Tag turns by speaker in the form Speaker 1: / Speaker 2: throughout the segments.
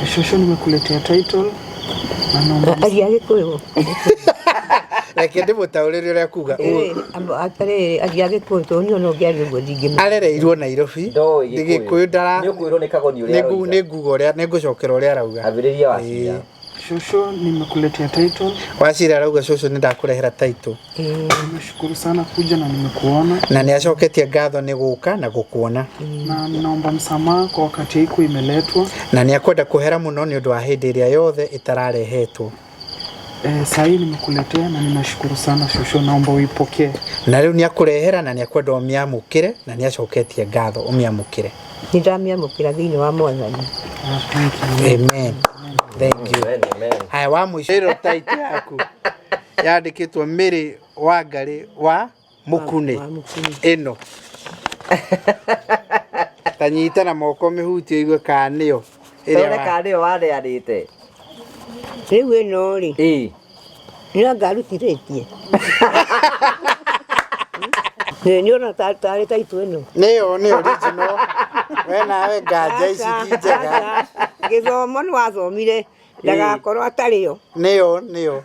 Speaker 1: Shosho nimekuletea title na naomba
Speaker 2: Agĩagĩkũyũ.
Speaker 3: Reke ndĩmũtaũrĩre ũrĩa kuga.
Speaker 2: Atĩrĩrĩ agĩagĩkũyũ tondũ no ngĩaria ũguo ndingĩmenya.
Speaker 3: Arereirwo Nairobi. Gĩgĩkũyũ ndara.
Speaker 4: Nĩũkwĩrwo nĩ kagoni ũrĩa arauga.
Speaker 3: Nĩnguga ũrĩa nĩngũcokera ũrĩa arauga.
Speaker 4: Ambĩrĩria Wachira.
Speaker 1: Shosho nimekuletea title.
Speaker 3: Wachira arauga shosho nĩndakũrehera title.
Speaker 1: Nimeshukuru sana kuja na nimekuona.
Speaker 3: Na nĩacoketie ngatho nĩ gũka na gũkuona.
Speaker 1: Na ninaomba msamaha kwa wakati hiko imeletwa.
Speaker 3: Na nĩakwenda kũhera mũno nĩ ũndũ wa hĩndĩ ĩrĩa yothe ĩtararehetwo.
Speaker 1: Sasa nimekuletea na ninashukuru sana Shosho, naomba uipokee.
Speaker 3: Na rĩu nĩakũrehera na nĩakwenda ũmĩamũkĩre na nĩacoketie ngatho ũmĩamũkĩre.
Speaker 2: Nĩndamĩamũkĩra thĩinĩ wa Mwathani.
Speaker 1: Thank you.
Speaker 3: Amen. Thank you.
Speaker 4: Amen.
Speaker 3: Haya wa mwisho ĩro title yaku yandĩkĩtwo Mary Wangarĩ wa Mũkune ĩno. Tanyita na moko mĩhutio igue kanĩyo.
Speaker 4: Ĩrĩa kanĩyo waneanĩte.
Speaker 2: Rĩu ĩno rĩ. Nĩ ngarutithĩtie. Nĩona tarĩ title ĩno.
Speaker 3: Nĩ original. We nawe nganja ici ti njega.
Speaker 2: Gĩthomo nĩwathomire ndagakorwo atarĩyo.
Speaker 3: Nĩyo.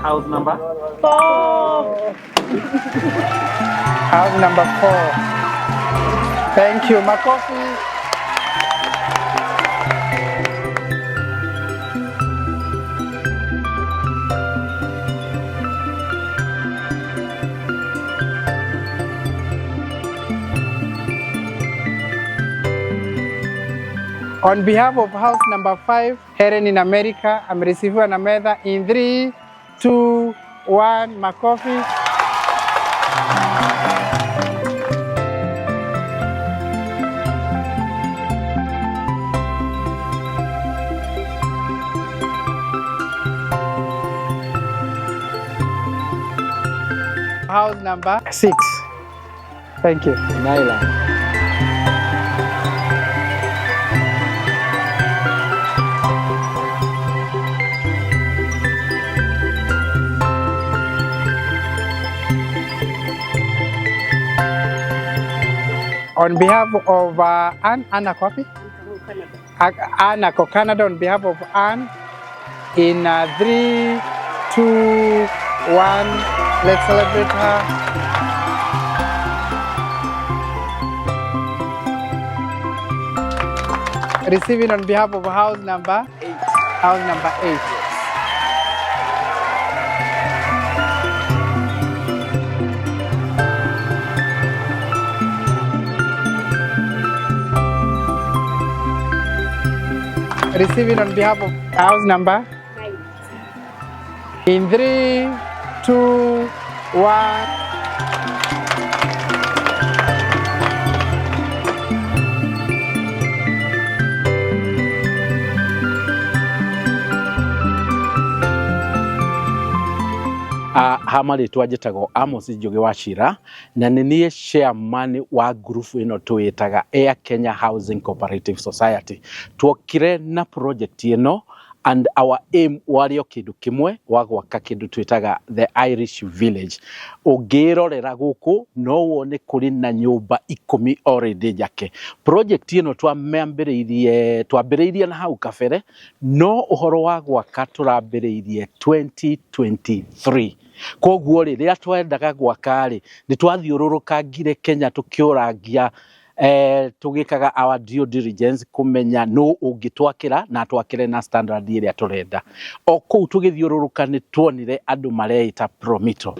Speaker 1: House number
Speaker 3: 4. House number 4. Thank you, Makofi. On behalf of house number 5, Helen in America, I'm receiving an Ameda in 3, 2, 1, Makofi. House number 6. Thank you.
Speaker 4: Naila.
Speaker 3: On behalf of Anna Copy, Anna Canada, on behalf of Anne, in 3, 2, 1, let's celebrate her. Receiving on behalf of house number 8. House number 8. Receiving on behalf of house number 9. In 3, 2, 1.
Speaker 5: Hama rĩtwa njĩtagwo Amos Njũgĩ Wachira na nĩ niĩ chairman wa group ĩno twĩtaga Air Kenya Housing Cooperative Society. Twokire na project ĩno and our aim warĩ o kĩndũ kĩmwe wa gwaka kĩndũ twĩtaga the Irish Village. Ũngĩrorera gũkũ no wone kũrĩ na nyũmba 10 already njake. Project ĩno twambĩrĩirie na hau kabere, no ũhoro wa gwaka tũrambĩrĩirie 2023. Koguo rĩrĩa twendaga gwaka rĩ nĩ twathiũrũrũkangire Kenya tũkĩũrangia tugikaga our due diligence kumenya no ũngĩtwakĩra na twakĩre na standard ĩrĩa tũrenda. O kũu tũgĩthiũrũrũka nĩ tuonire andũ mareita Promito.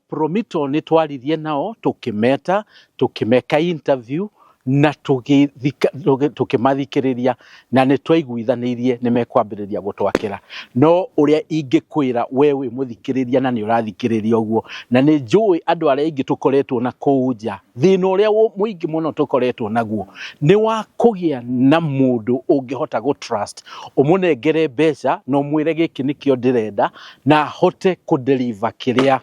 Speaker 5: Promito nĩ twaririe nao tũkĩmeta tũkĩmeka interview na tũkĩmathikĩrĩria na nĩ twaiguithanĩirie nĩ mekwambĩrĩria gũtwakĩra. No ũrĩa ingĩkwĩra we wĩ mũthikĩrĩria na nĩ ũrathikĩrĩria ũguo na nĩ njũĩ andũ arĩa aingĩ tũkoretwo na kũu nja thĩna ũrĩa mũingĩ mũno tũkoretwo naguo nĩ wa kũgĩa na mũndũ ũngĩhota gũtrust ũmũnengere mbeca na ũmwĩre gĩkĩ nĩkĩo ndĩrenda na ahote kũdeliver kĩrĩa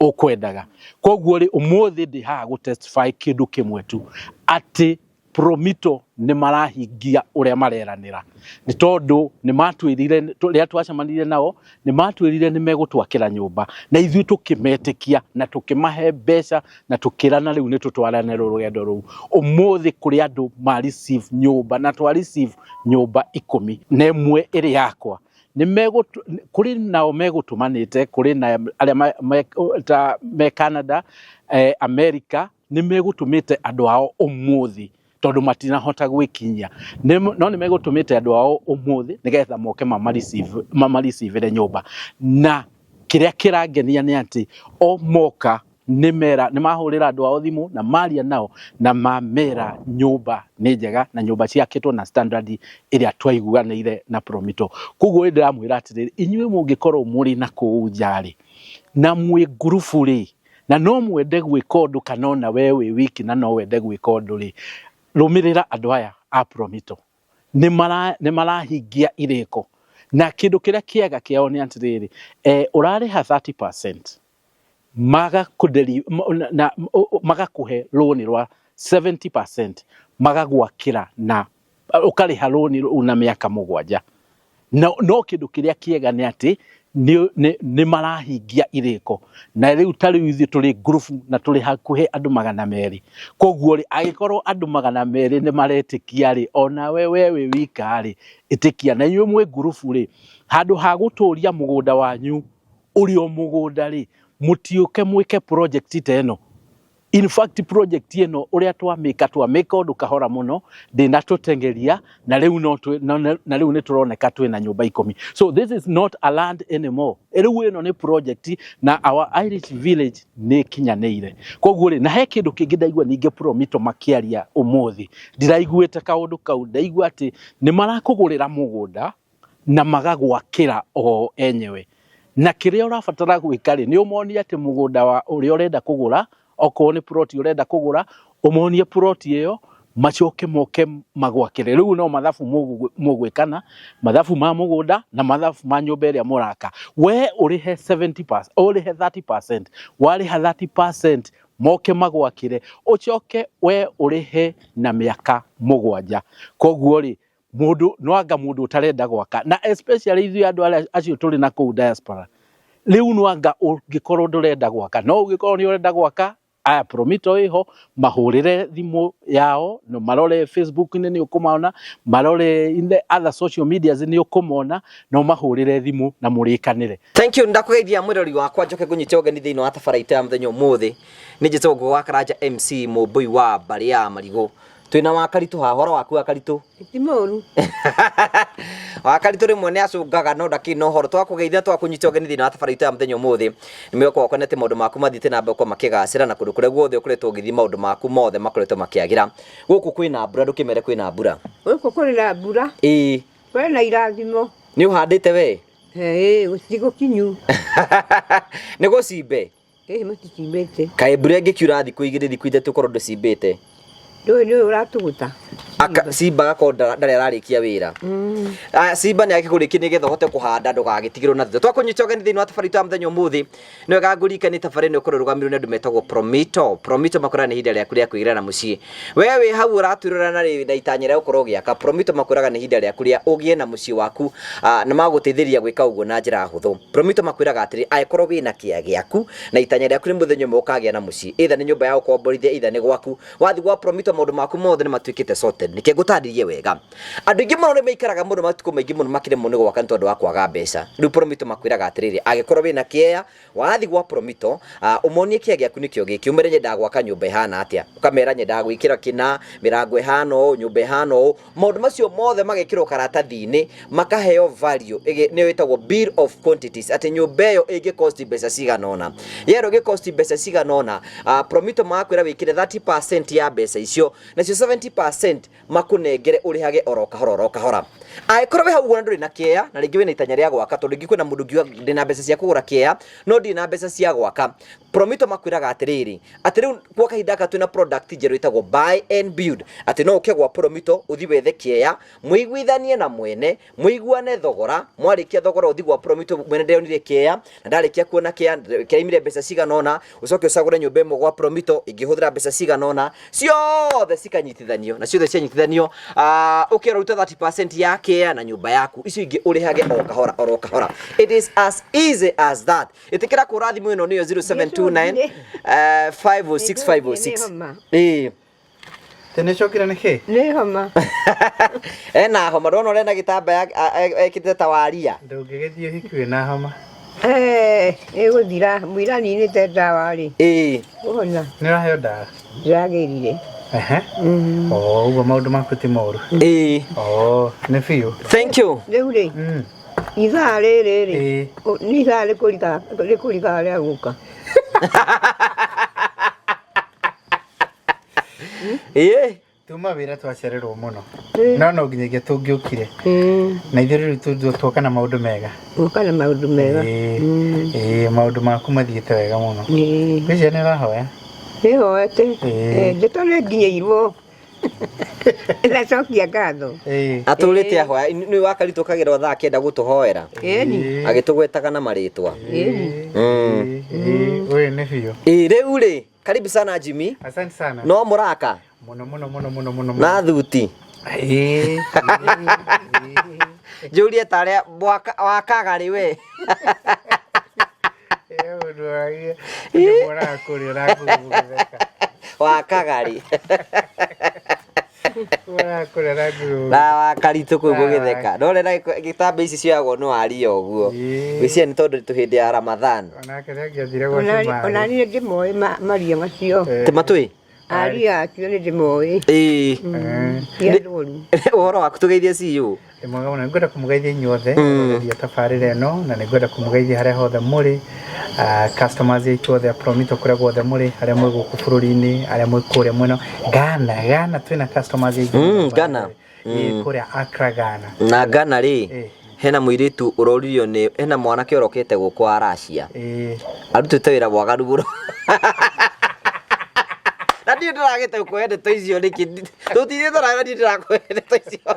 Speaker 5: ukwendaga koguo ri umuthi ndi ha gu testify kindu kimwe tu ati Promito ni marahingia uria mareranira ni tondu ni matwirire ria twacemanire nao ni matwirire ni megutwakira nyumba na ithui tukimetikia na tukimahe mbeca na tukirana riu ni tutwarane rugendo ruu umuthi kuri andu ma receive nyumba na twa receive nyumba 10 na imwe iri yakwa ni kuri nao megutumanite kuri na aria me Canada America ni megutumite andu ao umuthi tondu matinahota gwikinya no ni megutumite andu ao umuthi nigetha moke mama receive nyumba na kiria kirangenia ni ati o moka ni mahurira andu ao thimu na maria nao na mamera nyumba ni njega na nyumba ciakitwo na standard iria twaiguanire na Promito koguo ndiramwira atiriri inyuĩ mungikorwo muri na kuujari na mwi grupu ri na no mwende gwika undu kanona wewe wiki na no wende gwika undu ri rumirira andu aya a Promito ni marahingia iriko na kindu kiria kiega kiao ni atiriri urariha 30% magakuhe loan rwa 70% magagwakira na ukariha loan una miaka 7 no kindu kiria kiega ni ati ni marahingia iriko na riu tari withi turi group na turi hakuhe andu 200 koguo ri agikorwo andu 200 ni maretikia ri ona wewe wika ri itikia na inyuĩ mwe group ri handu ha guturia mugunda wanyu uri o mugunda ri mutiuke mwike project teno in fact project eno uria twamika undu kahora muno ndina tutengeria na riu ni turoneka twina nyumba 10 so this is not a land anymore riu eno ni project na our Irish village ni kinyaneire koguo ri na he kindu kingi ndaigua ninge Promito makiaria umuthi ndiraiguite kaundu kau ndaigua ati ni marakugurira mugunda na magagwakira o enyewe na kiria urabatara gwika ri ni umonia ati mugunda wa uria urenda kugura okorwo ni plot urenda kugura umonie plot iyo macoke moke magwakire riu no mathafu mugwikana mathafu ma mugunda na mathafu ma nyumba iria muraka we urihe 70% urihe 30% wariha 30% moke magwakire ucoke we urihe na miaka 7 koguo ri mundu nwanga mundu utarenda gwaka na especially ithu andu acio turi na ku diaspora riu nwanga ungikorwo ndurenda gwaka no ungikorwo ni urenda gwaka aya Promito iho mahurire thimu yao no marore Facebook ni ukumona marore in the other social medias ni ukumona no mahurire thimu na murikanire.
Speaker 4: Thank you ndakugeithia mwirori wakwa njoke gunyite ogeni thiini wa tafaraita ya muthenya umuthi ni njito gwa Karanja MC Mubui wa Baria Marigo twina wakaritu ha horo waku wakaritu
Speaker 2: Timoru
Speaker 4: wakaritu rimwe ni acungaga no ndakino horo twakugeithia twakunyite ogeni thiini wa tafaraita ya muthenya umuthi nimeko kwenete maundu maku mathite na mbeko makigacira na kundu kure guothe ukuretwo ugithi maundu maku mothe makoretwo makiagira guku kwina mbura ndukimere kwina mbura
Speaker 2: guku kwina mbura kwina irathimo
Speaker 4: ni uhandite we
Speaker 2: gutigo kinyu
Speaker 4: ni gucimbe
Speaker 2: maticimbete
Speaker 4: kae mbura ingikiura thiku igiri thiku ithatu korwo nducimbite
Speaker 2: ndio uratuguta
Speaker 4: Simba gakonda ndare ararikia wira Simba ni akigurikia nigetha hote kuhanda ndugagitigirwo na thutha twakunyita ogeni thiini wa tafarita ya muthenya umuthi ni wega ngurika ni tafarita ni kurugamirwo ni andu metagwo Promito makura ni hinda riaku ria kwirana mucii wewe hau uraturura na itanya ria ukorwo giaka Promito makuraga ni hinda riaku ria ugie na mucii waku na maguteithiria gwika uguo na njira huthu Promito makwiraga atiri aikorwo wina kia giaku na itanya riaku ni muthenya mukagia na mucii either ni nyumba ya ukomborithia either ni gwaku wathi gwa Promito maundu maku mothe ni matuikite sorted nike ngutaririe wega andu ingi muno ni meikaraga mundu matuko maingi muno makire muno gwaka ntondu wa kwaga mbeca riu Promito makwiraga atiriri agikorwo wina kieya wathi gwa Promito umonie kia giaku nikio giki umere nyenda gwaka nyumba ihana atia ukamera nyenda gwikira kina mirango ihano nyumba ihano maundu macio mothe magekirwo karatathi-ini makaheo value ni wetagwo bill of quantities ati nyumba iyo igi cost mbeca ciganona yero gi cost mbeca ciganona Promito makwira wikire 30% ya mbeca icio nacio 70% makunengere urihage oro kahora aikorwo we hau nduri na kieya na ringi wina itanya ria gwaka tondu ngi kwina mundu ngiwa ndina mbeca cia kugura kieya no ndina mbeca cia gwaka Promito makwiraga atiriri ati riu kwa kahinda ka twina product njeru itagwo buy and build ati no ukegwa Promito uthi wethe kieya muiguithanie na mwene muiguane thogora mwarikia thogora uthi gwa Promito mwene ndionire kieya na ndarikia kuona kieya kiaimire mbeca ciganona ucoke ucagure nyumba imwe gwa Promito ingihuthira mbeca ciganona ciothe cikanyitithanio na ciothe cianyitithanio ukira ruta 30% ya kieya na nyumba yaku icio ingi urihage o kahora it is as easy as that itikira kurathimo ino niyo 0729 506
Speaker 3: Tene chokira niki?
Speaker 2: Ni homa.
Speaker 4: Ena homa rono rena gitamba ekite tawaria.
Speaker 3: Ndungigithio hikwe na homa.
Speaker 2: Eguthira mwira ni te dawa ri. Ona.
Speaker 3: Niraheo dawa.
Speaker 2: Ndagirire.
Speaker 3: Uguo maundu maku ti moru. Nĩ biũ.
Speaker 4: Thank you.
Speaker 2: Rĩu rĩ. Ithaa rĩrĩ rĩ. Nĩ ithaa rĩkũriga rĩa gũka.
Speaker 3: Tuma wĩra twacererwo mũno. No nginyagia tũngĩũkire. Na ithuĩ rĩu twoka na maũndũ mega.
Speaker 2: Twoka na maũndũ mega.
Speaker 3: Maũndũ maku mathiĩte wega mũno. Wĩcia nĩ ũrahoya?
Speaker 2: Nĩhoete. Ndeto nĩ nginyĩirwo. Ela cokia ngatho.
Speaker 4: Atũrĩte ahoya nĩ wakaritũkagĩra thaa kenda gũtũhoera. Agĩtũgwetaga na marĩtwa.
Speaker 3: Wewe nĩ biũ.
Speaker 4: Rĩu rĩ, karibu sana Jimmy.
Speaker 3: Asante sana.
Speaker 4: No mũraka.
Speaker 3: Mũno.
Speaker 4: Na thuti. Julia taria wakaga rĩ we. Wakagari. Na wakaritu kũ gũgĩtheka. No rena gĩtambe ici ciagwo no aria ũguo. Wĩcia nĩ tondũ tũhĩndĩ ya Ramadhan.
Speaker 3: Onake ngiathire gwa cuma.
Speaker 2: Ona ni ndĩmoĩ maria macio.
Speaker 4: Timatũĩ.
Speaker 2: Aria acio nĩ ndĩmoĩ.
Speaker 4: Ũhoro waku tũgeithie CEO.
Speaker 3: Mwega mũno ngwenda kũmũgeithia inyuothe gũthia tabarĩra ĩno na nĩngwenda kũmũgeithia harĩa hothe mũrĩ customers aitũ othe a Promito kũrĩa guothe mũrĩ arĩa mwĩ gũkũ bũrũri-inĩ arĩa mwĩ kũrĩa mwena Ghana twĩna customers aitũ
Speaker 4: Ghana
Speaker 3: kũrĩa Accra Ghana
Speaker 4: na Ghana rĩ hena mũirĩtu ũroririo nĩ hena mwanake ũrokete gũkũ wa Russia arutĩte wĩra mwagaru mũno na ndiĩ ndĩragĩte kuoya ndeto icio nĩkĩ tũtirĩ tũraga ndiĩ ndĩrakuoya ndeto icio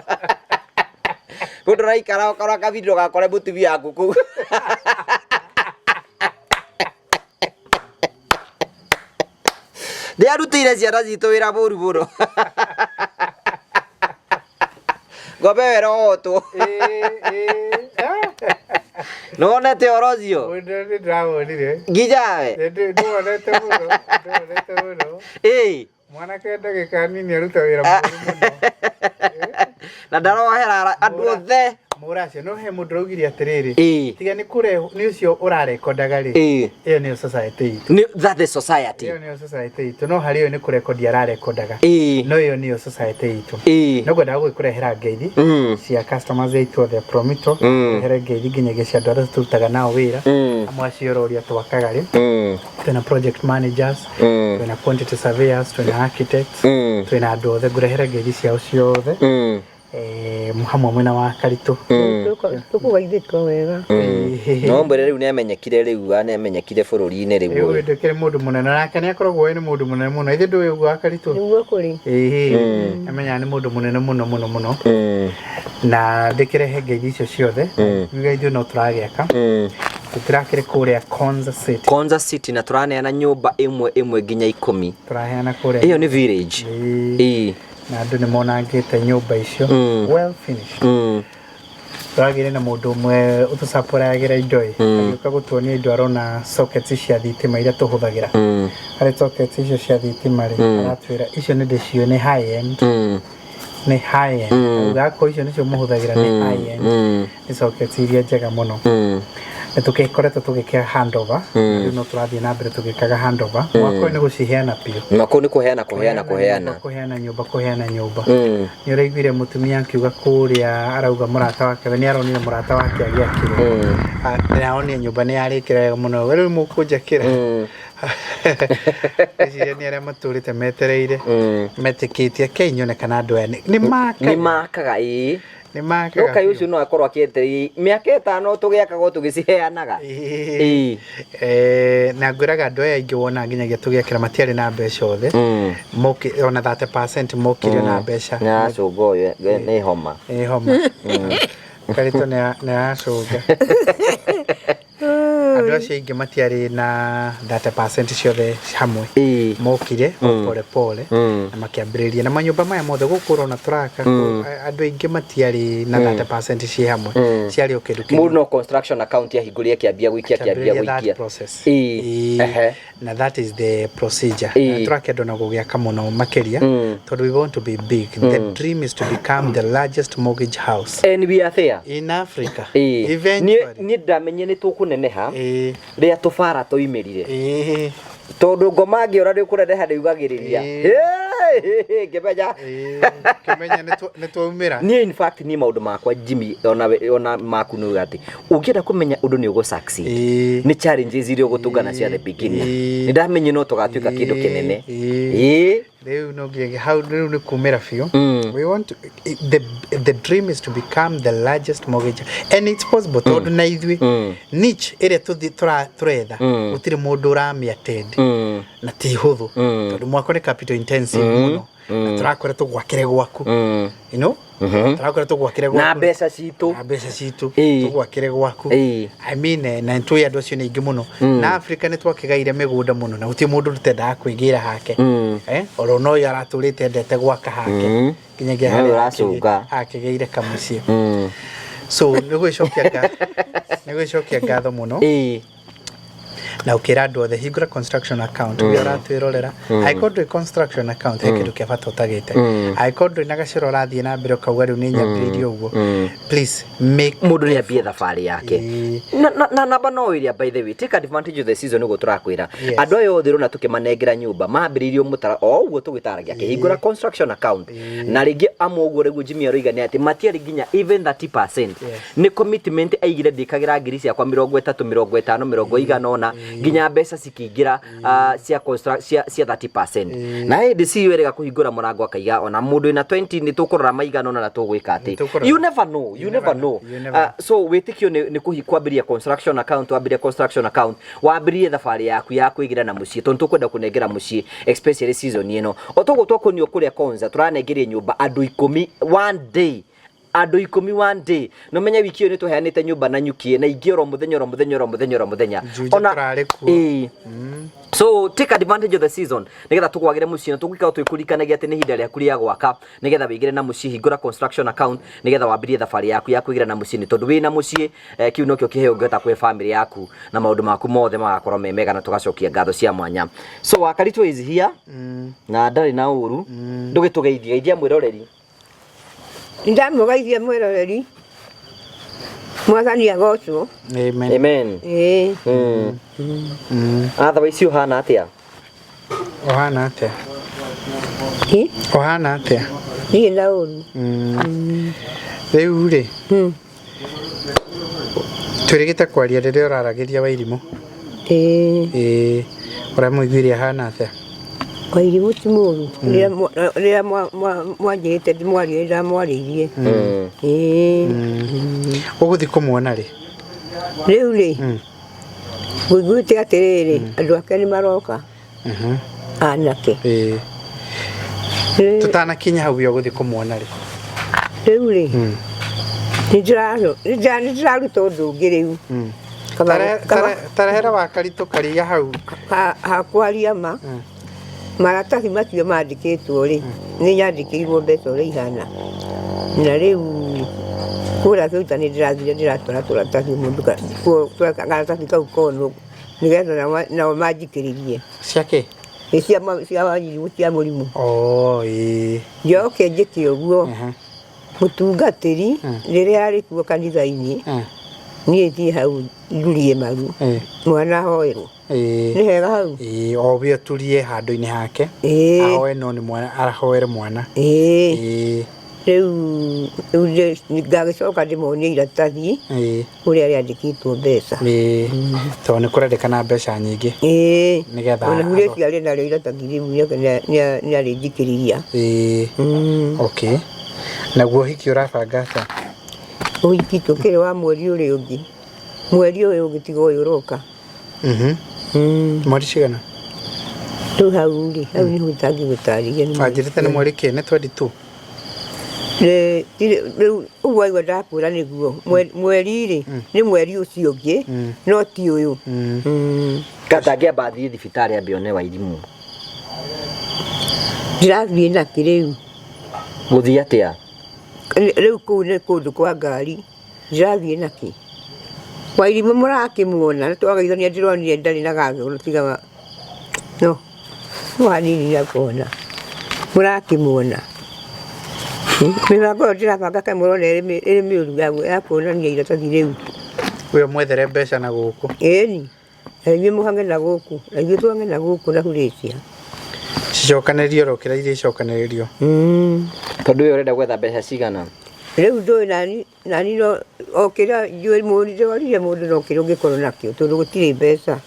Speaker 4: Kudu raikara okara kavidro gakore mutumia yaku kuu. Nĩ arutĩire ciana citũ wĩra mũru mũno. Ngombe wĩra wotwo. Nĩwonete ũhoro ũcio?
Speaker 3: Ndĩrawonire.
Speaker 4: Nginya we?
Speaker 3: Ndĩwonete mũno. Mwanake ndagĩka nini aruta wĩra mũru mũno.
Speaker 4: Na ndarohera andũ othe
Speaker 3: Muracio no he mũndũ raugire atĩrĩrĩ tiga nĩ kũre nĩ ũcio ũrarekondaga rĩ ĩyo nĩ society itũ
Speaker 4: that is society
Speaker 3: ĩyo nĩ society itũ no harĩ ĩyo nĩ kũrekondia ararekondaga no ĩyo nĩ society itũ no ngwenda gũkũrehera ngeithi cia customers aitũ othe Promito kũrehere ngeithi nginyagia cia andũ arĩa tũrutaga nao wĩra amwe acio ũrĩa twakaga rĩ twĩna project managers twĩna quantity surveyors twĩna architects twĩna andũ othe ngũrehere ngeithi ciao ciothe hamwe mwena wa Karitũ
Speaker 2: tũkũgeithĩka wega
Speaker 4: no mbere rĩu nĩamenyekire rĩu nĩamenyekire bũrũri-inĩ rĩu
Speaker 3: ndekere mũndũ mũnene nake nĩakoragwo nĩ mũndũ mũnene mũno ithe ndũĩ ũguo wa Karitũ
Speaker 2: nĩguo kũrĩ
Speaker 3: amenya nĩ mũndũ mũnene mũno na ndĩkĩrehe ngeithi icio ciothe ngeithi no tũragĩaka tũtirakĩrĩ kũrĩa Konza City na tũraneana nyũmba ĩmwe nginya 10 tũraheana kũrĩa ĩyo nĩ village na andũ nĩ monangĩte nyũmba icio well finished tũragĩire na mũndũ ũmwe ũtũsapũragĩra indo agĩũka gũtuonia indo arona sockets cia thitima iria tũhũthagĩra harĩ sockets icio cia thitima rĩ aratwĩra icio nĩ ndĩcio nĩ high end nĩ high end gako icio nĩcio mũhũthagĩra nĩ high end nĩ sockets iria njega mũno Tukikoretwo tugĩkĩra handover no tũrathiĩ na mbere tũgĩkaga handover mwako nĩ gũciheana piũ
Speaker 4: mwako nĩ kuheana
Speaker 3: kũheana nyũmba nĩ ũraiguire mutumia akiuga kũrĩa arauga mũrata wake nĩ aronire mũrata wake agĩakĩrwo nĩaronire nyũmba nĩ yarĩkĩra wega mũno rĩu mũkũnjakĩra Eci ni arĩa matũrĩte metereire metĩkĩtie kenyone kana andũ aya nĩ makaga Nĩ makaga.
Speaker 4: No kai ucio no akorwo akĩete mĩaka 5 tũgĩakaga tũgĩciheanaga.
Speaker 3: Na ngwĩraga andũ aya aingĩ wona nginyagia tũgĩakĩra matiarĩ na mbeca othe. Ona 30% mokire na mbeca.
Speaker 4: Na cũngo nĩ homa.
Speaker 3: Homa. Karito nĩ acũnga. Andũ acio aingĩ matiarĩ na 30% ciothe hamwe. Mokire pole pole na makĩambĩrĩria na manyũmba maya mothe gũkũrwo na tũraka. Andũ aingĩ matiarĩ na 30% ciĩ hamwe. Ciarĩ o kĩndũ kĩmwe.
Speaker 4: Mũndũ no construction account yahingũria kĩambia gũikia.
Speaker 3: Na that is the procedure. Tũrakĩenda na gũgĩaka mũno makĩria tondũ we want to be big. The dream is to become the largest mortgage house.
Speaker 4: And we are there
Speaker 3: in Africa. Eventually.
Speaker 4: Ni ndamenye nĩ tũkũneneha rĩa tũbara tũimerire. Tondũ ngoma ngĩora rĩu kũreha ndĩugagĩrĩria. Ngĩmenya
Speaker 3: nĩ twaumĩra.
Speaker 4: Niĩ in fact ni maũndũ makwa Jimmy ona maku nĩ ugati. Ũngĩenda kũmenya ũndũ nĩ ũgũ succeed. Ni challenges iria ũgũtũngana cia the beginning. Nĩ ndamenye no tũgatuĩka kĩndũ kĩnene.
Speaker 3: Rĩu no nginya how rĩu nĩ kumĩra biũ. We want to, the dream is to become the largest mortgage and it's possible tondũ na ithuĩ niche ĩrĩa tũretha gũtirĩ mũndũ ũramĩattend na ti hũthũ tondũ mwako nĩ capital intensive mũno na tũrakora tũgwakĩre gwaku you know tũrakora tũgwakĩre gwaku
Speaker 4: na mbeca citũ
Speaker 3: tũgwakĩre gwaku I mean na ntũĩ andũ acio nĩ aingĩ mũno na Africa nĩ twakĩgaire mĩgũnda mũno na gũtirĩ mũndũ ũtendaga kwĩgĩra hake oro no yaratũrĩte ndete gwaka hake nginyagia harĩa akĩgĩire kamũciĩ so nĩ gwĩcokia ngatho mũno na ukira andũ othe hingũra construction account we aratwĩrorera aikorwo construction account he kĩndũ kĩa bata ũtagĩte aikorwo na gaciro rathiĩ na mbere ukauga rĩu nĩ nyambĩrĩirie ũguo please make
Speaker 4: mũndũ nĩ ambie thabarĩ yake na namba no ĩrĩa by the way take advantage of the season nĩguo tũrakwĩra andũ aya othe rona tũkĩmanengera nyũmba mambĩrĩirie mũtara o ũguo tũgĩtaragia kĩhingũra construction account na rĩngĩ amwe ũguo rĩguo Jimmy aroiga nĩ atĩ matiarĩ nginya even 30% nĩ commitment aigire ndĩkagĩra ngiri ciakwa 30 50 100 nginya mbeca cikĩingĩra cia 30% na hĩndĩ ciyo wega kũhingũra mũrango akaiga ona mũndũ ina 20 nĩ tũkũrora maigana ona tũgwĩka atĩ you never know so wĩtĩkio nĩ kwambĩrĩria construction account wambĩrĩrie thabarĩ yaku ya kwĩgira na mũciĩ tondũ tũkwenda kũnengera mũciĩ especially season ĩno o togo twakũnio kũrĩa Konza tũranengeria nyũmba andũ 10 one day andũ 10 one day no menya wiki ĩyo nĩ tũheanĩte nyũmba na nyukie na ingĩ oro mũthenya ona so take advantage of the season nigetha tũkwagĩre mũciĩ na tũgwĩka twĩkũrikanagia atĩ nĩ ihinda rĩaku rĩa gwaka nigetha wĩigĩre na mũciĩ hingũra construction account nigetha wambĩrĩrie thabarĩ yaku ya kwĩgira na mũciĩ nĩ tondũ wĩna mũciĩ kiu nokĩo kĩheo ũngĩhota kwĩ family yaku na maũndũ maku mothe magakorwo me mega na tũgacokia ngatho cia mwanya so Wakaritũ is here na ndarĩ na ũru ndũgĩtũgeithia mwĩroreri
Speaker 2: ndamũgeithia mwĩroreri Mwathani agocwo.
Speaker 4: Amen. Otherwise uhana atia?
Speaker 3: Ohana atia? Ohana atia?
Speaker 2: Ni na ũru.
Speaker 3: Rĩu rĩ. Tũrĩgĩte kwaria rĩrĩa ũraragĩria Wairimũ. Ũramũiguire ahana atia?
Speaker 2: Wairimũ ti mũru. Rĩrĩa mwanjĩte ndĩmwarĩrie ndamwarĩirie.
Speaker 3: Ũgũthiĩ kũmuona rĩ?
Speaker 2: Rĩu rĩ. Ngũiguĩte atĩrĩrĩ andũ ake nĩ maroka. Anake.
Speaker 3: Tũtanakinya hau ũgũthiĩ kũmuona rĩ?
Speaker 2: Rĩu rĩ. Nĩndĩraruta ũndũ ũngĩ rĩu.
Speaker 3: Tarehera Wakaritũ karia hau.
Speaker 2: Hakwaria ma. Maratathi macio mandĩkĩtwo rĩ nĩ nyandĩkĩirwo mbeca ũrĩa ihana na rĩu kũrĩa Thũita nĩ ndĩrathire ndĩratwara tũratathi mũndũ karatathi kau kono nĩgetha nao manjikĩrĩrie.
Speaker 3: Ciake?
Speaker 2: Cia Wairimũ cia mũrimũ. Njoke njĩke ũguo mũtungatĩri rĩrĩa arĩ kuo kanitha-inĩ niĩ thiĩ hau njurie maru mwana ahoerwo. Nĩ hega hau?
Speaker 3: O we turie handũ-inĩ hake ahoe no nĩ mwana arahoere mwana.
Speaker 2: Rĩu ngagĩcoka ndĩmonie iratathi ũrĩa rĩandĩkĩtwo mbeca
Speaker 3: tondũ nĩ kũrendekana mbeca nyingĩ nĩgetha
Speaker 2: ona hurĩ ciarĩ narĩo iratathi rĩu nĩarĩnjikĩriria.
Speaker 3: Okay, naguo hiki ũrabanga atĩa?
Speaker 2: Ũhiki tũkĩrĩ wa mweri ũrĩa ũngĩ. Mweri ũyũ ũngĩ tiga ũyũ ũroka.
Speaker 3: Mweri cigana?
Speaker 2: Rĩu hau rĩ, hau nĩho itangĩgũtarĩria.
Speaker 3: Wanjĩrĩte nĩ mweri kĩ? Nĩ 22?
Speaker 2: Rĩu ũguo aigua ndakwĩra nĩguo. Mweri rĩ, nĩ mweri ũcio ũngĩ, no ti ũyũ.
Speaker 4: Katangĩamba athiĩ thibitarĩ ambe one Wairimu.
Speaker 2: Ndirathiĩ nakĩ rĩu.
Speaker 4: Gũthiĩ atĩa?
Speaker 2: Rĩu kũu nĩ kũndũ kwa ngari. Ndirathiĩ nakĩ. Wairimu mũrakĩmuona, nĩtwageithania ndĩronire ndarĩ na gagũrũ tiga no. Hanini nĩakuona. Mũrakĩmuona. Mĩbango ĩyo ndĩrabanga kaĩ mũrona ĩrĩ mĩũru ya kuonania iratathi rĩu.
Speaker 3: Uyo mwethere mbeca na gũkũ.
Speaker 2: Ĩni. Na inyuĩ mũhange na gũkũ. Na ithuĩ twange na gũkũ na Hurĩcia.
Speaker 3: Cicokanĩrio rokĩra iria icokanĩrĩrio.
Speaker 4: Tondũ ũyũ ũrenda gwetha mbeca cigana?
Speaker 2: Rĩu ndũĩ nani no okĩra njũĩ mũndũ warire mũndũ no kĩrĩa ũngĩkorwo nakĩo tondũ gũtirĩ mbeca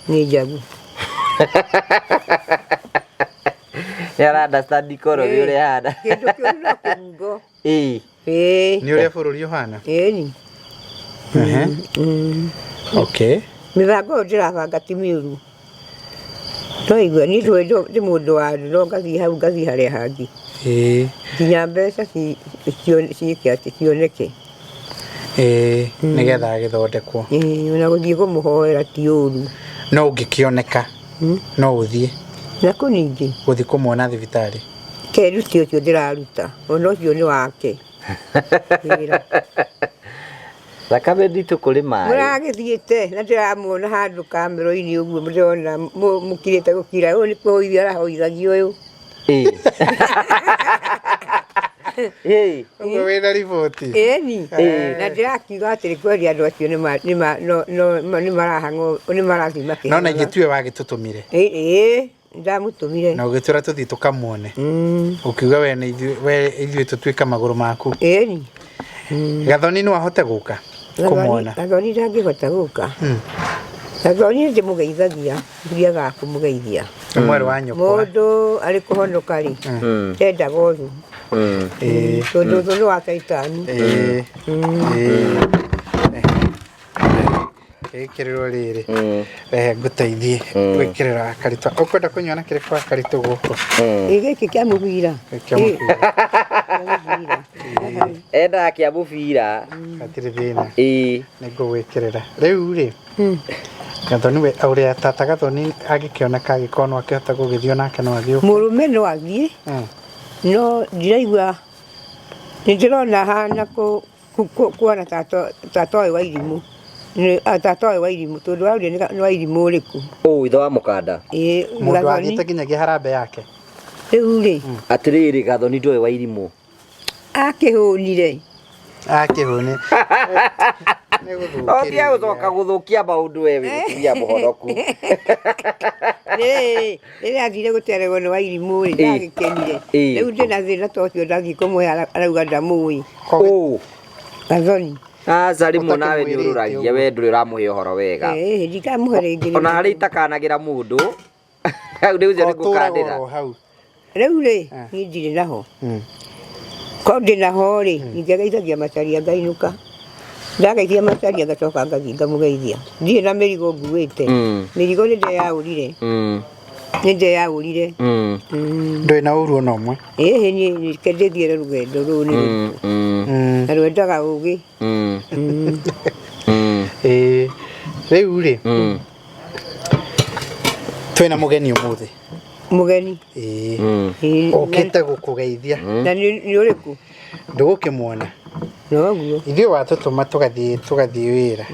Speaker 2: nĩ njagu.
Speaker 4: Nĩara understand koro nĩ ũrĩa hana.
Speaker 2: Kĩndũ kĩu no kĩhungo.
Speaker 3: Nĩ ũrĩa bũrũri ũhana?
Speaker 2: Ĩni.
Speaker 3: Okay.
Speaker 2: Mĩbango ĩyo ndĩrabanga ti mĩũru. No igua niĩ ndĩ mũndũ wa andũ no ngathiĩ hau ngathiĩ harĩa hangĩ. Nginya mbeca ciĩke atĩ cioneke.
Speaker 3: Nĩgetha gĩthondekwo.
Speaker 2: Ona gũthiĩ kũmũhoera ti ũru.
Speaker 3: No ũngĩkĩoneka no ũthiĩ.
Speaker 2: Na kũ ningĩ?
Speaker 3: Gũthiĩ kũmuona thibitarĩ.
Speaker 2: Keruti ũcio ndĩraruta, ona ũcio nĩ wake.
Speaker 4: Thakame nditũ kũrĩ maĩ.
Speaker 2: Mũragĩthiĩte na ndĩramuona handũ kamero-inĩ ũguo ndĩrona mũkirĩte gũkira ũyũ nĩ kũhoithia arahoithagio ũyũ.
Speaker 3: Ũguo wĩna riboti?
Speaker 2: Ĩni. Na ndĩrakiuga atĩrĩ kweri andũ acio nĩ marathiĩ makĩhana.
Speaker 3: No na ingĩtue wagĩtũtũmire.
Speaker 2: Ndamũtũmire.
Speaker 3: Na ũgĩtwĩra tũthiĩ tũkamuone. Ũkiuga we ithuĩ tũtuĩka magũrũ maku.
Speaker 2: Ĩni.
Speaker 3: Gathoni no ahote gũka kũmuona?
Speaker 2: Gathoni ndangĩhota gũka. Gathoni ndĩmũgeithagia, thiaga kũmũgeithia.
Speaker 3: Mwarĩ wa nyũkwa.
Speaker 2: Mũndũ arĩ kũhonoka rĩ, endaga ũthu. Tondũ ũthũ nĩ wa Saitani.
Speaker 3: Gĩkĩrĩrwo rĩrĩ, rehe ngũteithie gwĩkĩrĩra karitũ. Ũkwenda kũnyona kĩrĩ kwa karitũ gũkũ?
Speaker 2: Gĩkĩ kĩa mũbira.
Speaker 4: Endaga kĩa mũbira.
Speaker 3: Hatirĩ thĩna. Nĩngũgwĩkĩrĩra. Rĩu rĩ, Gathoni we ũrĩa tata Gathoni angĩkĩoneka agĩkorwo no akĩhota gũgĩthiĩ onake no athiĩ.
Speaker 2: Mũrũme no athiĩ. No ndiraigua nĩndĩrona hana kuona tata ũyũ Wairimu. Tata ũyũ Wairimu tondũ waũrĩa nĩ Wairimu ũrĩkũ?
Speaker 4: Ithe wa mũkanda.
Speaker 3: Mũndũ agĩte nginyagia harambe yake.
Speaker 2: Rĩu rĩ.
Speaker 4: Atĩrĩrĩ Gathoni ndoĩ Wairimu.
Speaker 2: Akĩhũnire.
Speaker 3: Akĩhũne.
Speaker 4: Otia gũcoka gũthũkia maũndũ we wĩgũtigia mũhonoku.
Speaker 2: Rĩrĩa athire gũteregwo nĩ Wairimu rĩ ndagĩkenire. Rĩu ndĩna thĩna ta ũcio ndathiĩ kũmũhe arauga ndamũĩ. Gathoni.
Speaker 4: Aca rĩmwe nawe nĩ ũrũragia we ndũrĩ ũramũhe ũhoro wega.
Speaker 2: Ndikamũhe rĩngĩ.
Speaker 4: Ona harĩ itakanagĩra mũndũ. Hau rĩu nĩ ngũkandĩra.
Speaker 2: Rĩu rĩ niĩ ndirĩ naho. Korwo ndĩ naho rĩ ingĩgeithagia Macharia ngainũka. Ndagaithia Macharia ngacoka ngathiĩ ngamũgeithia. Ndirĩ na mĩrigo nguĩte. Mĩrigo nĩ ndeyaũrire.
Speaker 3: Ndũrĩ na ũru ona ũmwe?
Speaker 2: Niĩ ndĩthiĩre rũgendo rũu nĩ rũritũ. Na rwendaga ũgĩ.
Speaker 3: Rĩu rĩ twĩna mũgeni ũmũthĩ.
Speaker 2: Mũgeni?
Speaker 3: Ũkĩte gũkũgeithia.
Speaker 2: Na nĩ ũrĩkũ?
Speaker 3: Ndũgũkĩmuona.
Speaker 2: Noguo.
Speaker 3: Ithuĩ watũtũma tũgathiĩ wĩra.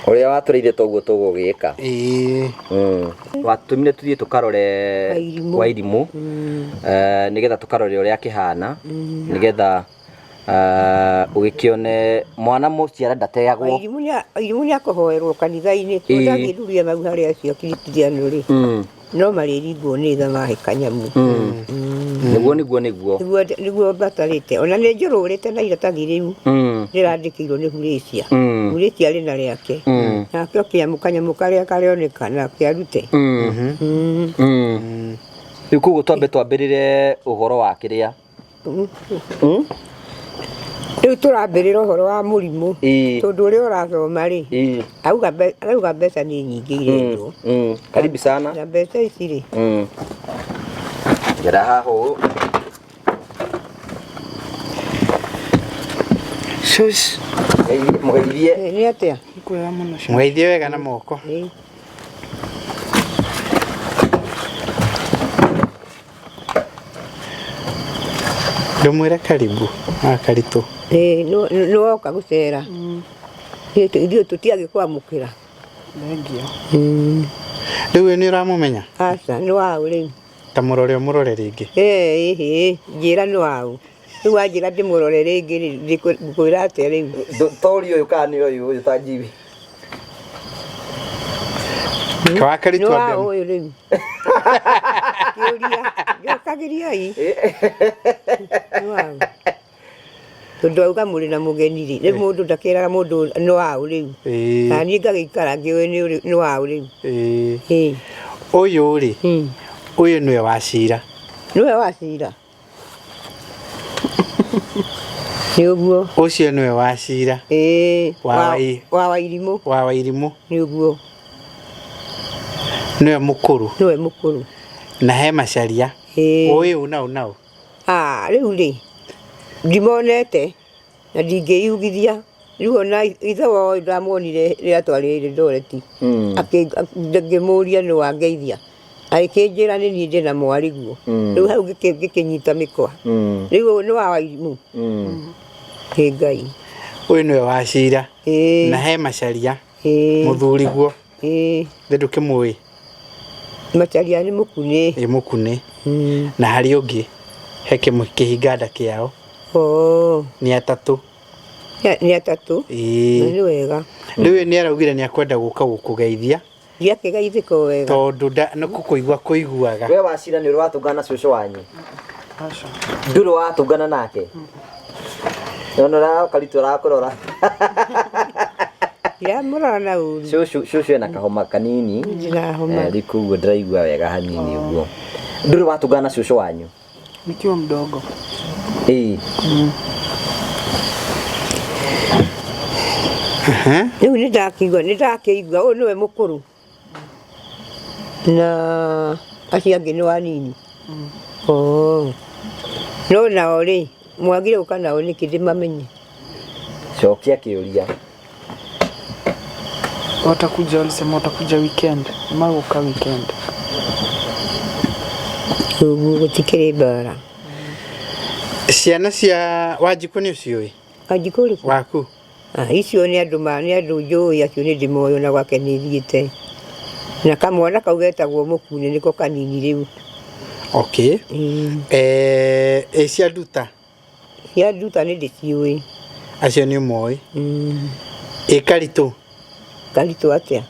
Speaker 4: Ũrĩa watũrĩithia toguo tũgũgĩka. Watũmire tũthiĩ tũkarore Wairimu nĩgetha tũkarore ũrĩa akĩhana nĩgetha ũgĩkĩone mwana mũciara ndateagwo.
Speaker 2: Wairimu nĩakũhoerwo kanitha-inĩ tũtagĩthuria mau harĩa acio akirikithano rĩ no marĩringwo nĩ tha mahe kanyamu. Nĩguo mbatarĩte ona nĩ njũrũrĩte na iratathi rĩu rĩrandĩkĩirwo nĩ Hurĩcia. Hurĩcia arĩ na rĩake nake kĩamũ kanyamũ karĩa karĩoneka nake arute.
Speaker 4: Rĩu koguo twambĩrĩre ũhoro wa kĩrĩa
Speaker 2: Riu turambirira uhoro wa murimu tondu uri urathoma ri auga mbeca ni nyingi irendio
Speaker 4: karibu sana
Speaker 2: na mbeca ici ri
Speaker 4: ngera haho
Speaker 3: Shush.
Speaker 4: Mugeithie
Speaker 2: ni atia
Speaker 1: Kwega muno shushu.
Speaker 3: Mugeithie wega na moko. Ndumwire karibu karitu
Speaker 2: no woka gucera ithuĩ tũtiagĩ kwamũkĩra
Speaker 3: rĩu nĩ ũramũmenya
Speaker 2: aca nĩ wau rĩu
Speaker 3: ta mũrore ũmũrore rĩngĩ
Speaker 2: njĩra nĩ wau rĩu wanjĩra ndĩmũrore rĩngĩ ngwĩra atĩa rĩu
Speaker 4: tori ũyũ kana nĩ ũyũ ta njibi
Speaker 3: kawakaritu
Speaker 2: nĩ wau ũyũ rĩu kĩũria njokagĩriai nĩ wau tondũ auga mũrĩ na mũgeni rĩ rĩu mũndũ ndakĩraga mũndũ nĩ wau rĩu na niĩ ngagĩikara ngĩũĩ nĩ wau rĩu
Speaker 3: ũyũ rĩ ũyũ nĩwe wa Cira
Speaker 2: nĩwe wa Cira nĩ ũguo
Speaker 3: ũcio nĩwe wa Cira
Speaker 2: wa Wairimũ nĩ ũguo
Speaker 3: nĩwe mũkũrũ na he Macharia ũyũ nau
Speaker 2: rĩu rĩ ndimonete na ndingĩyugithia rĩu ona ithe wao ndamuonire rĩrĩa twarĩ Eldoret ngĩmũria nĩ wangeithia agĩkĩnjĩra nĩ niĩ ndĩna mwariguo rĩu hau ngĩkĩnyita mĩkwa rĩu nĩ wa Wairimũ Ngai
Speaker 3: ũyũ nĩwe wa Cira na he Macharia mũthuriguo ndũkĩmũĩ
Speaker 2: Macharia nĩ
Speaker 3: mũkune na harĩ ũngĩ he kĩhinganda kĩao nĩ atatũ nĩ wega rĩu nĩ araugire nĩ akwenda gũka gũkũgeithia
Speaker 2: ndiakĩgeithĩka wega
Speaker 3: tondũ nĩ kũiguaga
Speaker 4: we wa Cira nĩ ũrĩ watũngana cũcũ wanyu ndũrĩ watũngana nake nona karitu arakũrora
Speaker 2: ndiramũrora na ũru
Speaker 4: cũcũ ena kahoma kanini rĩu ũguo ndĩraigua wega hanini ũguo ndũrĩ watũngana cũcũ wanyu
Speaker 1: nikiwa mdogo
Speaker 2: rĩu nĩ ndakĩigua ũyũ nĩwe mũkũrũ na acio angĩ nĩ wanini no nao rĩ mwagire gũka nao nĩkĩ ndĩmamenye
Speaker 4: cokia kĩũria
Speaker 1: watakuja walisema watakuja weekend maguka weekend
Speaker 2: ũguo gũtikĩrĩ mbara
Speaker 3: ciana cia Wanjikũ nĩ ũciũĩ
Speaker 2: Wanjikũ ũrĩkũ
Speaker 3: waku
Speaker 2: icio nĩ andũ njũĩ acio nĩ ndĩmoĩ ona gwake nĩ thiĩte na kamwana kau getagwo Mũkune nĩko kanini rĩu
Speaker 3: cia Nduta
Speaker 2: nĩ ndĩciũĩ
Speaker 3: acio nĩ ũmoĩ Karitũ
Speaker 2: atĩa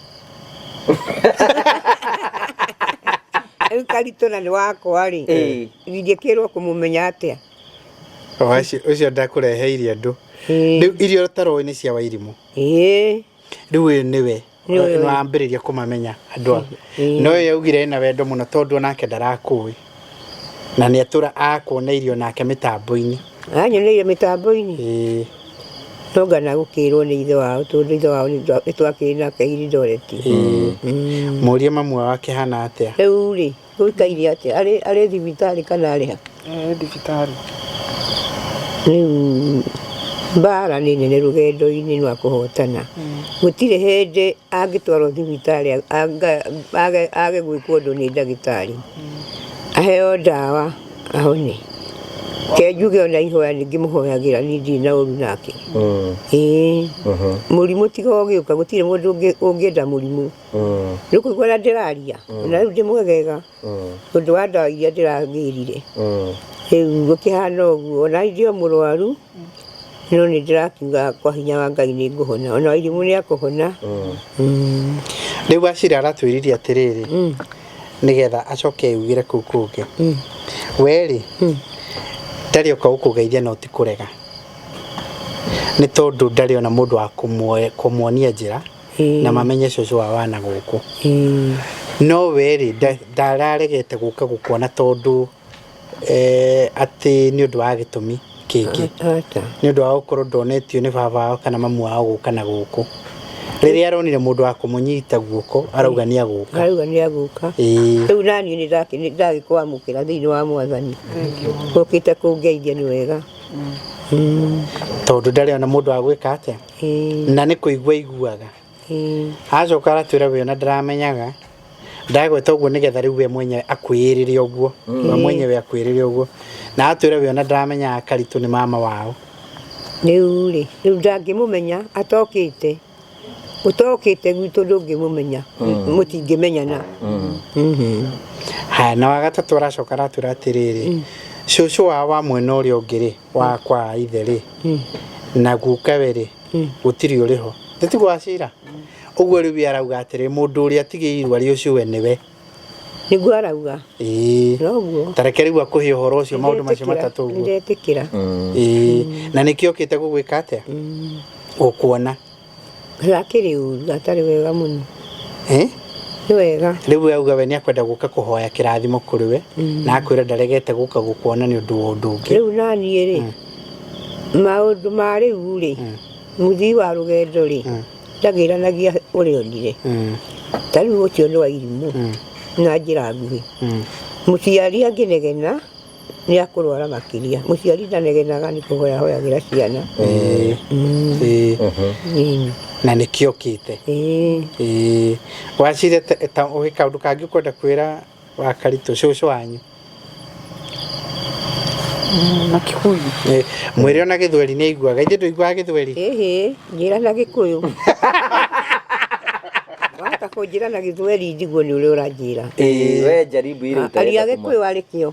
Speaker 2: rĩu Karitũ na nĩ wakwa rĩ ingĩkĩrwo kũmũmenya atĩa
Speaker 3: ũcio ndakũreheire andũ rĩu irio taroĩ nĩ cia Wairimũ rĩu ũyũ nĩwe nĩwambĩrĩria kũmamenya andũ no ũyũ yaugire ena wendo mũno tondũ onake ndarakũĩ na nĩ atũra akuoneirio nake mĩtambo-inĩ
Speaker 2: anyoneire mĩtambo-inĩ no ngana gũkĩrwo nĩ ithe wao tondũ ithe wao nĩ twakĩrĩ nake Eldoret
Speaker 3: mũrie mamu wao akĩhana atĩa
Speaker 2: rĩu rĩ gũikaire atĩa arĩ thibitarĩ kana arĩ ha
Speaker 1: thibitarĩ
Speaker 2: rĩu mbara nĩ nene rũgendo-inĩ rwa kũhotana gũtirĩ hĩndĩ angĩtwarwo thibitarĩ age gwĩkwo ũndũ nĩ ndagĩtarĩ aheo ndawa ahone ke njuge ona ihoya ningĩ mũhoyagĩra niĩ ndirĩ na ũru nake mũrimũ tiga ũgĩũka gũtirĩ mũndũ ũngĩenda mũrimũ rĩu kũigua na ndĩraria na rĩu ndĩmwegega tondũ wa ndawa iria ndĩragĩrire rĩu gũkĩhana ũguo ona ndĩ o mũrwaru no nĩ ndĩrakiuga kwa hinya wa Ngai nĩ ngũhona ona Wairimũ nĩ akũhona
Speaker 3: rĩu Acira aratwĩririe atĩrĩrĩ nĩgetha acoke yugire kũu kũngĩ werĩ ndarĩ oka gũkũgeithia no ti kũrega nĩ tondũ ndarĩ ona mũndũ wa kũmuonia njĩra na mamenye cũcũ wao wana gũkũ no werĩ ndararegete gũka gũkuona tondũ atĩ nĩ ũndũ wa gĩtũmi kĩngĩ nĩ ũndũ wa gũkorwo ndonetio nĩ baba wao kana mamu wao gũka na gũkũ rĩrĩa aronire mũndũ wa kũmũnyita guoko arauga nĩ agũka rĩu naniĩ nĩ ndagĩkwamũkĩra thĩinĩ wa Mwathani ũkĩte kũngeithia nĩ wega tondũ ndarĩ ona mũndũ wa gwĩka atĩa na nĩ kũigua iguaga acoka aratwĩra we ona ndaramenyaga ndagweta ũguo nĩgetha rĩu we mwenyewe akwĩrĩre ũguo we mwenyewe akwĩrĩre ũguo na atwĩra we ona ndaramenyaga Karitũ nĩ mama wao
Speaker 2: rĩu ndangĩmũmenya atokĩte utokĩte gwitũ ndũngĩmũmenya mũtingĩmenyana
Speaker 3: haya na wagatatũ aracoka aratwĩra atĩrĩrĩ cũcũ wao wa mwena ũrĩa ũngĩ rĩ wa kwa ithe rĩ na guka we rĩ gũtirĩ ũrĩho tũtigwacira ũguo rĩu arauga atĩrĩ mũndũ ũrĩa atigĩirwo arĩ ũcio we nĩwe
Speaker 2: nĩguo arauga noguo
Speaker 3: tareke rĩu akũhe ũhoro ũcio maũndũ macio matatũ ũguo
Speaker 2: ndetĩkĩra
Speaker 3: na nĩkĩo ũkĩte gũgwĩka atĩa gũkuona
Speaker 2: gakĩrĩ ũru gatarĩ wega mũno nĩ wega
Speaker 3: rĩu auga we nĩ akwenda gũka kũhoya kĩrathimo kũrĩ we na akwĩra ndaregete gũka gũkuona nĩ ũndũ wa ũndũ ũngĩ
Speaker 2: rĩu naniĩ rĩ maũndũ ma rĩu rĩ mũthii wa rũgendo rĩ ndagĩranagia ũrĩa onire ta rĩu ũcio nĩ wa irimũ na njĩra nguhĩ mũciari angĩnegena nĩ akũrwara makĩria mũciari ndanegenaga nĩ kũhoyahoyagĩra ciana
Speaker 3: na nĩkĩo ũkĩte wacire ũgĩ kaũndũ kangĩ ũkwenda kwĩra wa Karitũ cũcũ wanyu
Speaker 1: na Kikuyu
Speaker 3: mwĩre ona Gĩthweri nĩ aiguaga ithe ndũiguaga Gĩthweri
Speaker 2: njĩra na Gĩkũyũ wahota kũnjĩra na Gĩthweri njiguo nĩ ũrĩa ũranjĩra
Speaker 4: we jaribu ile
Speaker 2: aria Gĩkũyũ arĩ kĩo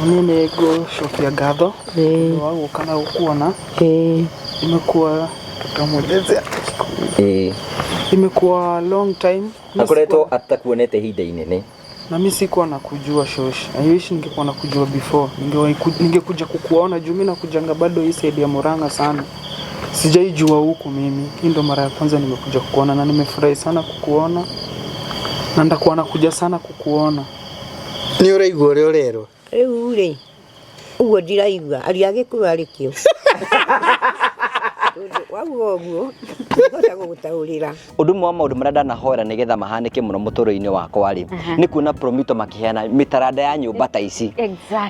Speaker 1: niĩ nĩ ngũcokia ngatho wa gũka na gũkuona imekuwa tutamwelezea imekuwa long time
Speaker 4: akoretwo atakuonete ihinda inene
Speaker 1: na mimi sikuwa nakujua shosh I wish ningekuwa nakujua before ningekuja kukuona juu mimi nakujanga bado hii side ya Murang'a sana sijaijua huku mimi hii ndo mara ya kwanza nimekuja kukuona na nimefurahi sana kukuona na ndakuwa nakuja sana kukuona
Speaker 3: nĩ ũraigua ũrĩa ũrerwo
Speaker 2: rĩu rĩ ũguo ndiraigua aria Gĩkũyũ arĩ kĩo wauga ũguo ngĩhota gũgũtaũrĩra
Speaker 4: ũndũ ũmwe wa maũndũ marĩa ndanahoera nĩgetha mahanĩke mũno mũtũrĩre-inĩ wakwa rĩ nĩ kuona Promito makĩheana mĩtaranda ya nyũmba ta ici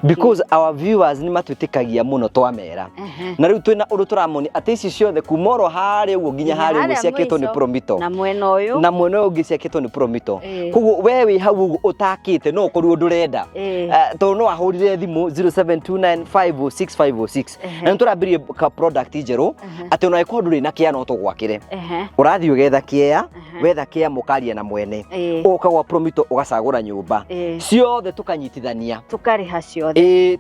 Speaker 4: because our viewers nĩ matwĩtĩkagia mũno twamera na rĩu twĩna ũndũ tũramonia atĩ ici ciothe kuma oro harĩa ũguo nginya harĩa ũguo ciakĩtwo nĩ Promito
Speaker 6: na mwena ũyũ
Speaker 4: ũngĩ ciakĩtwo nĩ Promito koguo we wĩ hau ũguo ũtakĩte no ũkorwo ndũrenda tondũ no ahũrire thimũ 0729506506 na nĩtũrambirie ka product njerũ atĩ ona ĩkorwo ndũrĩ na kĩa no tũgwakĩre ũrathiĩ ũgetha kĩa wetha kĩa mũkaria na mwene ũka gwa Promito ũgacagũra nyũmba ciothe tũkanyitithania
Speaker 6: tũkarĩha ciothe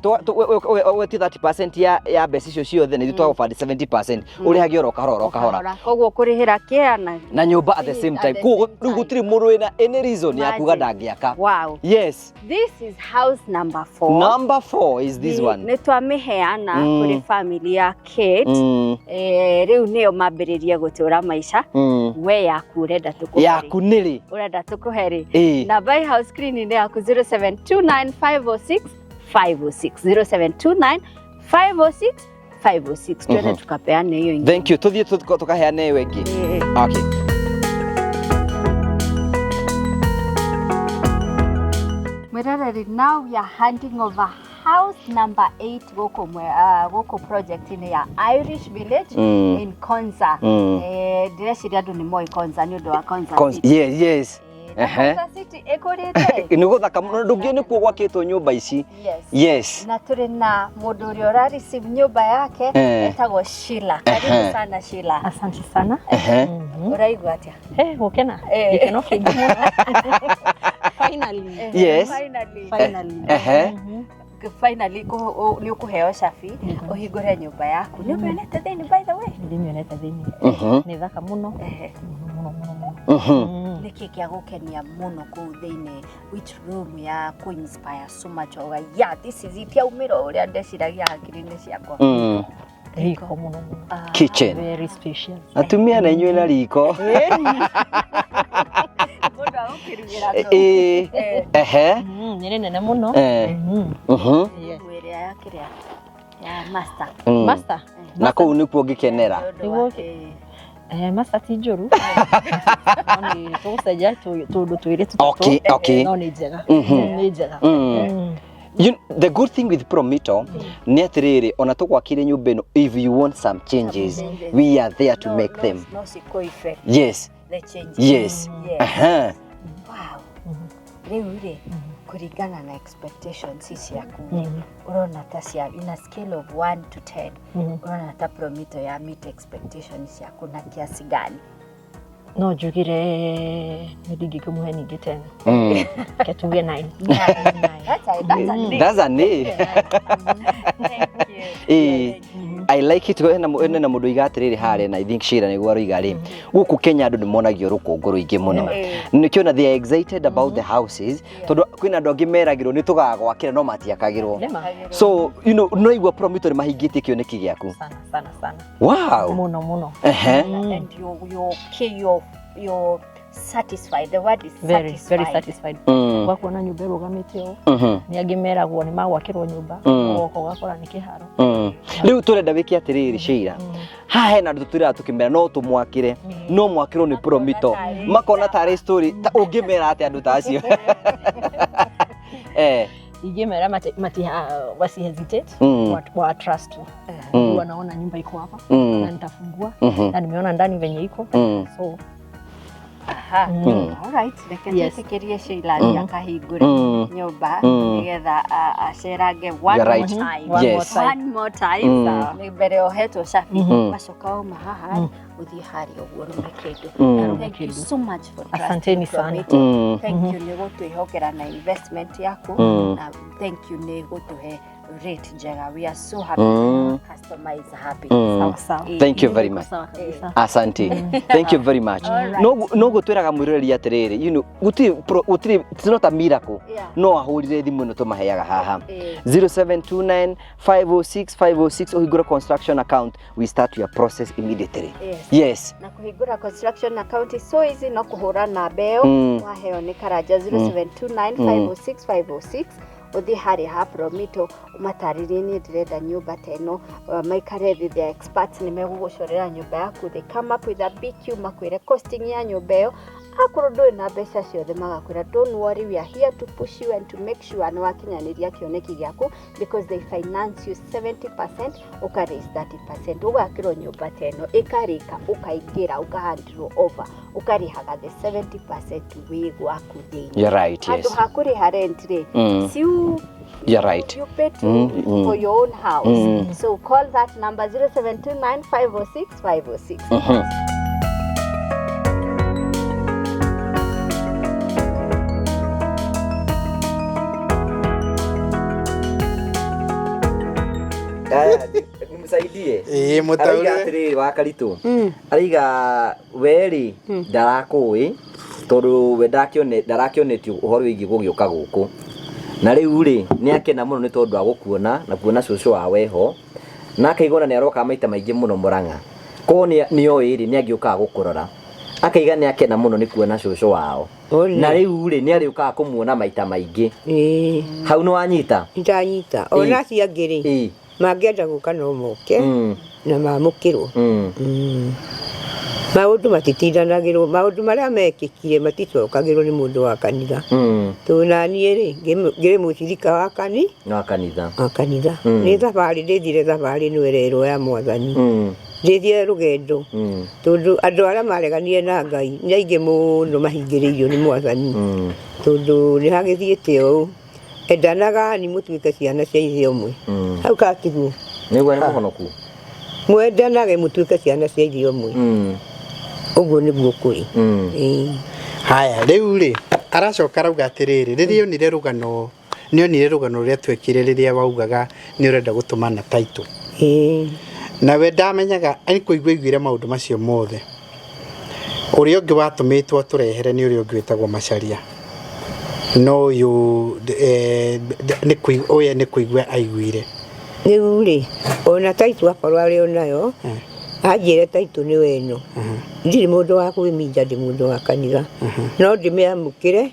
Speaker 4: weti 30% ya mbeca icio ciothe nĩ twagũbandi 70% ũrĩhage oro kahora
Speaker 6: koguo kũrĩhĩra kĩa
Speaker 4: na nyũmba at the same time koguo rĩu gũtirĩ mũndũ wĩna any reason ya kuga ndangĩaka yes
Speaker 6: this is house number 4
Speaker 4: number 4 is this one
Speaker 6: nĩ twamĩheana kũrĩ family ya Kate rĩu nĩyo mambĩrĩrie gũtũra maica we yaku ũrenda tũkũhe
Speaker 4: yaku nĩrĩ
Speaker 6: ũrenda tũkũhe rĩ na buy house screen nĩ yaku 0729506506 0729506506 twende tukapeane hiyo ingine
Speaker 4: thank you tuthiĩ tukaheane hiyo ingĩ okay
Speaker 6: Mwirereri, now we are handing over house number 8 goko project in ya Irish Village in Konza. Direciria andu ni moi Konza ni undu wa Konza City.
Speaker 4: Yes.
Speaker 6: Konza City ekorete.
Speaker 4: Ni guthaka muno ndungio ni kuo gwakitwo nyumba ici.
Speaker 6: Yes. Na turi na mundu uri ora receive nyumba yake etagwo Sheila. Karibu sana Sheila.
Speaker 7: Asante sana.
Speaker 6: Uraigwa atia?
Speaker 7: Gukena. Gikeno kingi muno. Finally.
Speaker 4: Yes.
Speaker 6: Finally ni ukuheo shafi uhingure nyumba yaku ni umenete thini by the way
Speaker 7: ndimionete thini ni thaka muno
Speaker 6: niki kia gukenia muno kuu thini which room ya ku inspire so much yeah this is it ya umiro uria ndeciragia hakiri-ini ciakwa
Speaker 7: riko muno
Speaker 4: kitchen
Speaker 7: very spacious
Speaker 4: atumia na inyuĩ na riko
Speaker 7: Nyeri nene muno.
Speaker 4: Yes.
Speaker 6: Mwĩrĩ ya kĩrĩa ya master.
Speaker 7: Master.
Speaker 4: Na kũu nĩkuo ngĩkenera.
Speaker 7: Master ti njũru. Ni tũgũcenjia tũndũ twĩrĩ tũtatũ.
Speaker 4: Okay.
Speaker 7: No nĩ njega. Nĩ njega.
Speaker 4: The good thing with Promito ni atiriri ona tukwakire nyumba ino, if you want some changes we are there to make them.
Speaker 6: No siko effect.
Speaker 4: Yes.
Speaker 6: The changes.
Speaker 4: Yes.
Speaker 6: Wow. Rĩu kuringana na expectations ciaku urona ta cia in a scale of 1 to 10 urona ta Promito ya meet expectations ciaku na kiasi gani?
Speaker 7: No njugire ndingĩkũmũhe ningĩ tena. Ketuge 9.
Speaker 4: That's a name. I like it when na mundu igatiriri hare na I think Shira ni gwa ruiga ri guku Kenya andu nimonagio rukungu ruingi muno nikiona they are excited about the houses tondu kwina andu angi meragirwo ni tugagwakira no matiakagirwo so you know no igwa Promito ni mahingite kioneki giaku
Speaker 7: sana
Speaker 4: wow
Speaker 7: muno
Speaker 6: And you're satisfied. The word is
Speaker 7: very satisfied. Kwa kuona nyumba rugamite ni angimeragwo ni magwakirwo nyumba goko gakora ni kiharo
Speaker 4: riu turenda wiki atiriri Shira ha hena andu tutira tukimera no tumwakire no mwakirwo ni Promito makona tare story ungimera ati andu tacio
Speaker 7: igimera mati wasi hesitate wa trust wanaona nyumba iko hapa na nitafungua na nimeona ndani venye iko so
Speaker 6: all right, tekerie Sheila akahingure nyumba nigetha acerage one more time mbere ohetwo shafi macoka uma haha uthie hari uguo rume thank you so much for
Speaker 7: asanteni sana
Speaker 6: thank you ni gutwihokera na investment yaku na thank you ni gutuhe rate njega. We are so happy customer is happy.
Speaker 4: Thank you very much. Asante. Thank you very much. No gutwiraga mwiroreri atiriri, you know, gutiri it's not a miracle. No ahurire thimu no tumaheaga haha 0729 506 506 uhigura construction account, we start your process immediately. Yes.
Speaker 6: Na kuhigura construction account is so easy, no kuhura na beo waheo ni karaja 0729 506 506 uthi hari ha Promito umataririe ni ndirenda nyumba teno maikare the experts ni megugucorera nyumba yaku, they come up with a BQ makwire costing ya nyumba yo akuru ndui na mbeca ciothe magakwira don't worry, we are here to push you and to make sure ni wakinyaniria kioneki giaku because they finance you 70% ukaraise 30% ugakirwo nyumba teno ikarika ukaingira ukahandiro over ukarihaga the 70% wigu aku thini.
Speaker 4: You're right, yes.
Speaker 6: Andu hakuri ha rent re
Speaker 4: you're right.
Speaker 6: You pay for your own house. So call that number 0729 506 506.
Speaker 4: Nimsaidie. Mutauri atiri wa Karitu. Ariga weri ndarakui tondu we ndarakionetio uhoro wigi gugiuka guku. Na riu ri ni akena muno ni tondu agukuona na kuona cucu wa weho na akaigona ni aroka maita maingi muno Murang'a ko ni oiri ni agiuka gukurora akaiga ni akena muno ni kuona cucu wao na riu ri ni ariuka kumuona maita maingi hau no anyita
Speaker 2: ndanyita ona cia ngiri mangienda guka no moke na mamukirwo maundu matitindanagirwo maundu maria mekikire maticokagirwo ni mundu wa kanitha tuna nie ri ngire mucirika wa kanitha ni thabari ndithire thabari nwererwo ya mwathani ndithie rugendo tondu andu aria mareganie na Ngai ni aingi muno mahingiririo ni mwathani tondu ni hagithiite o endanaga ni mutuike ciana cia ithe umwe hau katiguo
Speaker 4: niguo ni muhonoku
Speaker 2: mwendanage mutuike ciana cia ithe umwe uguo niguo kuri
Speaker 3: haya riu ri aracoka rauga atiriri riria onire rugano ruria twekire riria waugaga ni urenda gutumana title na we ndamenyaga ani kuiguire maundu macio mothe uria ungi watumitwo turehere ni uria ungi witagwo Macharia no you ni kuigua aiguire
Speaker 2: riu ri ona title akorwa ri onayo ajire title ni weno ndiri mundu wa kwiminja ndi mundu wa kanitha no ndimiamukire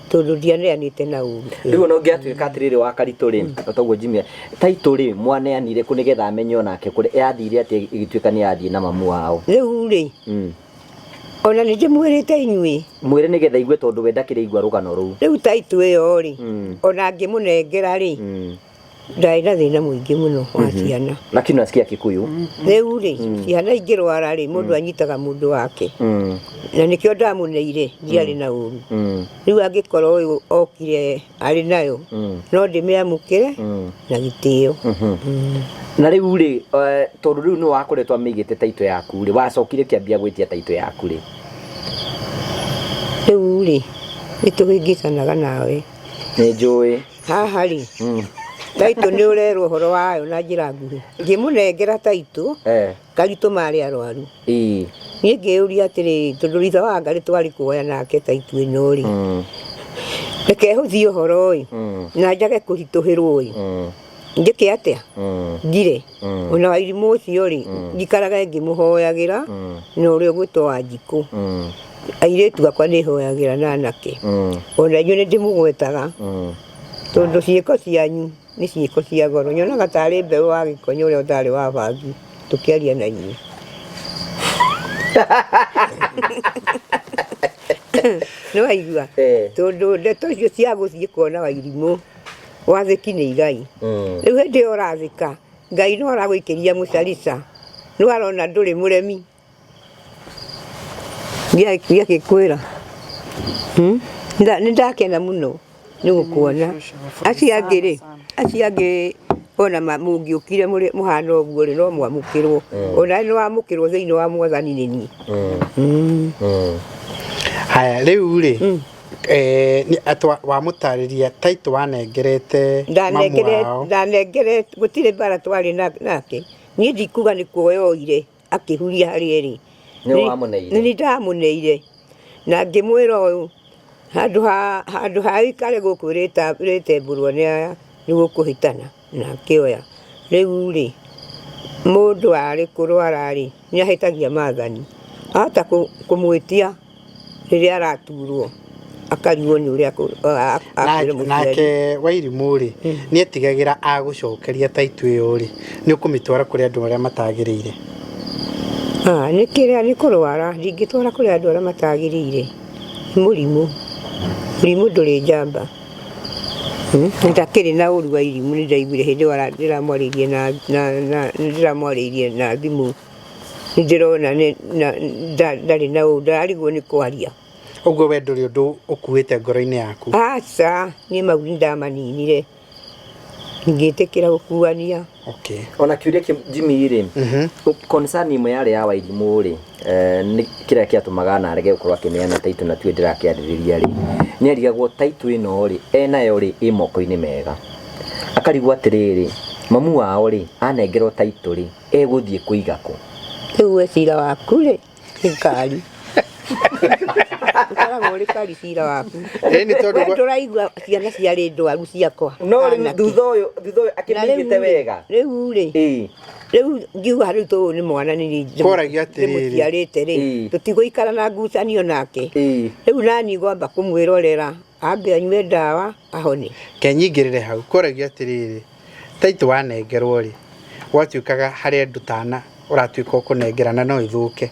Speaker 2: tondu ndianeanite na uru
Speaker 4: riu no ngiatuika atiriri wa Karitũ ri toguo Jimmy title ri mwaneanire ku nigetha amenye onake kuri yathire ati igituika ni yathie na mamu wao
Speaker 2: riu ri ona nĩ ndĩmwĩrĩte inyuĩ
Speaker 4: mwĩre nigetha igue tondu we ndakĩrĩ igua rũgano rũu
Speaker 2: rĩu taitũ ĩyo rĩ ona ngĩmũnengera rĩ ndarĩ na thĩna mũingĩ mũno wa ciana
Speaker 4: lakini nasikia Kikuyu
Speaker 2: rĩu rĩ ciana ingĩrwara rĩ mũndũ anyitaga mũndũ wake na nĩkĩo ndamũneire ndiarĩ na ũru rĩu angĩkorwo ũyũ okire arĩ nayo no ndĩmĩamũkĩre na gĩtĩo
Speaker 4: na rĩu rĩ tondu rĩu nĩ wakoretwo amĩigĩte taitũ yaku rĩ wacokire kĩambia gwĩtia taitũ yaku rĩ
Speaker 2: rĩu rĩ nĩtũhĩngĩcanaga nawe
Speaker 4: nĩ njũĩ
Speaker 2: haha rĩ taitũ nĩ ũrerwo ũhoro wayo na njĩra nguhĩ ngĩmũnengera taitũ Karitũ marĩ arwaru niĩ ngĩyũria atĩrĩ tondũ ritha wa Ngarĩ twarĩ kuoya nake taitũ ĩno rĩ reke hũthie ũhoro ũyũ na njage kũritũhĩrwo ũyũ njĩke atĩa ngire ona Wairimũ ũcio rĩ njikaraga ngĩmũhoyagĩra na ũrĩa ũgwĩtwo Wanjikũ airĩtu akwa nĩhoyagĩra na anake ona inyuĩ nĩndĩmũgwetaga tondu ciĩko cianyu nĩ ciĩko cia goro nyonaga tarĩ mbeũ wa Gĩkonyo ũrĩa ũtarĩ wa bangi tũkĩaria na inyuĩ nĩ waigua tondu ndeto icio cia gũthiĩ kuona Wairimũ wathĩki nĩ igai rĩu hĩndĩ ĩyo ũrathĩka Ngai no aragũikĩria mũcarica nĩ arona ndũrĩ mũremi gĩakwĩra nĩ ndakena mũno nĩ gũkuona acio angĩ ona mũngĩũkire mũhana ũguo rĩ no mwamũkĩrwo ona nĩ wamũkĩrwo thĩinĩ wa Mwathani nĩ niĩ
Speaker 3: haya rĩu rĩ wamũtarĩria taitũ wanengerete mamu wao
Speaker 2: ndanengerete gũtirĩ mbara twarĩ nake niĩ ndikuga nĩ kuoyoire akĩhuria harĩa ĩrĩ nĩ ndamũneire na ngĩmwĩra ũyũ handũ ha ikare gũkũ rĩtembũrwo nĩ aya nĩ gũkũhĩtana na akĩoya rĩu rĩ mũndũ arĩ kũrwara rĩ nĩ ahĩtagia maathani ahota kũmwĩtia rĩrĩa araturwo akarigwo nĩ ũrĩa akwĩra mũciari
Speaker 3: nake Wairimũ rĩ nĩ etigagĩra agũcokeria taitũ ĩyo rĩ nĩ ũkũmĩtwara kũrĩ andũ arĩa matagĩrĩire
Speaker 2: nĩ kĩrĩa nĩ kũrwara ndingĩtwara kũrĩ andũ arĩa matagĩrĩire mũrimũ ndũrĩ njamba ndakĩrĩ na ũru Wairimũ nĩ ndaiguire hĩndĩ ndĩramwarĩirie na thimũ nĩ ndĩrona ndarĩ na ũru ndararigwo nĩ kwaria
Speaker 3: ũguo we ndũrĩ ũndũ ũkuĩte ngoro-inĩ yaku
Speaker 2: aca niĩ mau nĩ ndamaninire ngĩtĩkĩra gũkuania
Speaker 4: ona kiuria Jimmy rĩ concern imwe yarĩ ya Wairimũ rĩ nĩ kĩrĩa kĩatũmaga na arege gũkorwo akĩneana taitũ na tuĩ ndĩrakĩarĩrĩria rĩ nĩ arigagwo taitũ ĩno rĩ enayo rĩ ĩ moko-inĩ mega akarigwo atĩrĩrĩ mamu wao rĩ anengerwo taitũ rĩ egũthiĩ kũiga kũ
Speaker 2: rĩu we cira waku rĩ gĩkari ũkoragwo ũrĩ kari cira waku ndũraigua ciana ciarĩ ndwaru ciakwa
Speaker 4: no thutha ũyũ akĩmĩigĩte wega
Speaker 2: rĩu rĩ rĩu ngiuga rĩu tũyũ nĩ mwana ndĩmũciarĩte rĩ tũtigũikara na ngucanio nake rĩu nani ngwamba kũmwĩrorera ambe anyue ndawa ahone
Speaker 3: kenyingĩrĩre hau koragia atĩrĩrĩ taitũ wanengerwo rĩ gwatuĩkaga harĩ andũ tana ũratuĩka ũkũnengerana no ĩthũke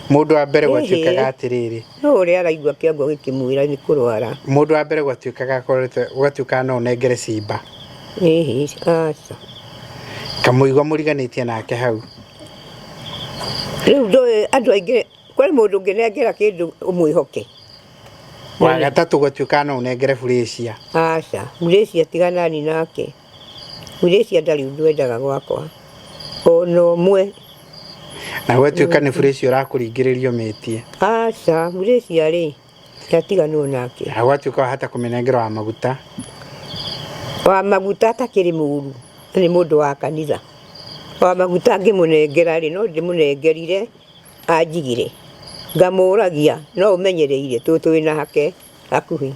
Speaker 3: mũndũ wa mbere gwatuĩkaga atĩrĩrĩ
Speaker 2: no ũrĩa araigua kĩongo gĩkĩmwĩra nĩ kũrwara
Speaker 3: mũndũ wa mbere gwatuĩkaga no ũnengere cimba
Speaker 2: aca
Speaker 3: kamũigua mũriganĩtie nake hau
Speaker 2: rĩu ndũĩ andũ aingĩ kũrĩ mũndũ ũngĩnengera kĩndũ ũmwĩhoke
Speaker 3: wa gatatũ gwatuĩkaga no ũnengere Furacia
Speaker 2: aca Furacia tiganani nake Furacia ndarĩ ũndũ endaga gwakwa ona ũmwe
Speaker 3: na gwatuĩka nĩ Furacia ũrakũringĩrĩrio mĩtie
Speaker 2: aca Furacia rĩ yatiganwo nake
Speaker 3: gwatuĩka wahata kũmĩnengera
Speaker 2: wa maguta atakĩrĩ mũru nĩ mũndũ wa kanitha wa maguta ngĩmũnengera rĩ no ndĩmũnengerire anjigire ngamũragia no ũmenyereire twĩ na hake hakuhĩ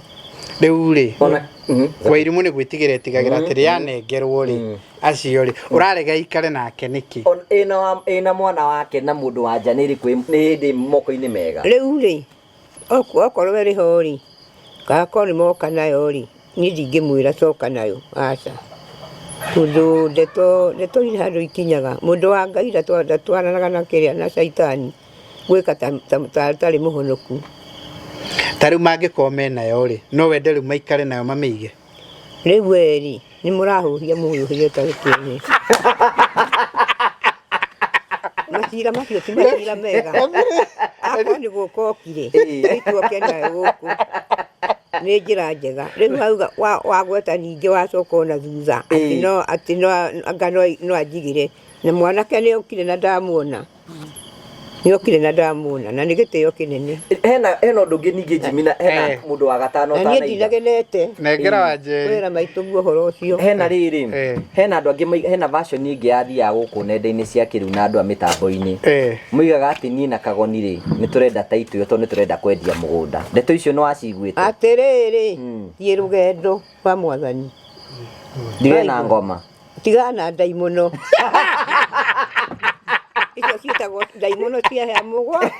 Speaker 3: rĩu rĩ Wairimũ nĩ gwĩtigĩra etigagĩra atĩ yanengerwo rĩ acio rĩ ũrarega ikare nake nĩkĩ
Speaker 4: ĩna mwana wake na mũndũ wa nja nĩ hĩndĩ moko-inĩ mega
Speaker 2: rĩu rĩ okorwo rĩ ho rĩ Kako ni moka nayo ri. Ni ndingĩmwĩra coka nayo. Aca. Mundu ndeto ni handu ikinyaga. Mundu wa Ngai ndatwaranaga na kĩrĩa na shaitani. Gwĩka tarĩ mũhonoku.
Speaker 3: Tarĩu mangĩkorwo menayo rĩ, no wende rĩu maikare nayo mamĩige?
Speaker 2: Rĩu eri nĩ mũrahũria mũhiũhĩrie tarĩ kĩene. Macira macio ti macira mega. Ako nĩ gũkokire. Ituoke nayo gũkũ. Nĩ njĩra njega. Rĩu hauga wagweta ningĩ wacoka ona thutha. Atĩ anga no anjigire. Na mwanake nĩ okire na ndamuona. Nĩokire na ndamuona na nĩ gĩtĩo kĩnene.
Speaker 4: Hena ũndũ ũngĩ ningĩ Jimmy, hena mũndũ wa gatano
Speaker 2: ta na niĩ ndinagenete.
Speaker 3: Nengera wanje.
Speaker 2: Wĩra maitũ ũhoro ũcio.
Speaker 4: Hena rĩrĩ, hena andũ angĩ, hena version ĩngĩ yathiaga gũkũ nenda-inĩ cia kĩrĩu na andũ a mĩtambo-inĩ. Moigaga atĩ niĩ na Kagoni rĩ, nĩ tũrenda taitũ ĩyo tondũ nĩ tũrenda kwendia mũgũnda. Ndeto icio nĩ waciguĩte?
Speaker 2: Atĩrĩrĩ, thiĩ rũgendo rwa Mwathani.
Speaker 4: Ndirĩ na ngoma.
Speaker 2: Tigana na ndaimono. Icio ciĩtagwo ndaimono cia hĩa mũgwa.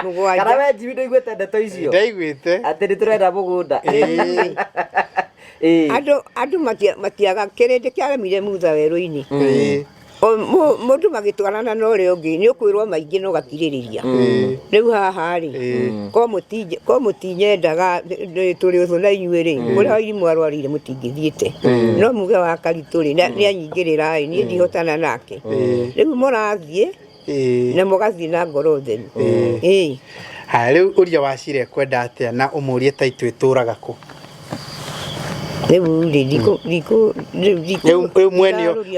Speaker 2: Mũgwanja.
Speaker 4: Kana we Jimmy ndũiguĩte ndeto icio?
Speaker 3: Ndaiguĩte.
Speaker 4: Atĩ nĩ tũrenda mũgũnda.
Speaker 2: Andũ matiaga kĩrĩndĩ kĩaremire Mutha werũ-inĩ. Mũndũ magĩtwarana na ũrĩa ũngĩ nĩ ũkwĩrwo maingĩ no gatirĩrĩria. Rĩu haha rĩ, ko mũtinyendaga tũrĩ ũthũ na inyuĩ rĩ, ũrĩa irimũ arwarire mũtingĩthiĩte. No muge wa Karitũ rĩ, nĩ anyingĩrĩra niĩ ndihotana nake. Rĩu mũrathiĩ na mũgathiĩ na ngoro theru.
Speaker 3: Rĩu ũria Wachira ekwenda atĩa na ũmũrie taitũ ĩtũraga kũ? Rĩu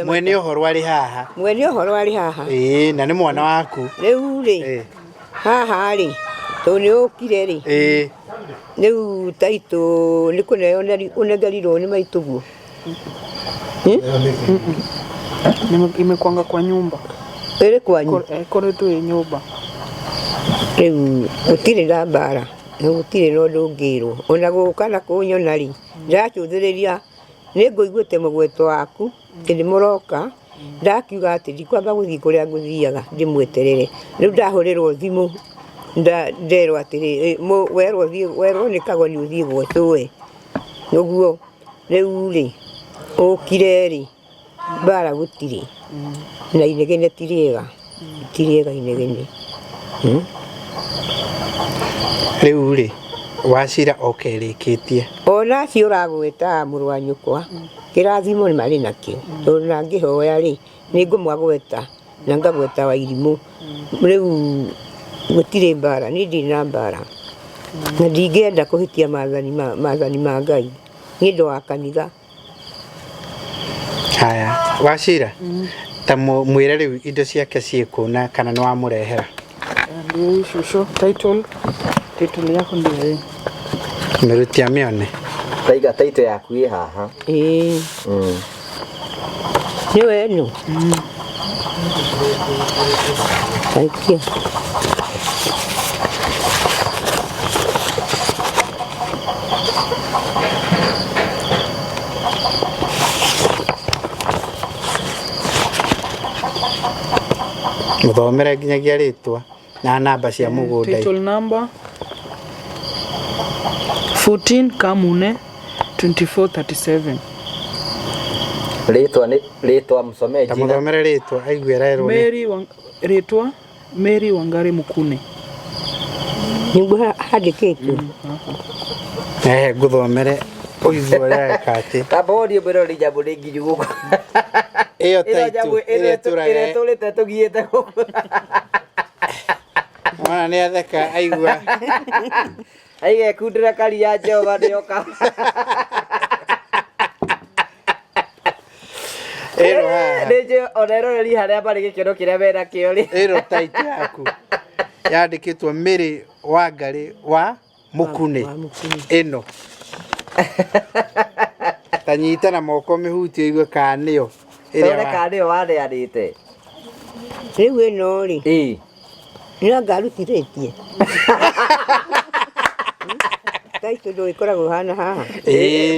Speaker 3: mwene ũhoro arĩ haha.
Speaker 2: Mwene ũhoro arĩ haha.
Speaker 3: Na nĩ mwana waku.
Speaker 2: Rĩu rĩ, haha rĩ, tondũ nĩ ũkire rĩ, rĩu taitũ nĩ kũneo ũnengerirwo nĩ maitũguo.
Speaker 1: Imekwanga kwa nyumba.
Speaker 2: Ĩrĩ kwanyu?
Speaker 1: Ĩkoretwo ĩ nyũmba.
Speaker 2: Rĩu gũtirĩ na mbara na gũtirĩ na ũndũ ũngĩrwo. Ona gũka na kũnyona rĩ, ndacũthĩrĩria nĩ ngũiguĩte mũgweto waku atĩ nĩ mũroka. Ndakiuga atĩ ndikwamba gũthiĩ kũrĩa ngũthiaga ndĩmweterere. Rĩu ndahũrĩrwo thimũ nderwo atĩrĩ werwo nĩ Kagoni ũthiĩ gwotũwe. Ũguo rĩu rĩ, ũkire rĩ, mbara gũtirĩ na inegene ti rĩega. Ti rĩega inegene.
Speaker 3: Rĩu rĩ, Wachira okerĩkĩtie.
Speaker 2: Ona acio ũragweta mũrũ wa nyũkwa, kĩrathimo nĩ marĩ nakĩo. Tondũ na ngĩhoya rĩ, nĩ ngũmwagweta na ngagweta wa irimũ. Rĩu gũtirĩ mbara, niĩ ndirĩ na mbara. Na ndingĩenda kũhĩtia maathani ma Ngai nĩ ũndũ wa kanitha.
Speaker 3: Haya, Wachira, ta mwĩre rĩu indo ciake ciĩkũ na kana nĩ wamũrehera?
Speaker 1: Ndio shusho title yako ndio hii.
Speaker 3: Mĩruti amĩone.
Speaker 4: Taiga taitũ yaku ĩ haha.
Speaker 2: Nĩ wenu. Aikia.
Speaker 3: Mũthomere nginyagia rĩtwa na namba cia mũgũnda.
Speaker 1: Title number 14 Kamune 2437.
Speaker 4: Rĩtwa msomee jina.
Speaker 3: Mũthomere rĩtwa aigue rerwo
Speaker 1: rĩtwa Mary Wangari Mukune.
Speaker 2: Nĩguo handĩkĩtwo.
Speaker 3: Ngũthomere ũigue ũrĩa ekatĩ.
Speaker 4: Kamba ũrie mbere ũrĩ jambo rĩngĩ gũkũ.
Speaker 3: Ĩyo taitũ ĩrĩa
Speaker 4: tũrĩte tũgiĩte gũkũ.
Speaker 3: Mwana nĩ atheka aigua.
Speaker 4: Aigekundĩra kari ya Jehova ndĩoka. Nĩnjĩ ona ĩroreri harĩa marĩ gĩkĩro kĩrĩa mena kĩo rĩ.
Speaker 3: Ĩro taitũ yaku yandĩkĩtwo Mary Wangari wa Mukune ĩno. Tanyita na moko mĩhutio igue kana nĩyo.
Speaker 4: Tore kana nĩyo waneanĩte.
Speaker 2: Rĩu ĩno rĩ, nĩ anga arutithĩtie. Taitũ ndũgĩkoragwo hana haha.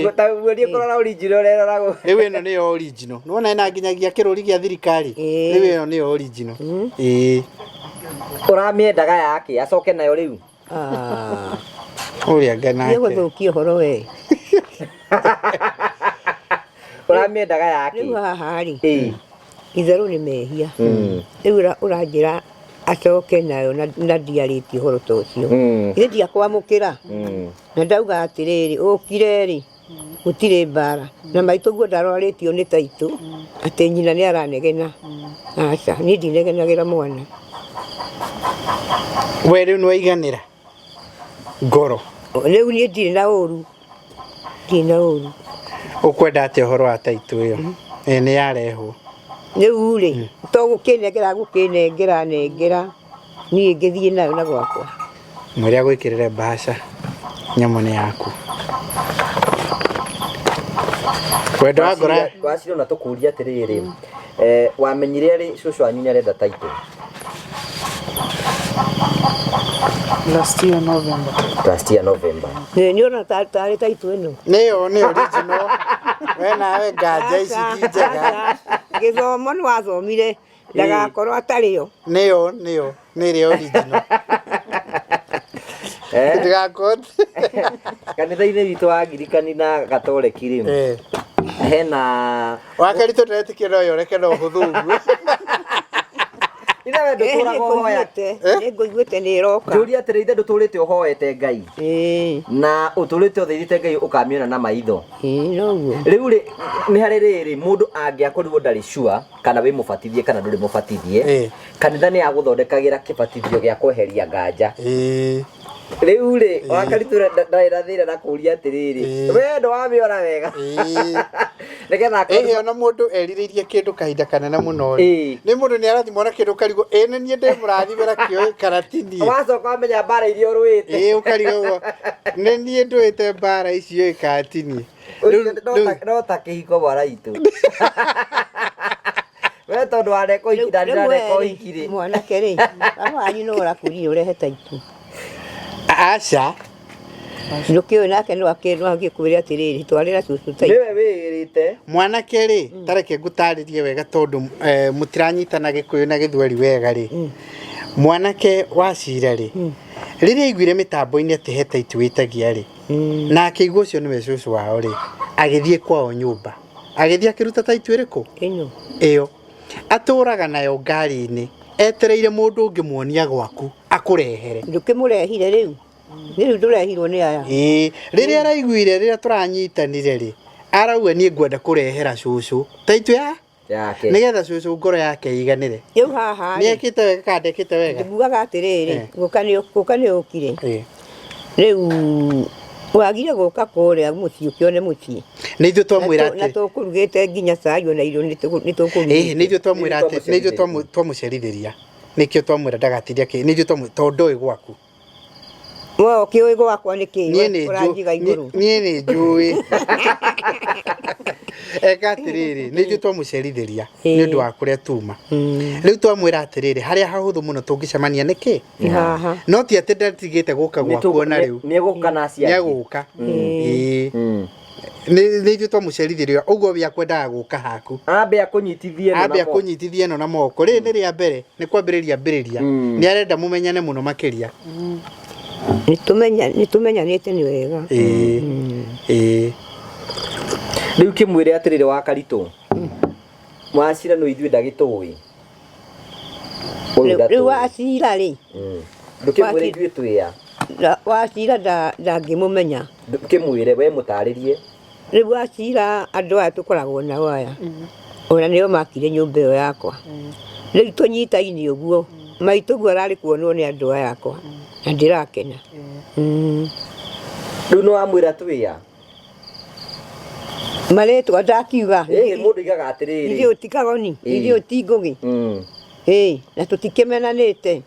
Speaker 4: Gũtaguorie kũrora original reroragwo.
Speaker 3: Rĩu ĩno nĩyo original. Nĩwona ĩna nginyagia kĩrũri gĩa thirikari. Rĩu ĩyo nĩyo original.
Speaker 4: Ũramĩendaga yake acoke nayo rĩu.
Speaker 3: Kuria ngana
Speaker 2: Niĩ gũthũkia ũhoro we.
Speaker 4: Ũramĩendaga yake.
Speaker 2: Rĩu haha rĩ. Itherũ nĩ mehia. Rĩu ũranjĩra acoke nayo na ndiarĩtie ũhoro ta ũcio. Ithe ndiakwamũkĩra. Na ndauga atĩrĩrĩ, ũkire rĩ, gũtirĩ mbara. Na maitũguo ndarwarĩtio nĩ taitũ, atĩ nyina nĩ aranegena. Aca, niĩ ndinegenagĩra mwana.
Speaker 3: We rĩu nĩwaiganĩra ngoro.
Speaker 2: Rĩu niĩ ndirĩ na ũru. Ndirĩ na ũru.
Speaker 3: Ũkwenda atĩa ũhoro wa taitũ ĩyo? Nĩ yarehwo.
Speaker 2: Rĩu rĩ, to gũkĩnengera nengera, niĩ ngĩthiĩ nayo na gwakwa.
Speaker 3: Mwĩrĩ agwĩkĩrĩre mbaca, nyamũ nĩ yaku. Wendo wa ngoro.
Speaker 4: Wacira na tũkũria atĩrĩrĩ, wamenyire rĩ cũcũ wanyu nĩarenda taitũ?
Speaker 1: Last year November.
Speaker 2: Nĩ ona tarĩ taitũ ĩno.
Speaker 3: Nĩyo nĩ original. We nawe nganja ici ti njega.
Speaker 2: Gĩthomo nĩ wathomire ndagakorwo atarĩyo.
Speaker 3: Nĩyo nĩrĩ original. Ndigakorwo.
Speaker 4: Kanitha-inĩ witũ wa Angirikani na Gatoreki rĩ, hena
Speaker 3: Wakaritũ ndĩretĩkia no yoreke no ũhũthũ ũguo.
Speaker 4: Ina we ndũtũraga ũhoya.
Speaker 2: Nĩngũiguĩte nĩ ĩroka.
Speaker 4: Njũria atĩrĩ ithe ndũtũrĩte ũhoete Ngai. Na ũtũrĩte ũthĩithĩte Ngai ũkamĩona na maitho.
Speaker 2: Noguo.
Speaker 4: Rĩu rĩ nĩ harĩ rĩrĩ mũndũ angĩakorirwo ndarĩ sure kana wĩ mũbatithie kana ndũrĩ mũbatithie. Kanitha nĩ agũthondekagĩra kĩbatithio gĩa kweheria nganja. Rĩu rĩ Wakaritũ ndarathĩra na kũria atĩrĩrĩ, we ndo wamĩona wega. Nĩgetha
Speaker 3: ona mũndũ erirĩirie kĩndũ kahinda kanene mũno rĩ, nĩ mũndũ nĩ arathimwo na kĩndũ karigũ, nĩ niĩ ndĩmũrathimĩra kĩoĩ kana ti niĩ.
Speaker 4: Wacoka wamenya mbara iria ũrũĩte.
Speaker 3: Ũkarigwo nĩ niĩ ndũĩte mbara icio kana ti niĩ.
Speaker 4: No ta kĩhiko bwana itũ. We tondũ wareko iki na ndareko iki rĩ.
Speaker 2: Mwanake rĩ, baba wanyu no ũrakũrire ũrehe taitũ.
Speaker 3: Aca.
Speaker 2: Ndũkĩũĩ nake no angĩkwĩra atĩrĩrĩ twarĩra cũcũ taitũ.
Speaker 4: Nĩwe wĩrĩte.
Speaker 3: Mwanake rĩ, tareke ngũtarĩrie wega tondũ mũtiranyitana Gĩkũyũ na Gĩthweri wega rĩ. Mwanake Wachira rĩ, rĩrĩa aiguire mĩtambo-inĩ atĩ he taitũ wĩtagia rĩ, na akĩigua ũcio nĩwe cũcũ wao rĩ, agĩthiĩ kwao nyũmba. Agĩthiĩ akĩruta taitũ ĩrĩkũ? Ĩyo. Atũraga nayo ngari-inĩ, etereire mũndũ ũngĩmuonia gwaku akũrehere.
Speaker 2: Ndũkĩmũrehire rĩu. Rĩu ndũrehirwo nĩ aya.
Speaker 3: Rĩrĩa araiguire rĩrĩa tũranyitanire rĩ, arauga niĩ ngwenda kũrehera cũcũ taitũ yake nĩgetha cũcũ ngoro yake ĩiganĩre.
Speaker 2: Rĩu haha
Speaker 3: nĩ ekĩte wega kana ndekĩte wega?
Speaker 2: Ngugaga atĩrĩrĩ, gũka nĩ ũkire. Rĩu wagire gũka kũrĩa mũciĩ ũkĩone mũciĩ.
Speaker 3: Nĩ ithuĩ twamwĩra atĩ
Speaker 2: na tũkũrugĩte nginya cai ona irio nĩ tũkũruga.
Speaker 3: Nĩ ithuĩ twamwĩra atĩ nĩ ithuĩ twamũcerithĩria. Nĩkĩo twamwĩra ndagatirie kĩ, nĩ ithuĩ tondũ ndoĩ gwaku.
Speaker 2: Wao kĩũĩ gwakwa nĩ kĩĩ ũranjiga igũrũ.
Speaker 3: Niĩ nĩ njũĩ. Eka atĩrĩrĩ, nĩ ithuĩ twamũcerithĩria nĩ ũndũ wa kũrĩa tuma. Rĩu twamwĩra atĩrĩrĩ, harĩa hahũthũ mũno tũngĩcemania nĩ kĩ? No ti atĩ ndatigĩte gũka gwaku ona rĩu.
Speaker 4: Nĩegũka na aciari.
Speaker 3: Nĩegũka. Nĩ ithuĩ twamũcerithĩria, ũguo we akwendaga gũka haku.
Speaker 4: Ambe akũnyitithie
Speaker 3: ĩno na moko. Rĩrĩ nĩ rĩa mbere, nĩ kwambĩrĩria mbĩrĩria. Nĩ arenda mũmenyane mũno makĩria.
Speaker 2: Nĩtũmenyanĩte nĩ wega.
Speaker 4: Rĩu kĩmwĩre atĩrĩrĩ Wakaritũ, Wachira no ithuĩ ndagĩtũĩ.
Speaker 2: Rĩu Wachira rĩ,
Speaker 4: ndũkĩmwĩre ithuĩ twĩa.
Speaker 2: Wachira ndangĩmũmenya.
Speaker 4: Kĩmwĩre we mũtarĩrie.
Speaker 2: Rĩu Wachira andũ aya tũkoragwo nao aya, ona nĩo makire nyũmba ĩyo yakwa. Rĩu tũnyitaine ũguo, maitũguo ararĩ kuonwo nĩ andũ aya akwa na ndĩrakena.
Speaker 4: Rĩu nĩ wamwĩra twĩa?
Speaker 2: Marĩtwa ndakiuga.
Speaker 4: Mũndũ igaga atĩrĩrĩ.
Speaker 2: Ithuĩ ti Kagoni, ithuĩ ti Ngũgĩ. Na tũtikĩmenanĩte.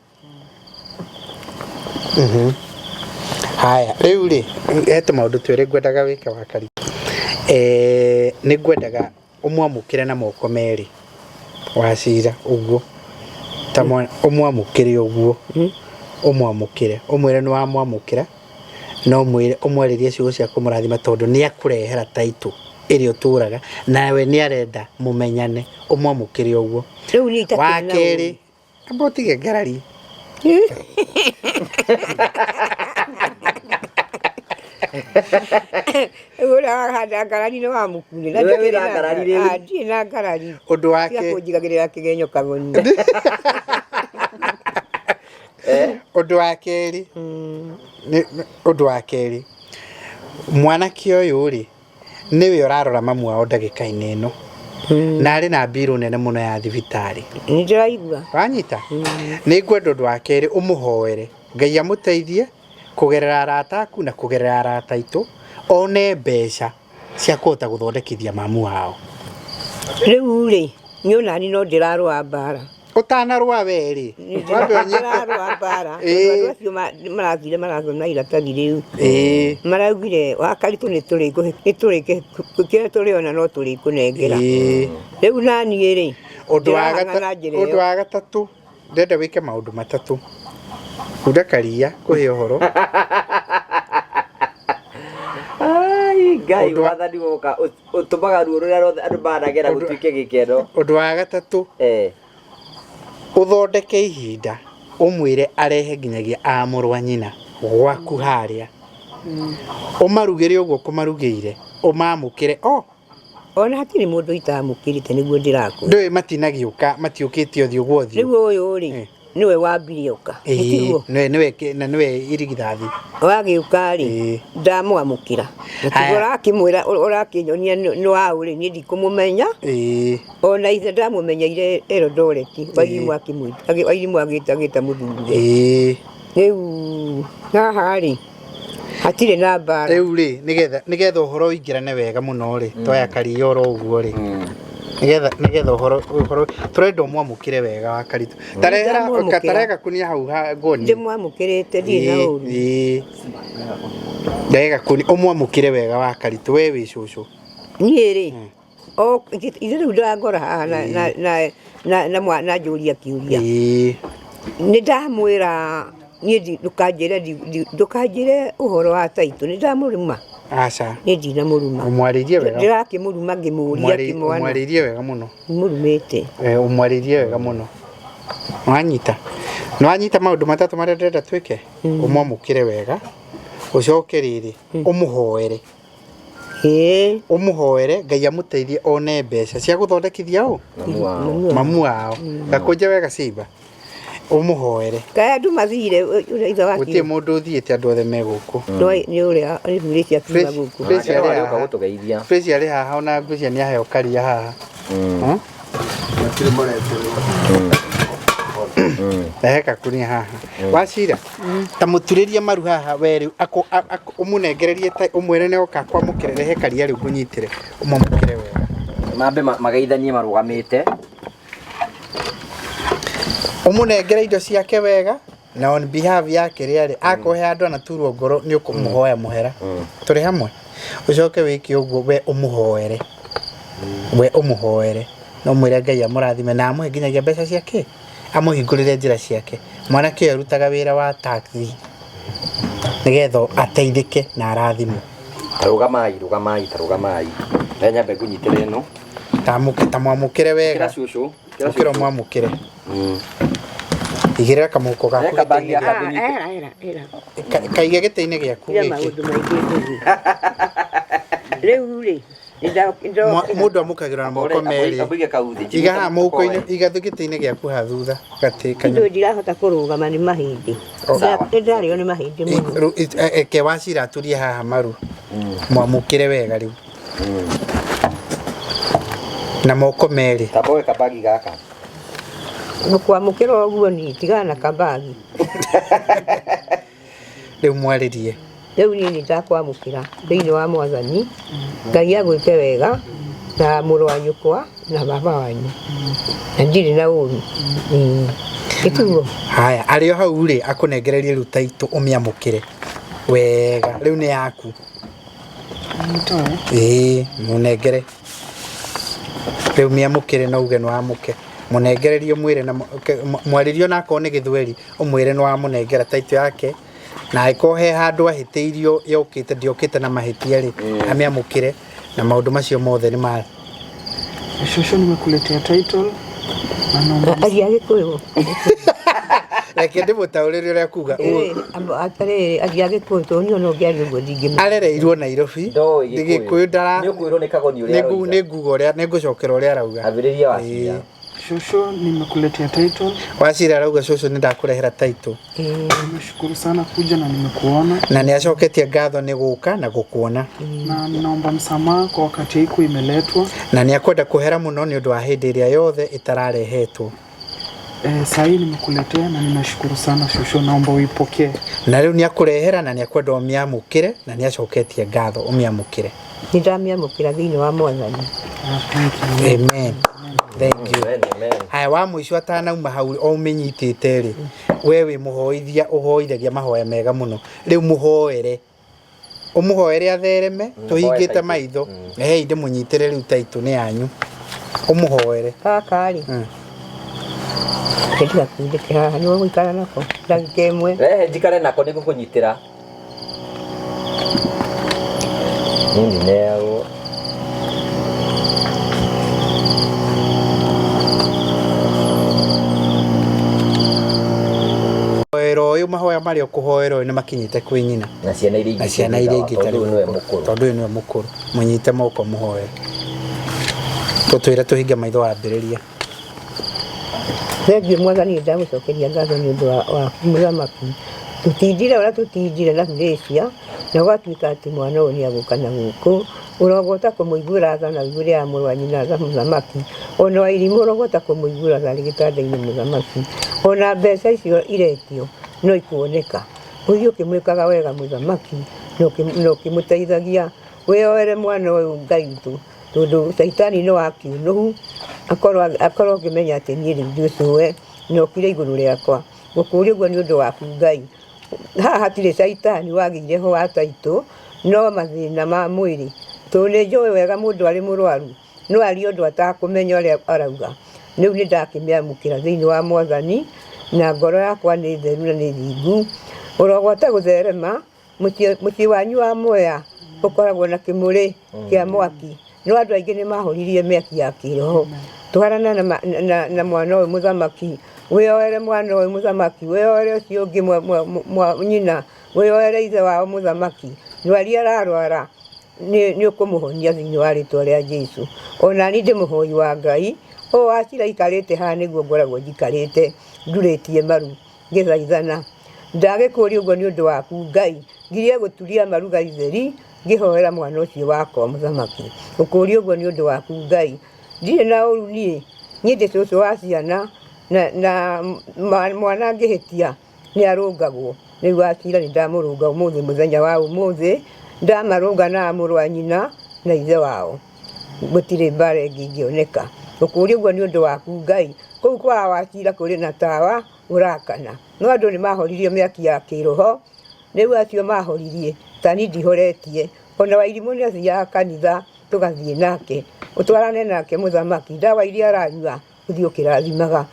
Speaker 3: Haya, rĩu rĩ, hete maũndũ twĩrĩ ngwendaga wĩke Wakaritũ. Nĩ ngwendaga ũmwamũkĩre na moko merĩ Wachira ũguo. Ũmwamũkĩre ũguo. Ũmwamũkĩre. Ũmwĩre nĩ wamwamũkĩra. No ũmwarĩrie ciugo cia kũmũrathima tondũ nĩ akũrehera taitũ ĩrĩa ũtũraga. Nawe nĩ arenda mũmenyane. Ũmwamũkĩre ũguo. Wa kerĩ, amba ũtige ngarari.
Speaker 2: Ura hada ngarari no amukune na
Speaker 4: Wewe wĩra ngarari rĩu?
Speaker 2: Ndiĩ na ngarari
Speaker 5: Ũndũ wake
Speaker 2: kũnjigagĩrĩra kĩgenyo kagoni.
Speaker 5: ũndũ wa kerĩ ũndũ wa kerĩ mwanake ũyũ rĩ nĩwe ũrarora mamu wao ndagĩka-inĩ ĩno na arĩ na mbirũ nene mũno ya thibitarĩ.
Speaker 2: Nĩndĩraigua.
Speaker 5: Wanyita nĩ ngwenda ũndũ wa kerĩ ũmũhoere Ngai amũteithie kũgerera arata aku na kũgerera arata aitũ one mbeca cia kũhota gũthondekithia mamu wao.
Speaker 2: Rĩu rĩ niĩ onani no ndĩrarũa mbara.
Speaker 5: Ũtanarũa we rĩ
Speaker 2: ndĩrarũa mbara. Andũ acio marathire marathona iratathi rĩu maraugire wakaritũ nĩtũrĩke kĩrĩa tũrĩona no tũrĩkũnengera. Rĩu naniĩ rĩ
Speaker 5: ũndũ wa gatatũ ndenda wĩke maũndũ matatũ. Kuda karia kũhe ũhoro.
Speaker 4: Ngai wathani woka ũtũmaga ruo rũrĩa rwothe andũ managera gũtuĩke gĩkeno.
Speaker 5: Ũndũ wa gatatũ ũthondeke ihinda ũmwĩre arehe nginyagia a mũrũ wa nyina gwaku harĩa ũmarugĩre ũguo kũmarugĩire ũmamũkĩre
Speaker 2: ona hatirĩ mũndũ itamũkĩrĩte nĩguo ndĩrakũra.
Speaker 5: Ndũĩ matinagiũka matiũkĩte ũthiũ guothiũ.
Speaker 2: Rĩu ũyũ rĩ niwe wambire ũka.
Speaker 5: Niwe irigithathi
Speaker 2: wagĩũka rĩ ndamwamũkĩra ũrakĩmwĩra ũrakĩnyonia nĩ wa ũrĩ niĩ ndikũmũmenya ona ithe ndamũmenyeire Eldoret wairimu agĩta mũthuri. Rĩu haha rĩ hatirĩ na mbara.
Speaker 5: Rĩu rĩ nĩgetha ũhoro ũingĩrane wega mũno rĩ toya karia oro ũguo rĩ nigetha ũhoro tũrenda ũmwamũkĩre wega wa Karitũ. Tarega kunia hau ngoni
Speaker 2: ndĩmwamũkĩrĩte ndirĩ na ũru.
Speaker 5: Tarega kunia ũmwamũkĩre wega wa Karitũ we wĩ cũcũ.
Speaker 2: Niĩ rĩ ithe rĩu ndangora haha na njũria kĩũria nĩndamwĩra niĩ ndũkanjĩre ũhoro wa Taitũ nĩndamũruma.
Speaker 5: Aca
Speaker 2: niĩ ndinamũruma.
Speaker 5: Ũmwarĩrie wega.
Speaker 2: Ndĩrakĩmũruma ngĩmũria kĩmwana.
Speaker 5: Ũmwarĩrie wega mũno.
Speaker 2: Mũrumĩte.
Speaker 5: Ũmwarĩrie wega mũno. Nĩwanyita maũndũ matatũ marĩa ndĩrenda twĩke. Ũmwamũkĩre wega ũcoke rĩrĩ ũmũhoere. Ũmũhoere Ngai amũteithie one mbeca cia gũthondekithia mamu wao. Gakũnje wega Simba. Ũmũhoere.
Speaker 2: Kaya andũ mathire ithe wake.
Speaker 5: Gũtirĩ mũndũ ũthiĩte andũ othe me gũkũ.
Speaker 2: Nĩ ũrĩa arĩthurĩte akiuma gũkũ.
Speaker 5: Praise arĩ haha ona ngwĩciria nĩ aheo karia haha. Eheka kunia haha. Wacira ta mũturĩrie maru haha werĩ ũmũnengererie ũmwĩre nĩ oka kwamũkĩre rehe karia rĩu ngũnyitĩre ũmwamũkĩre wega.
Speaker 4: Mambe magaithanie marũgamĩte.
Speaker 5: Ũmũnengere indo ciake wega na on behalf yake rĩarĩ akũhe andũ anaturwo ngoro nĩ ũkũmũhoya mũhera. Tũrĩ hamwe ũcoke wĩke ũguo we ũmũhoere no mwĩre Ngai amũrathime na amũhe nginyagia mbeca ciake amũhingũrĩre njĩra ciake. Mwanake ũyũ arutaga wĩra wa taxi nĩgetha ateithĩke na arathimwo.
Speaker 4: Tarũgamai nyambe ngũnyitĩre ĩno
Speaker 5: tamwamũkĩre wega ũkĩra mwamũkĩre igĩrĩra kamũhuko gaku kaige gĩtĩ-inĩ gĩaku
Speaker 2: rĩu rĩ
Speaker 5: mũndũ amũkagĩra na moko merĩ iga haha mũhuko-inĩ iga gĩtĩ-inĩ gĩaku haha thutha
Speaker 2: gatĩ ndirahota kũrũgama nĩ mahĩndĩ nĩndarĩo nĩ mahĩndĩ mũno.
Speaker 5: Eke Wacira aturie haha maru mwamũkĩre wega rĩu na moko merĩ.
Speaker 4: Tamboe kabagi gaka
Speaker 2: kwamũkĩra ũguo ni tigana na kabagi.
Speaker 5: Rĩu mwarĩrie.
Speaker 2: Rĩu niĩ nĩndakwamũkĩra thĩinĩ wa Mwathani Ngai agwĩke wega na mũrũ wa nyũkwa na baba wanyu na ndirĩ na ũru. Ĩtuo
Speaker 5: haya arĩ o hau rĩ akũnengererie rĩu Taitũ ũmĩamũkĩre wega rĩu nĩ yaku. Mũnengere rĩu mĩamũkĩre na uge nĩ wamũke mũnengererie mwĩre na mwarĩrio na akorwo nĩ Gĩthweri ũmwĩre nĩ wamũnengera Taitũ yake na angĩkorwo he handũ ahĩtĩirio ndiokĩte na mahĩtia rĩ amĩamũkĩre na maũndũ macio mothe nĩ ma
Speaker 1: Shosho nimekuletea title
Speaker 2: aria Gĩkũyũ
Speaker 3: Reke ndimutaurire uria kuga.
Speaker 2: Atare agiage kuto ni ono ngiario ngo ndingime.
Speaker 3: Arereirwo Nairobi. Ndigikuyu ndara.
Speaker 4: Ni ukuirwo ni kagoni uria.
Speaker 3: Ni ngugo uria ni ngucokera uria arauga.
Speaker 4: Abiriria Wachira.
Speaker 1: Shosho, nimekuletea title.
Speaker 3: Wachira arauga Shosho ndakurehera title.
Speaker 1: Nimeshukuru sana kuja na nimekuona.
Speaker 3: Na niacoketie ngatho ni guka na gukuona.
Speaker 1: Na ninaomba msamaha kwa wakati hiko imeletwa.
Speaker 3: Na niakwenda kuhera muno ni undu wa hindi iria yothe itararehetwo.
Speaker 1: Sasa nimekuletea na ninashukuru sana Shosho, naomba uipokee.
Speaker 3: Na riu niakurehera na niakwenda umiamukire na niacoketie ngatho umiamukire.
Speaker 2: Nindamiamukira thiini wa Mwathani.
Speaker 1: Thank you.
Speaker 3: Amen. Thank you. Hai wa mwisho atanauma hau o menyitite ri wewe muhoithia uhoithagia mahoya mega muno riu muhoere umuhoere athereme tuhingite maitho inde munyitire riu taitu ni yanyu umuhoere
Speaker 2: kakari Ketika kudeke haha ni wikara nako ndagika imwe
Speaker 4: njikare nako niguo kunyitira nini neo
Speaker 3: uyu mahoya mari ukuhoerwo ni makinyite kwi nyina
Speaker 4: na ciana iria ingĩ
Speaker 3: tondu niwe mukuru munyite moko muhoere tutwire tuhinge maitho wambiriria
Speaker 2: Thengiũ Mwathani ndagucokeria ngatho nĩ ũndũ wa mũthamaki tutindire ũrĩa tutindire na Malaysia na gwatuĩka atĩ mwana ũyũ nĩagũka na gũkũ ũrogota kũmũiguĩra tha na igũrũ ya mũrũ wa nyina tha mũthamaki ona Wairimũ ũrogota kũmũiguĩra tha arĩ gĩtanda-inĩ mũthamaki ona mbeca icio iretio no ikuoneka ũthiĩ ũkĩmwĩkaga wega mũthamaki na ũkĩmũteithagia wĩyoere mwana ũyũ Ngai witũ tondũ Saitani no akiunuhu akorwo ngĩmenya atĩ niĩ rĩu ndĩcũe nokire igũrũ rĩakwa gũkũũria ũguo nĩ ũndũ waku Ngai haha hatirĩ Saitani wagĩire ho wa taitũ no mathĩna ma mwĩrĩ tondũ nĩ njũĩ wega mũndũ arĩ mũrwaru no arie ũndũ atakũmenya ũrĩa arauga rĩu nĩ ndakĩmĩamũkĩra thĩinĩ wa Mwathani na ngoro yakwa nĩ theru na nĩ thingu ũrogota gũtherema mũciĩ wanyu wa Mwea ũkoragwo na kĩmũrĩ kĩa mwaki no andũ aingĩ nĩ mahoririe mĩaki ya kĩroho twarana na mwana ũyũ mũthamaki wĩyoere mwana ũyũ mũthamaki wĩyoere ũcio ũngĩ nyina wĩyoere ithe wao mũthamaki ndwari ararwara nĩ ũkũmũhonia thĩinĩ wa rĩtwa rĩa Jesũ ona niĩ ndĩmũhoi wa Ngai o Wachira ikarĩte haha nĩguo ngoragwo njikarĩte ndurĩtie maru ngĩthaithana ndagĩkũũria ũguo nĩ ũndũ waku Ngai ngirie gũturia maruga itheri ngĩhoera mwana ũcio wakwa mũthamaki ũkũũria ũguo nĩ ũndũ waku Ngai ndirĩ na ũru niĩ ndĩ cũcũ wa ciana na mwana angĩhĩtia nĩ arũngagwo rĩu Wachira nĩ ndamũrũnga ũmũthĩ mũthenya wa ũmũthĩ ndamarũnga na mũrũ wa nyina na ithe wao gũtirĩ mbara ĩngĩ ingĩoneka ũkũũria ũguo nĩ ũndũ waku Ngai kũu kwa Wachira kũrĩ na tawa ũrakana no andũ nĩ mahoririe mĩaki ya kĩroho rĩu acio mahoririe tani ndihoretie ona Wairimũ nĩ athiaga kanitha tũgathiĩ nake ũtwarane nake mũthamaki ndawa iria aranyua ũthiĩ ũkĩrathimaga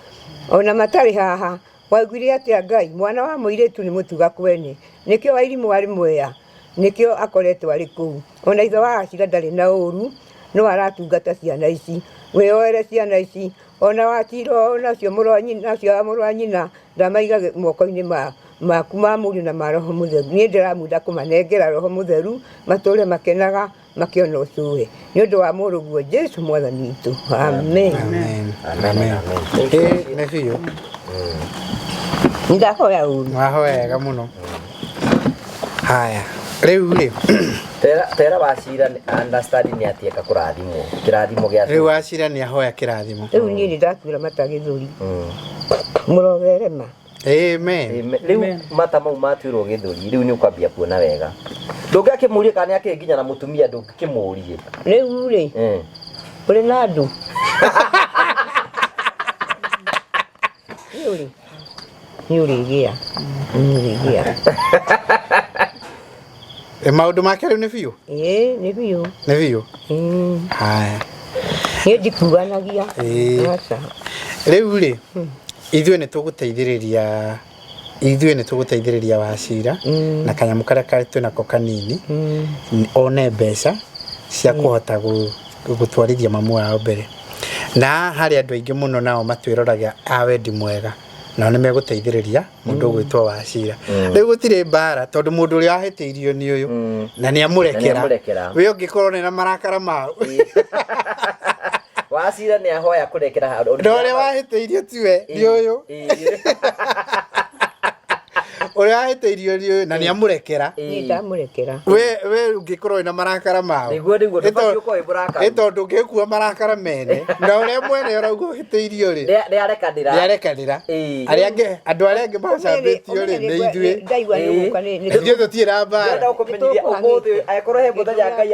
Speaker 2: ona matarĩ haha waiguire atĩa Ngai mwana wa mũirĩtu nĩ mũtuga kwene nĩkĩo Wairimũ arĩ Mwea nĩkĩo akoretwo arĩ kũu ona ithe wa Wachira ndarĩ na ũru no aratungata ciana ici wĩyoere ciana ici ona Wachira onacio mũrũ wa nyina ndamaiga moko-inĩ maku ma mũriũ na ma Roho Mũtheru niĩ ndĩramunda kũmanengera Roho Mũtheru matũũre makenaga makĩona ũcũwe nĩ ũndũ wa mũrũguo Jesũ Mwathani witũ amen
Speaker 3: amen nĩ biũ
Speaker 2: ndahoya ũru
Speaker 3: wahoya wega mũno haya rĩu rĩ
Speaker 4: tera Wachira understand nĩ atieka kũrathimwo kĩrathimo gĩa
Speaker 3: rĩu Wachira nĩ ahoya kĩrathimo
Speaker 2: rĩu niĩ nĩ ndatuĩra mata gĩthũri mũrotherema
Speaker 3: amen
Speaker 4: rĩu mata mau matuĩrwo gĩthũri rĩu nĩ ũkwambia kuona wega ndũngĩakĩmũrie kana nĩakĩ nginya na mũtumia ndũngĩkĩmũrie
Speaker 2: rĩu rĩ ũrĩ na andũ nĩ ũrĩgĩa
Speaker 3: maũndũ make rĩu nĩ biũ
Speaker 2: nĩ biũ
Speaker 3: nĩ biũ haya
Speaker 2: niĩ ndikuanagia
Speaker 3: rĩu rĩ ithuĩ nĩ tũgũteithĩrĩria Wachira na kanyamũ karĩa twĩ nako kanini one mbeca cia kũhota gũtwarithia mamu wao mbere na harĩ andũ aingĩ mũno nao matwĩroraga a wendi mwega na nĩ megũteithĩrĩria mũndũ ũgwĩtwo Wachira rĩu gũtirĩ mbara tondũ mũndũ ũrĩa ahĩtĩirio nĩ ũyũ na nĩ amũrekera we ũngĩkorwo na marakara mao
Speaker 4: Wachira nĩ ahoya kũrekera
Speaker 3: ndore wahĩtĩirio tiwe nĩ ũyũ ũrĩa ahĩtĩirio nĩ ũyũ na nĩ amũrekera we ũngĩkorwo na marakara mao tondũ ũngĩkua marakara mene na ũrĩa mwene ũrauga ũhĩtĩirio rĩ nĩarekanĩra andũ arĩa angĩ macambĩtio rĩ nĩ ithuĩ tũtirĩ na mbara
Speaker 4: ũmũthĩ angĩkorwo he mũthenya Ngai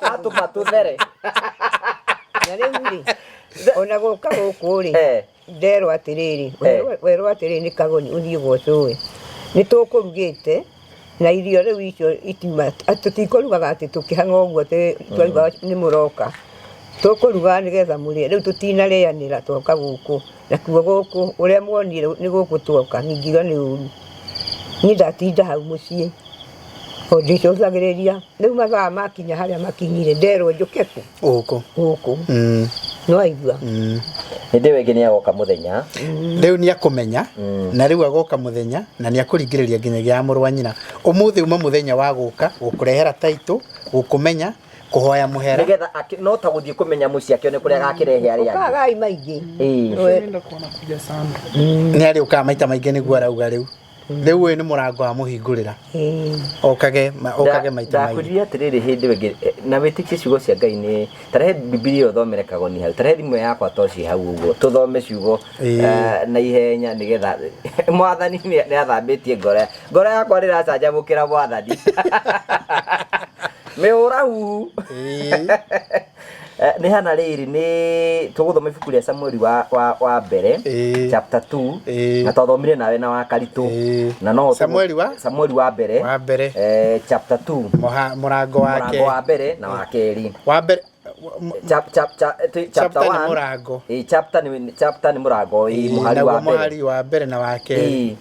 Speaker 4: atũma tũthere
Speaker 2: ona gũka gũkũ rĩ nderwo atĩrĩrĩ werwo atĩrĩrĩ nĩ Kagoni ũthiĩ gwocũwe nĩ tũkũrugĩte na irio rĩu icio itima tũtikũrugaga atĩ tũkĩhang'a ũguo twaiga nĩ mũroka tũkũruga nĩgetha mũrĩe rĩu tũtinarĩanĩra twoka gũkũ na kuo gũkũ ũrĩa muonire nĩ gũkũ twoka ngingiuga nĩ ũru niĩ ndatinda hau mũciĩ ndicũthagĩrĩria rĩu mathaa makinya harĩa makinyire nderwo njũke gũkũ no aigua
Speaker 4: hĩndĩ ĩyo ĩngĩ nĩ agoka mũthenya
Speaker 3: rĩu nĩ akũmenya na rĩu agoka mũthenya na nĩ akũringĩrĩria nginyagia ya mũrũ wa nyina ũmũthĩ uma mũthenya wa gũka gũkũrehera taitũ gũkũmenya kũhoya mũhera
Speaker 4: nĩgetha no ta gũthiĩ kũmenya mũciĩ akĩone kũrĩa agakĩrehe arĩa
Speaker 2: ũkagai maingĩ
Speaker 3: nĩ arĩũkaga maita maingĩ nĩguo arauga rĩu rĩu ũyũ nĩ mũrango wa mũhingũrĩra okage maita maingĩ
Speaker 4: ndakũria atĩrĩrĩ hĩndĩ ĩngĩ na wĩtĩkie ciugo cia Ngai nĩ tarehe Bibilia ũthomere Kagoni hau tarehe thimũ yakwa toci hau ũguo tũthome ciugo na ihenya nĩgetha mwathani nĩ athambĩtie ngoro yakwa rĩracanjamũkĩra mwathani mĩũra huhu nĩ hana rĩrĩ nĩ tũgũthoma ibuku rĩa Samueli wa mbere chapter 2 na twathomire nawe na wakaritũ na no Samueli wa mbere chapter 2
Speaker 3: mũrango
Speaker 4: wa mbere na wa kerĩ
Speaker 3: wa mbere
Speaker 4: chapter 1 chapter nĩ mũrango
Speaker 3: mũhari wa mbere na wa kerĩ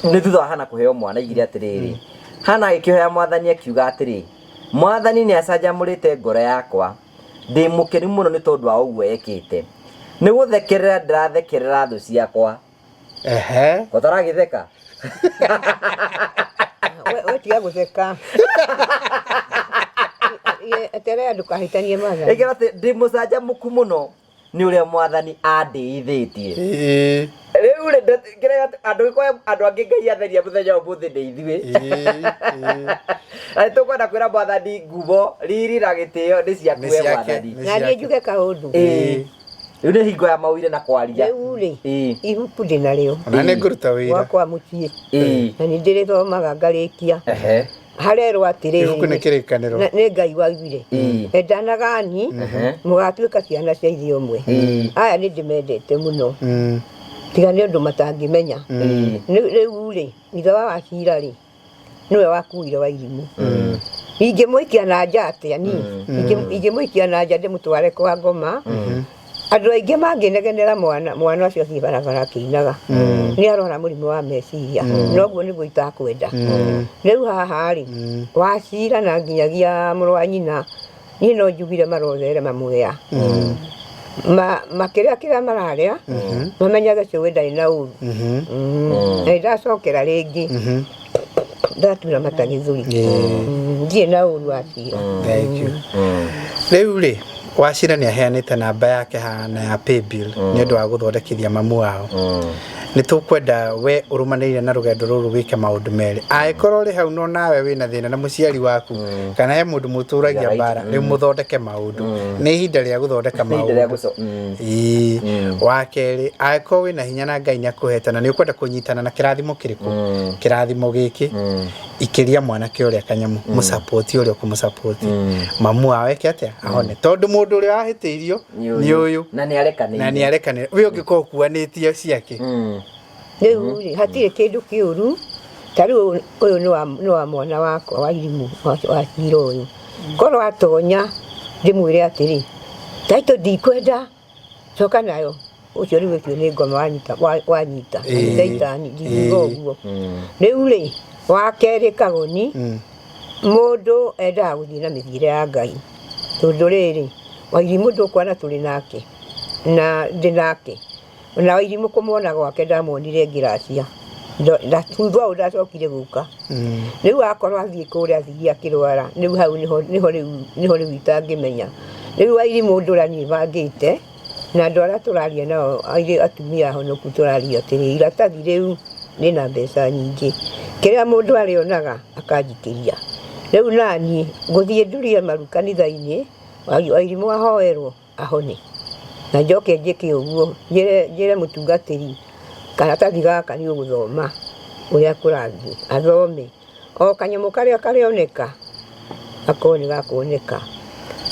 Speaker 4: nĩ thutha wa Hana kũheo mwana igire atĩrĩrĩ Hana agĩkĩhoya mwathani akiuga atĩrĩ mwathani nĩ acanjamũrĩte ngoro yakwa ndĩ mũkeni mũno nĩ tondũ wa ũguo ekĩte nĩ gũthekerera ndĩrathekerera thũ ciakwa ũtaragĩtheka
Speaker 2: we tiga gũtheka eterera ndũkahĩtanie mathaa
Speaker 4: ĩkĩra atĩ ndĩ mũcanjamũku mũno nĩ ũrĩa mwathani andĩithĩtie rĩu andũ angĩ Ngai atheria mũthenya ũmũthĩ nĩ ithuĩ tũkwenda kwĩra mwathani ngumo riri na gĩtĩo nĩ ciakuwe mwathani
Speaker 2: na niĩ njuge kaũndũ
Speaker 4: rĩu nĩ hingo ya mawĩra na kwaria
Speaker 2: rĩu rĩ ibuku ndĩ narĩo
Speaker 3: na nĩ ngũruta wĩra
Speaker 2: gwakwa mũciĩ na nĩ ndĩrĩthomaga ngarĩkia harerwo atĩrĩrĩ
Speaker 3: ibuku nĩ kĩrĩkanĩro
Speaker 2: nĩ Ngai waugire endanagani mũgatuĩka ciana cia ithe ũmwe aya nĩ ndĩmendete mũno tiga nĩ ũndũ matangĩmenya rĩu rĩ ithe wa Wachira rĩ nĩwe wakuire Wairimu ingĩmũikia na nja atĩa ingĩmũikia na nja ndĩmũtware kwa Ngoma andũ aingĩ mangĩnegenera mwana ũcio athiĩ barabara akĩinaga nĩ arona mũrimũ wa meciria noguo nĩguo itakwenda rĩu haha rĩ Wachira na nginyagia mũrũ wa nyina niĩ no njugire marothere mamuoya makĩrĩa mararĩa mamenyage cũwe ndarĩ na ũru na ndacokera rĩngĩ ndatura mata gĩthũri ndirĩ na ũru Wachira
Speaker 3: rĩu rĩ Wachira nĩ aheanĩte namba yake hana ya paybill nĩ ũndũ wa gũthondekithia mamu wao nĩ tũkwenda we ũrũmanĩrĩire na rũgendo rũrũ wĩke maũndũ merĩ angĩkorwo rĩ hau no nawe wĩna thĩna na mũciari waku kana he mũndũ mũtũragia mbara rĩu mũthondeke maũndũ nĩ ihinda rĩa gũthondeka maũndũ wa kerĩ angĩkorwo wĩna hinya na Ngai nĩ akũhete na nĩ ũkwenda kũnyitana na kĩrathimo kĩrĩkũ kĩrathimo gĩkĩ ikĩria mwanake ũrĩa kanyamu mũsapoti ũrĩa ũkũmũsapoti mamu wao eke atĩa ahone tondũ mũndũ ũrĩa wahĩtĩirio nĩ ũyũ na nĩ arekanĩre we ũngĩkorwo kuanĩtie ciake
Speaker 2: rĩu rĩ hatirĩ kĩndũ kĩũru ta rĩu ũyũ nĩ wa mwana wakwa Wairimu Wachira ũyũ korwo atonya ndĩmwĩre atĩrĩ taitũ ndikwenda coka nayo ũcio rĩu ũcio nĩ Ngoma wanyita Saitani ndiuga ũguo rĩu rĩ wa kerĩ Kagoni mũndũ endaga gũthiĩ na mĩthiĩre ya Ngai tondũ rĩrĩ Wairimu ndũkwana tũrĩ nake na ndĩ nake na Wairimu kumuona gwake ndamonire ngiracia thutha ũũ ndacokire gũka rĩu akorwo athiĩ kũrĩa athiĩ akĩrwara rĩu hau niho rĩu itangĩmenya rĩu Wairimu ndũrani bangĩte na andũ arĩa tũraria nao atumia ahonoku tũraria atĩrĩ iratathi rĩu rĩna mbeca nyingĩ kĩrĩa mũndũ arĩonaga akanjikĩria rĩu nani ngũthiĩ ndurie maru kanitha-inĩ Wairimu ahoerwo ahone na njoke njĩke ũguo njĩre mũtungatĩri karatathi gaka nĩ ũgũthoma ũrĩa kũrathiĩ athome o kanyamũ karĩa karĩoneka akorwo nĩ gakuoneka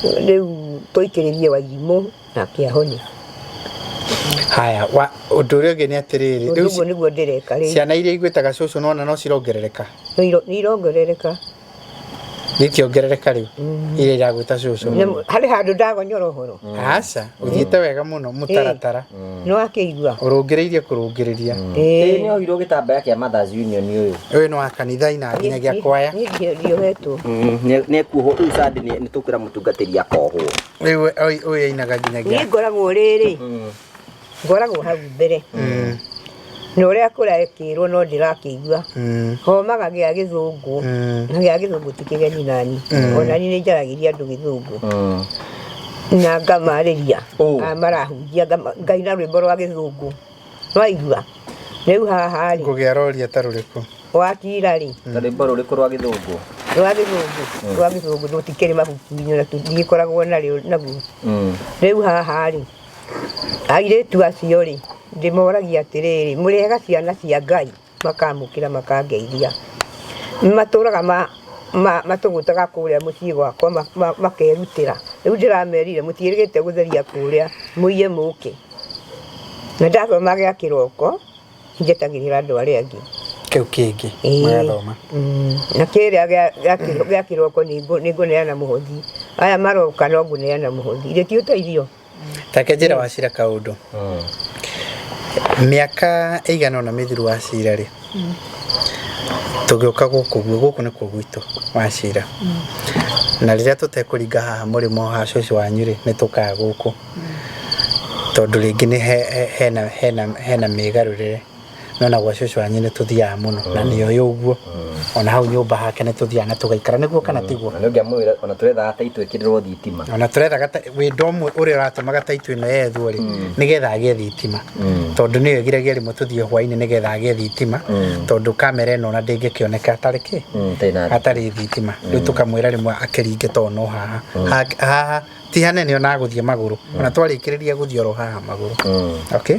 Speaker 2: rĩu tũikĩrĩrie Wairimu nake ahone.
Speaker 3: Haya ũndũ ũrĩa ũngĩ nĩ atĩrĩrĩ
Speaker 2: rĩu nĩguo ndĩreka rĩu
Speaker 3: ciana iria igwĩtaga cũcũ nona no cirongerereka
Speaker 2: nĩ irongerereka
Speaker 3: Nikiongerereka riu ile iragwita cũcũ
Speaker 2: harĩ handũ ndagonyora ũhoro
Speaker 3: aca ũthiĩte wega mũno mũtaratara
Speaker 2: no akĩigua
Speaker 3: ũrũngĩrĩirie kũrũngĩrĩria
Speaker 4: nĩ ohirwo gĩtambaya kĩa Mothers Union
Speaker 3: ũyũ nĩ wa kanitha ina nginyagia kwaya
Speaker 2: ndiohetwo
Speaker 4: nĩ kuohwo rĩu sandi nĩ tũkwĩra mũtungatĩri akohwo
Speaker 3: rĩu ũyũ ainaga nginyagia
Speaker 2: niĩ ngoragwo rĩrĩ ngoragwo hau mbere na ũrĩa kũrekĩrwo no ndĩrakĩigua homaga gĩa gĩthũngũ na gĩa gĩthũngũ ti kĩgeni nani onani nĩ njaragĩria andũ gĩthũngũ na ngamarĩria marahunjia ngaina rwĩmbo rwa gĩthũngũ no aigua rĩu haha rĩ
Speaker 3: ngũgĩa roria ta rũrĩkũ
Speaker 2: wakira rĩ
Speaker 4: rwĩmbo rũrĩkũ rwa gĩthũngũ
Speaker 2: rwa gĩthũngũ tũtikĩrĩ mabuku-inĩ na tũtikoragwo naguo rĩu haha rĩ airĩtu acio rĩ ndĩmoragia atĩrĩrĩ mũrĩega ciana cia Ngai makamũkĩra makangeithia matũraga matũgũtaga kũrĩa mũciĩ gwakwa makerutĩra rĩu ndĩramerire mũtiĩrĩgĩte gũtheria kũrĩa mũiye mũke na ndathoma gĩa kĩroko njetagĩrĩra andũ arĩa angĩ
Speaker 3: kĩu kĩngĩ magathoma
Speaker 2: na kĩrĩa gĩa kĩroko nĩ ngũneana mũhothi aya maroka no ngũneana mũhothi irĩ ti ũteithio
Speaker 3: take njĩra Wachira kaũndũ mĩaka ĩigana ũna mĩthiru Wachira rĩ tũgĩũka gũkũ nĩ kuo gwitũ Wachira na rĩrĩa tũtekũringa haha mũrĩmo ha cũcũ wanyu rĩ nĩ tũkaga gũkũ tondũ rĩngĩ nĩ hena mĩgarũrĩre nona gwa cũcũ wanyu nĩ tũthiaga mũno na nĩoĩ ũguo ona hau nyũmba hake nĩ tũthiaga na tũgaikara nĩguo kana tiguo
Speaker 4: na nĩũngĩamwĩra ona tũrethaga taitũ ĩkĩrĩrwo thitima
Speaker 3: ona tũrethaga wĩndũ ũmwe ũrĩa ũratũmaga taitũ ĩno yethwo rĩ nĩgetha agĩe thitima tondũ nĩyo ĩgiragia rĩmwe tũthiĩ hwainĩ nĩgetha agĩe thitima tondũ kamera ĩno ona ndĩngĩkĩoneka atarĩ kĩ atarĩ thitima rĩu tũkamwĩra rĩmwe akĩringe tondũ no haha ti hanene ona gũthiĩ magũrũ ona twarĩkĩrĩria gũthiĩ oro haha magũrũ okay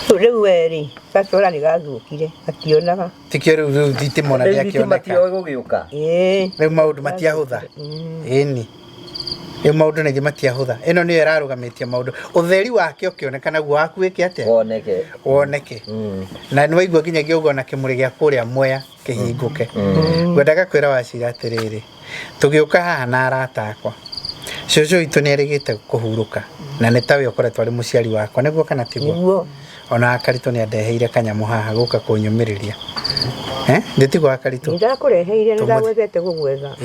Speaker 2: rĩu werĩ gacũra nĩ gathũkire ationaga
Speaker 3: tikio rĩu thitima ona ndĩakĩoneka rĩu maũndũ matiahũtha ĩni rĩu maũndũ nĩngĩ matiahũtha ĩno nĩyo ĩrarũgamĩtie maũndũ ũtheri wake ũkĩoneka naguo wakuĩke atĩa woneke na nĩwaigua nginyagia ũguo na kĩmũrĩ gĩa kũrĩa Mwea kĩhingũke ngwendaga kwĩra Wachira atĩrĩrĩ tũgĩũka haha na arata akwa cũcũ witũ nĩ erĩgĩte kũhurũka na nĩ tawe ũkoretwo arĩ mũciari wakwa nĩguo kana tiguo ona Akaritũ nĩ andeheire kanyamũ haha gũka kũnyũmĩrĩria ndĩtigwo Akaritũ
Speaker 2: ndakũreheire nĩ ndagwethete gũgwetha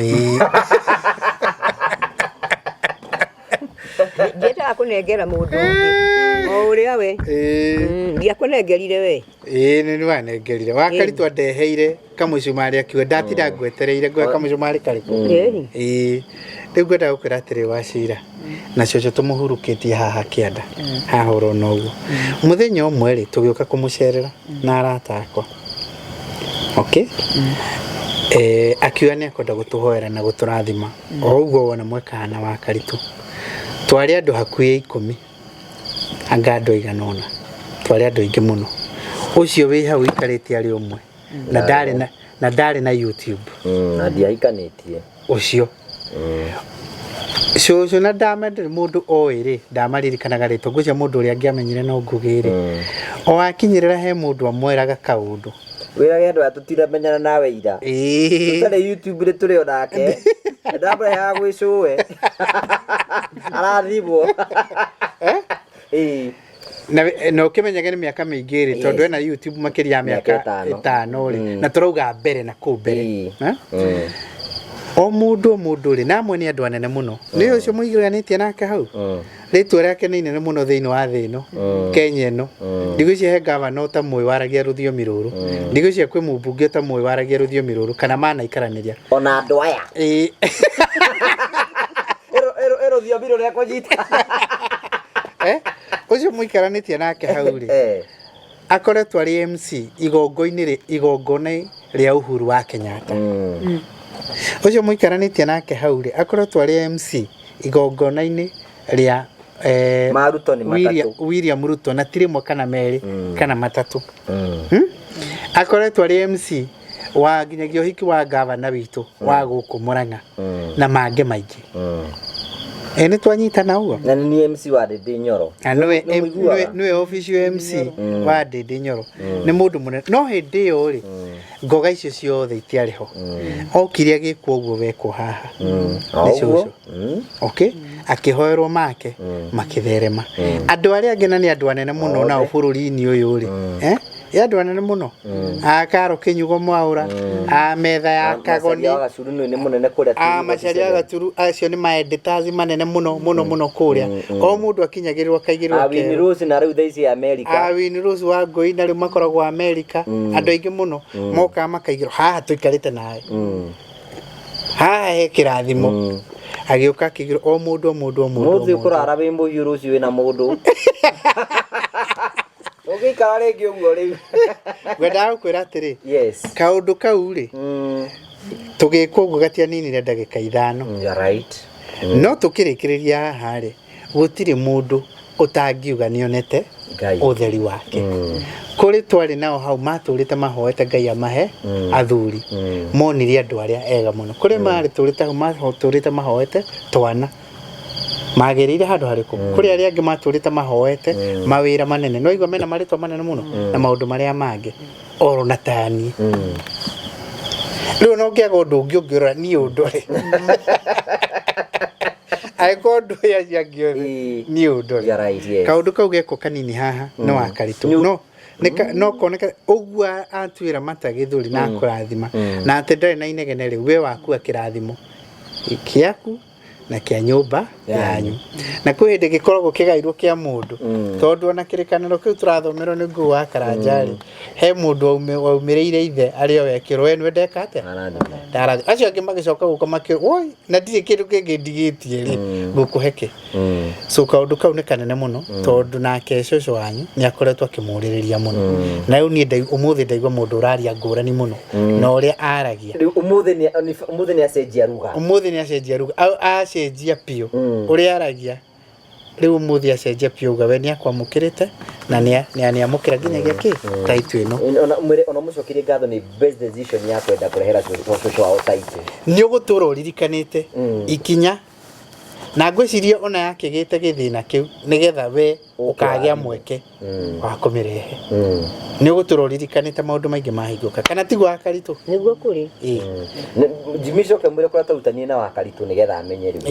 Speaker 2: ndiendaga kũnengera mũndũ ũngĩ o ũrĩa we ndiakũnengerire we
Speaker 3: nĩ wanengerire wa Akaritũ andeheire kamũcumarĩ akiuga ndatinda ngwetereire ngoya kamũcumarĩ karĩkũ rĩu ngwenda gũkwĩra atĩrĩ Wachira na cũcũ tũmũhurũkĩtie haha kĩanda haha ũrona ũguo mũthenya ũmwe rĩ tũgĩũka kũmũcerera na arata akwa okay akiuga nĩ akwenda gũtũhoera na gũtũrathima o ũguo wona mwekaga na wa Akaritũ twarĩ andũ hakuhĩ 10 anga andũ aigana ũna twarĩ andũ aingĩ mũno ũcio wĩ hau ikarĩte arĩ ũmwe na ndarĩ na YouTube
Speaker 4: na ndiaikanĩtie
Speaker 3: ũcio cũcũ na ndamendere mũndũ oĩ rĩ ndamaririkanaga rĩtwa ngũcia mũndũ ũrĩa angĩamenyire no ngugĩ rĩ o akinyĩrĩra he mũndũ amwĩraga kaũndũ
Speaker 4: wĩrage andũ atũtiramenyana nawe ira tũtarĩ YouTube rĩ tũrĩ onake ndamũrehaga gwĩ cũwe arathimwo
Speaker 3: na ũkĩmenyaga nĩ mĩaka mĩingĩ rĩ tondũ ena YouTube makĩria ya mĩaka 5 rĩ na tũrauga mbere na kũu mbere o mũndũ rĩ namwe nĩ andũ anene mũno nĩ ũcio mũiganĩtie nake hau Ritwa rĩake nĩ inene mũno thĩinĩ wa thĩ ĩno Kenya ĩno ndigwĩciria he gavana ta mũĩ waragia rũthiomi rũrũ ndigwĩciria kwĩ mũmbunge ta mũĩ waragia rũthiomi rũrũ kana manaikaranĩria
Speaker 4: ona andũ aya rũthiomi rũrĩa kũnyita
Speaker 3: ũcio mũikaranĩtie nake hau rĩ akoretwo arĩ MC igongona rĩa Uhuru wa Kenyatta ũcio mũikaranĩtie nake hau rĩ akoretwo arĩ MC igongona-inĩ rĩa William Ruto na tirĩmwe kana merĩ kana matatũ akoretwo arĩ MC wa nginyagia ũhiki wa gavana witũ wa gũkũ Murang'a na mangĩ maingĩ nĩ twanyitana ũguo
Speaker 4: na nĩ MC wa Ndindi Nyoro
Speaker 3: nĩwe official MC wa Ndindi Nyoro nĩ mũndũ mũnene no hĩndĩ ĩyo rĩ ngoga icio ciothe itiarĩ ho okire agĩkwo ũguo wekwo haha nĩ cũcũ okay akĩhoerwo make makĩtherema andũ arĩa angĩ na nĩ andũ anene mũno nao bũrũri-inĩ ũyũ rĩ andũ anene mũno Karo Kinyugo Mwaura metha ya Kagoni Macharia Gaturu acio nĩ ma editors manene mũno kũrĩa o mũndũ akinyagĩrĩrwo akaigĩrĩrwo
Speaker 4: Awini Rose na rĩu thaici America
Speaker 3: Awini Rose wa Ngoi na rĩu makoragwo America andũ aingĩ mũno moka makaigĩrwo haha tũikarĩte nawe haha he kĩrathimo agĩũka akĩigĩrwo o mũndũ
Speaker 4: mũthĩ ũkũrara wĩ mũhiũ rũciũ wĩna mũndũ ũgĩikara rĩngĩ ũguo rĩu
Speaker 3: ngwendaga gũkwĩra atĩrĩ kaũndũ kau rĩ tũgĩkwo ũguo gatianinire ndagĩka 5 no tũkĩrĩkĩrĩria haha rĩ gũtirĩ mũndũ ũtangiuga nĩonete ũtheri wake kũrĩ twarĩ nao hau matũrĩte mahoete Ngai amahe athuri monire andũ arĩa ega mũno kũrĩ marĩ tũrĩte mahoete twana magereire handũ harĩkũ kũrĩ arĩa angĩ matũrĩte mahoete mawĩra manene no igua mena marĩtwa manene mũno na maũndũ marĩa mangĩ oro na tani rĩu no ngĩaga ũndũ ũngĩ ũngĩrora niĩ ũndore aiko ũndũ ũyũ angĩore niĩ ũndore kaũndũ kau gekwo kanini haha no akaritũ no koneka ũguo atuĩra mata gĩthũri na kũrathima na atĩ ndarĩ na inegene rĩu we waku akĩrathimo kĩaku na kia nyũmba yanyu na kwĩ hĩndĩ gĩkoragwo kĩgairwo kĩa mũndũ tondũ ona kĩrĩkanĩro kĩu tũrathomerwo nĩ Ngũũ wa Karanjarĩ he mũndũ waumĩrĩire ithe arĩ o wekĩrwo we nĩwe ndeka atĩa ndarathi acio angĩ magĩcoka gũka makĩrwo oi na ndirĩ kĩndũ kĩngĩ ndigĩtie rĩ ngũkũheke so kaũndũ kau nĩ kanene mũno tondũ nake cũcũ wanyu nĩ akoretwo akĩmũrĩrĩria mũno na rĩu niĩ ũmũthĩ ndaigua mũndũ ũraria ngũrani mũno na ũrĩa aragia
Speaker 4: ũmũthĩ nĩ
Speaker 3: acenjia ruga acenjia piũ ũrĩa aragia rĩu mũthĩ acenjia piũ uga we nĩ akwamũkĩrĩte na nĩ amũkĩra nginyagia kĩ taitu ĩno
Speaker 4: ona mũcokerie ngatho nĩ best decision ya kwenda kũrehera cũcũ wao taitu
Speaker 3: nĩ ũgũtũra ũririkanĩte ikinya na ngwĩciria ona yakĩgĩte gĩthĩna kĩu nĩgetha we ũkagĩa mweke wa kũmĩrehe nĩ ũgũtũra ũririkanĩte maũndũ maingĩ mahingũka kana tiguo Wakaritũ
Speaker 2: nĩguo kũrĩ
Speaker 4: Jimmy Coke mwĩre kũrĩa tũrutanie na Wakaritũ nĩgetha amenye rĩu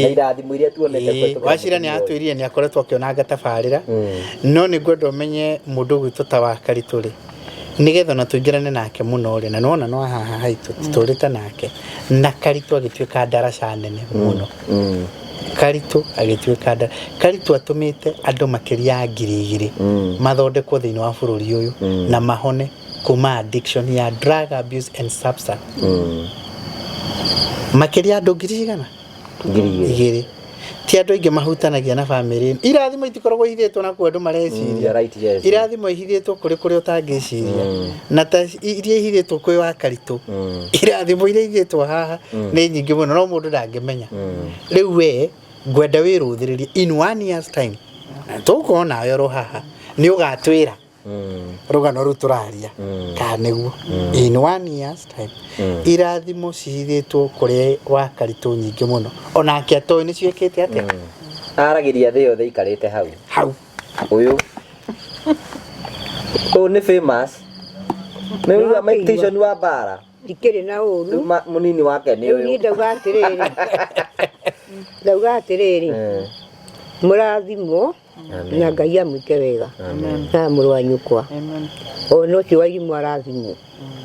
Speaker 4: na irathimo iria tuonete
Speaker 3: Wachira nĩ atwĩrire nĩ akoretwo akĩonanga tabarĩra no nĩ ngwenda ũmenye mũndũ gwitũ ta Wakaritũ rĩ nĩgetha na tũingĩrane nake mũno rĩ na nona no haha haitũ tũrĩte nake na Karitũ agĩtuĩka ndaraca nene mũno Karitũ agĩtuĩka Karitũ atũmĩte andũ makĩria 2,000 mathondekwo thĩinĩ wa bũrũri ũyũ na mahone kuma addiction ya drug abuse and substance makĩria andũ 2,000 ti andũ aingĩ mahutanagia na family irathimo itikoragwo ihithĩtwo na andũ mareciria irathimo ihithĩtwo kũrĩ ũtangĩciria na ta iria ihithĩtwo kwĩ Wakaritũ irathimo iria ihithĩtwo haha nĩ nyingĩ mũno no mũndũ ndangĩmenya rĩu we ngwenda wĩrũthĩrĩrie in 1 year's time tũgũkorwo nawe oro haha nĩ ũgatwĩra rũgano rũu tũraria kana nĩguo in 1 year's time irathimo cihithĩtwo kũrĩ Wakaritũ nyingĩ mũno onake atoĩ nĩ ciĩkĩte atĩa
Speaker 4: aragĩria thĩ yothe ikarĩte hau ũyũ nĩ famous nĩ Mike Tyson wa bara
Speaker 2: ndikĩrĩ na ũru
Speaker 4: mũnini wake nĩ ũyũ
Speaker 2: ndauga atĩrĩrĩ mũrathimwo na Ngai amwĩke wega na mũrũ wa nyũkwa ona ũcio wa irimũ arathimwo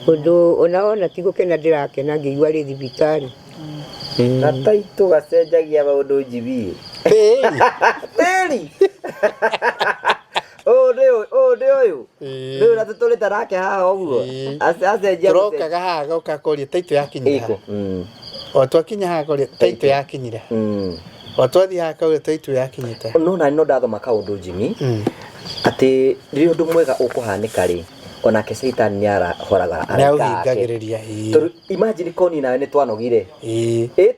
Speaker 2: ũndũ ona ti gũkena ndĩrakena ngĩigua rĩ thibitarĩ
Speaker 4: na taitũ gacenjagia maũndũ njibi kweli Oyo rĩu na tũtũrĩte nake haha ũguo acenjia
Speaker 3: turokaga haha gauka koria taito yakinyira o twakinya haha koria taito yakinyira o twathi haha koria taito yakinyite
Speaker 4: no na no ndathoma kaũndũ Jimmy atĩ rĩrĩa ũndũ mwega ũkũhanĩka rĩ ona ke Satan nĩarahoraga
Speaker 3: arahingagĩrĩria
Speaker 4: tondũ imagine koni nawe nĩ twanogire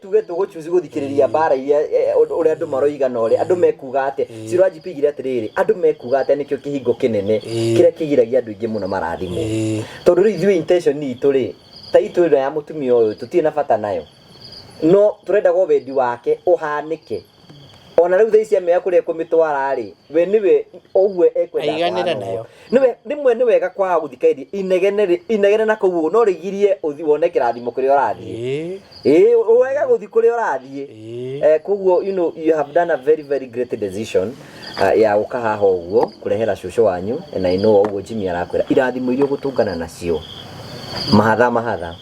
Speaker 4: tuge tũgũchuzi gũthikĩrĩria mbara iria ũrĩa andũ maroiga na ũrĩa andũ mekuga atĩ Sirwa GP gire atĩrĩrĩ andũ mekuga atĩ nĩkĩo kĩhingo kĩnene kĩrĩa kĩgiragia andũ aingĩ mũno marathimwo tondũ rĩu ithuĩ intention itũ rĩ ta itũ ĩno ya mũtumia ũyũ tũtirĩ na bata nayo no tũrenda wendi wake ũhanĩke ona rĩu thaa ici amea kũrĩa kũmĩtwara rĩ we nĩwe ũguo ekwenda
Speaker 3: aiganĩra nayo
Speaker 4: nĩwe nĩ wega kwa gũthikairie inegene na kũu no rĩgirie ũthi wone kĩrathimo kũrĩa ũrathiĩ wega gũthi kũrĩa ũrathiĩ koguo you have done a very very great decision ya gũka haha ũguo kũrehera cũcũ wanyu na I know ũguo Jimmy arakwĩra irathimo iria gũtũngana nacio mahatha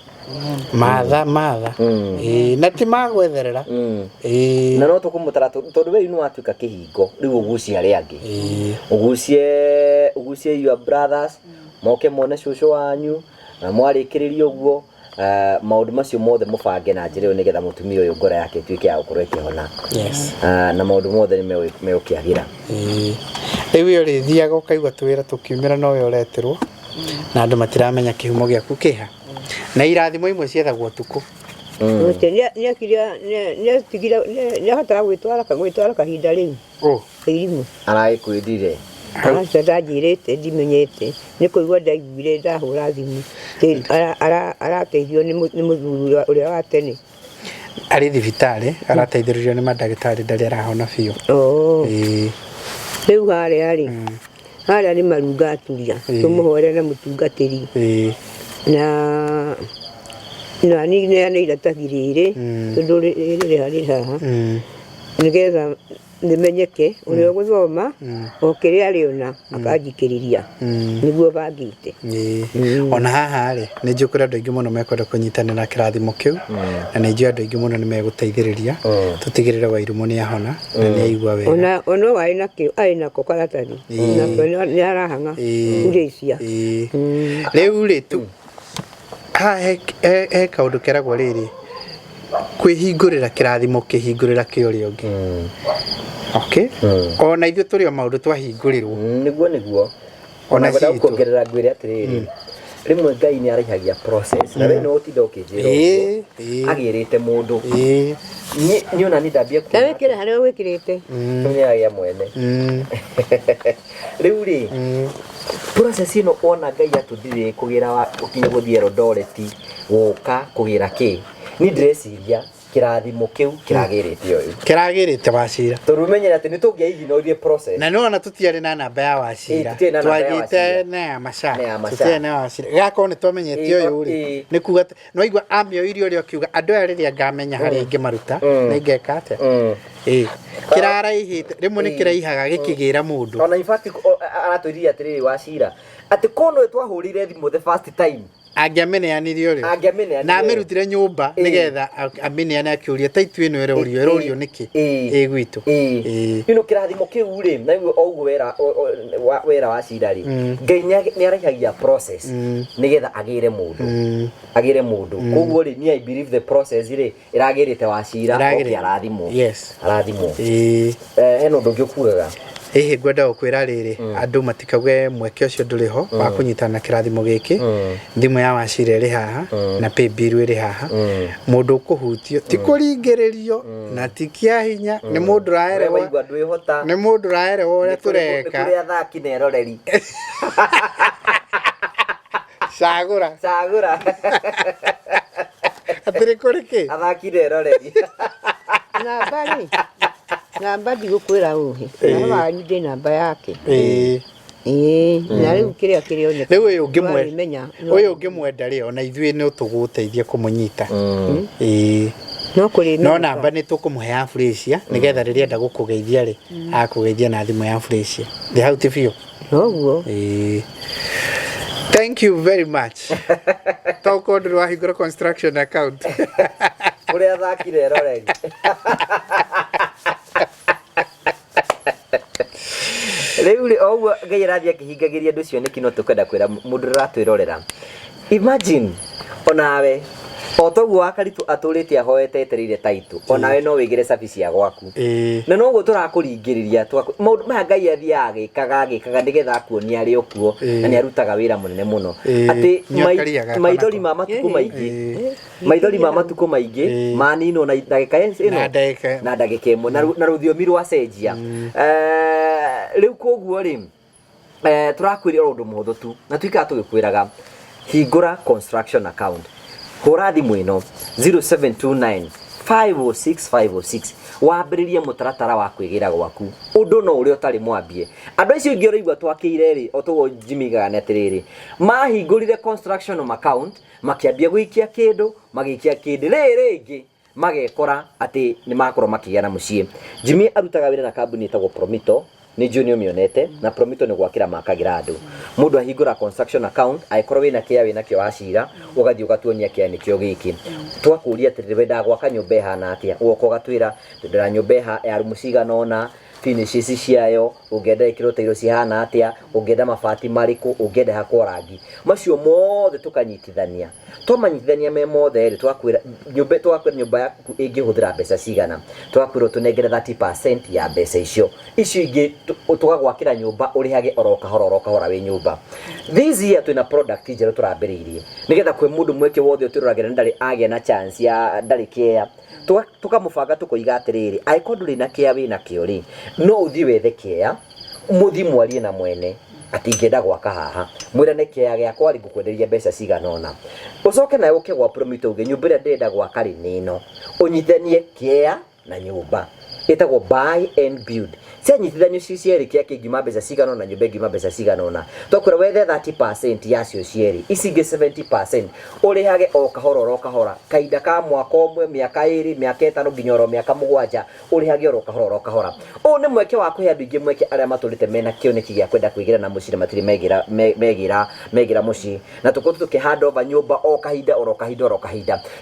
Speaker 3: na ti magwetherera
Speaker 4: na no tũkũmũtara tondũ we nĩ watuĩka kĩhingo rĩu ũgucie arĩa angĩ ũgucie your brothers moke mone cũcũ wanyu na mwarĩkĩrĩria ũguo maũndũ macio mothe mũbange na njĩra ĩyo nĩgetha mũtumia ũyũ ngoro yake ĩtuĩke ya gũkorwo ĩkĩhona na maũndũ mothe nĩ megũkĩagĩra
Speaker 3: rĩu ũrĩthiaga ũkaigua tũwĩra tũkiumĩra nowe ũreterwo na andũ matiramenya kĩhumo gĩaku kĩha na irathimo imwe ciethagwo tukũ
Speaker 2: nĩahotara gwĩtwara kahinda rĩu irimũ
Speaker 4: aragĩkwĩrire
Speaker 2: aca ndanjĩrĩte ndimenyete nĩ kũigua ndaiguire ndahũra thimũ arateithio nĩ mũthuri ũrĩa wa tene
Speaker 3: arĩ thibitarĩ arateithĩrĩrio nĩ mandagĩtarĩ ndarĩ arahona biũ
Speaker 2: rĩu harĩa nĩ marunga aturia tũmũhore na mũtungatĩri na nĩ iratathi rĩrĩ tondũ rĩrĩ haha nĩgetha nĩmenyeke ũrĩa gũthoma o kĩrĩa arĩona akanjikĩrĩria nĩguo bangĩte
Speaker 3: ona haha rĩ nĩ njũkĩra andũ aingĩ mũno mekwenda kũnyitanĩra kĩrathimo kĩu na nĩ njũĩ andũ aingĩ mũno nĩ megũteithĩrĩria tũtigĩrĩre Wairimu nĩ ahona na nĩ aigua wega
Speaker 2: ona warĩ nakĩo arĩ nako karatathi nakĩo nĩ arahanga kurĩcia
Speaker 3: rĩu rĩ tu haha he kaũndũ keragwo rĩrĩ kwĩhingũrĩra kĩrathimo kĩhingũrĩra kĩũrĩa ũngĩ ona ithuĩ tũrĩ o maũndũ twahingũrĩrwo
Speaker 4: nĩguo ona kuongerera ngwĩre atĩrĩrĩ rĩmwe Ngai nĩ araihagia process na we no ũtinda ũkĩnjĩra agĩrĩte mũndũ nĩ ona nĩ ndambia
Speaker 2: kuona wĩkĩre harĩa wĩkĩrĩte
Speaker 4: nĩ agĩa mwene rĩu rĩ process ĩno ona Ngai atũthire kũgĩra ũkinye gũthiĩ Eldoret gũka kũgĩra kĩ ni ndreciria kĩrathimo kĩu kĩragĩrĩte ũyũ
Speaker 3: kĩragĩrĩte Wachira
Speaker 4: tondũ ũmenyere atĩ nĩ tũngĩaiginorie process
Speaker 3: na nĩwona tũtiarĩ na namba ya Wachira twagĩte na ya Macha tũtiarĩ na Wachira gakorwo nĩ twamenyete ũyũ rĩ nĩ kuga no igua amĩoirie ũrĩa akiuga andũ aya rĩrĩa ngamenya harĩa ingĩmaruta na ingeka atĩa kĩraraihĩte rĩmwe nĩ kĩraihaga gĩkĩgĩra mũndũ
Speaker 4: ona in fact aratũiria atĩrĩrĩ Wachira atĩ kono twahũrĩire thimũ the first time
Speaker 3: angĩameneanirie ũrĩa na amĩrutire nyũmba nĩgetha ameneane akĩũria ta ithuĩ ĩno ĩrorio nĩkĩ gwitũ
Speaker 4: ĩno kĩrathimo kĩu rĩ na ũguo wera Wachira rĩ Ngai nĩ araihagia process nĩgetha agĩre mũndũ koguo rĩ I believe the process rĩ ĩragĩrĩte Wachira arathimwo hena ũndũ ũngĩ ũkugaga
Speaker 3: ngwenda gũkwĩra rĩrĩ andũ matikauge mweke ũcio ndũrĩ ho wa kũnyitana na kĩrathimo gĩkĩ thimũ ya Wachira ĩrĩ haha na paybill ĩrĩ haha mũndũ ũkũhutio ti kũringĩrĩrio na ti kĩa hinya nĩ mũndũ ũraerewa ũrĩa tũreka
Speaker 4: kũrĩa athaki na eroreri
Speaker 3: cagũra atĩrĩ kũrĩ kĩ
Speaker 4: athaki na eroreri
Speaker 2: namba ndigũkwĩra ũhe na wanyu ndĩ namba yake na rĩu kĩrĩa kĩrĩoneka
Speaker 3: rĩu ũyũ ũngĩmwenda rĩ ona ithuĩ no tũgũteithie kũmũnyita no namba nĩ tũkũmũhe ya Felicia nĩgetha rĩrĩa enda gũkũgeithia rĩ akũgeithia na thimũ ya Felicia ndĩ hau ti biũ
Speaker 2: noguo
Speaker 3: thank you very much toko ndũ wahingũra construction account
Speaker 4: kũrĩa athakire eroreri Riu ri oguo Ngai arathia kihingagiria ndu cio niki no tukenda kwira mundu ratwirorera. Imagine onawe otoguo akaritu aturite ahoete etereire taitu onawe no wigire service ya gwaku na no guo turakuringiriria maundu ma Ngai athiaga gikaga nigetha akuonia ari okuo na ni arutaga wira munene muno ati maithori ma matuko maingi manino na ndagika ino na ndagika imwe na ruthiomi rwa cenjia riu koguo ri turakwirira undu muhuthu tu na twika tugikwiraga hingura construction account hura thimu ino 0729 506 wambiririe mutaratara wa kwigira gwaku undu no uri utari mwambie andu acio ingi uraigwa twakire ri otogo jimigaga netiriri mahingurire construction account makiambia guikia kindu magikia kindu ringi magekora ati ni makorwo makigia na mucie Jimmy arutaga wira na kambuni itagwo Promito ni junior mionete na Promito ni gwakira makagira andu mundu ahingura construction account aikorwo wina kia wina kio wacira ugathii ugatuonia kia ni kio giki twakuria ati wenda gwaka nyumba ihana atia uko gatwira ndira nyumba ya rumuciga nona finishes ciayo ungenda ikiro tairo cihana atia ungenda mabati mariku ungenda hakwa rangi macio mothe tukanyitithania twamanyitithania me mothe ri twakwira nyumba yaku ingihuthira mbeca cigana twakwirwo tunengere 30% ya mbeca icio ingi tugagwakira nyumba urihage oroka hora wi nyumba this year twina product njero turambiriirie nigetha kwi mundu mweke wothe utiruragira ndari agia na chance ya ndari kia tukamubanga tukoiga atiriri aiko nduri na kia wina kio ri no uthi wethe kia muthi mwarie na mwene ati ngenda gwaka haha mwira ne kia giakwa ri ngukwenderia mbeca cigana ona ucoke nawe uke gwa Promito uge nyumba ria ndenda gwaka ri nino unyithanie kia na nyumba itagwo buy and build senyitithanio cieri kia kingima mbeca cigana ona nyumba ngima mbeca cigana ona twakwira wethe 30% yacio cieri icinge 70% urihage o kahora kaida ka mwaka omwe miaka 2 miaka 5 nginya oro miaka 7 urihage oro kahora o ni mweke wa kuhe andu ingi mweke aria maturite mena kioneki gia kwenda kwigira na mucire matiri megira muci na tukotu tukihanda over nyumba o kahinda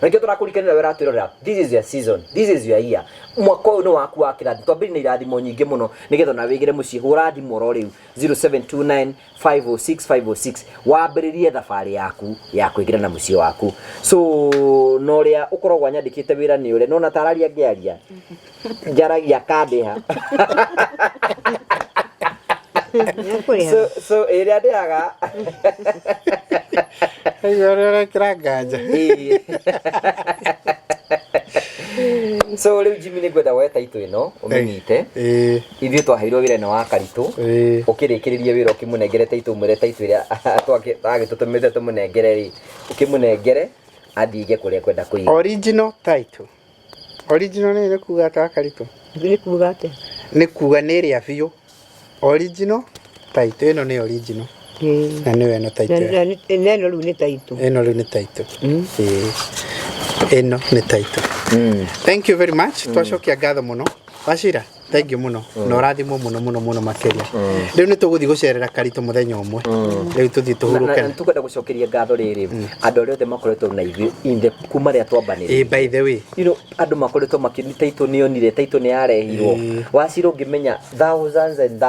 Speaker 4: na kio turakurikanira wera twirora this is your season, this is your year mwaka uyu no waku wa kirathi twambiri na irathimo nyingi muno nigetha na wigire muci hura thimo ro riu 0729 506 wambiririe thabari yaku ya kwigira na muci waku so no ria ukoragwa nyandikite wira ni ure no na tararia ngiaria njaragia kandiha so area ndiaga
Speaker 3: ayora kiranganja
Speaker 4: so riu Jimmy ni gwenda weta itu ino umenyite ithuĩ twaheirwo wĩra ĩno wa Karitũ ũkĩrĩkĩrĩria wĩra ũkĩmũnengerete itu mũreta itu ĩrĩa twagĩtũtũmĩte tũmũnengere rĩ ũkĩmũnengere athiĩ kũrĩa kwenda kũiga
Speaker 3: original title original nĩ kuga ta Karitũ
Speaker 2: Nĩ kuga atĩa?
Speaker 3: nĩ kuga nĩ ĩrĩa biũ original title ĩno nĩ original na nĩ ĩno title
Speaker 2: Neno rĩu nĩ taitũ.
Speaker 3: ĩno rĩu nĩ title ĩno nĩ title thank you very much twacokia ngatho muno Wachira thank you muno no rathimo muno makeria riu ni tuguthi gucerera Karitũ muthenya umwe riu tuthi tuhuruke
Speaker 4: na tukwenda gucokeria ngatho riri andu aria othe makoretwo na ithuĩ inde kuma ria twambanire
Speaker 3: by the way
Speaker 4: you know andu makoretwo makinita itu nionire taito ni yarehirwo Wachira ngimenya thousands and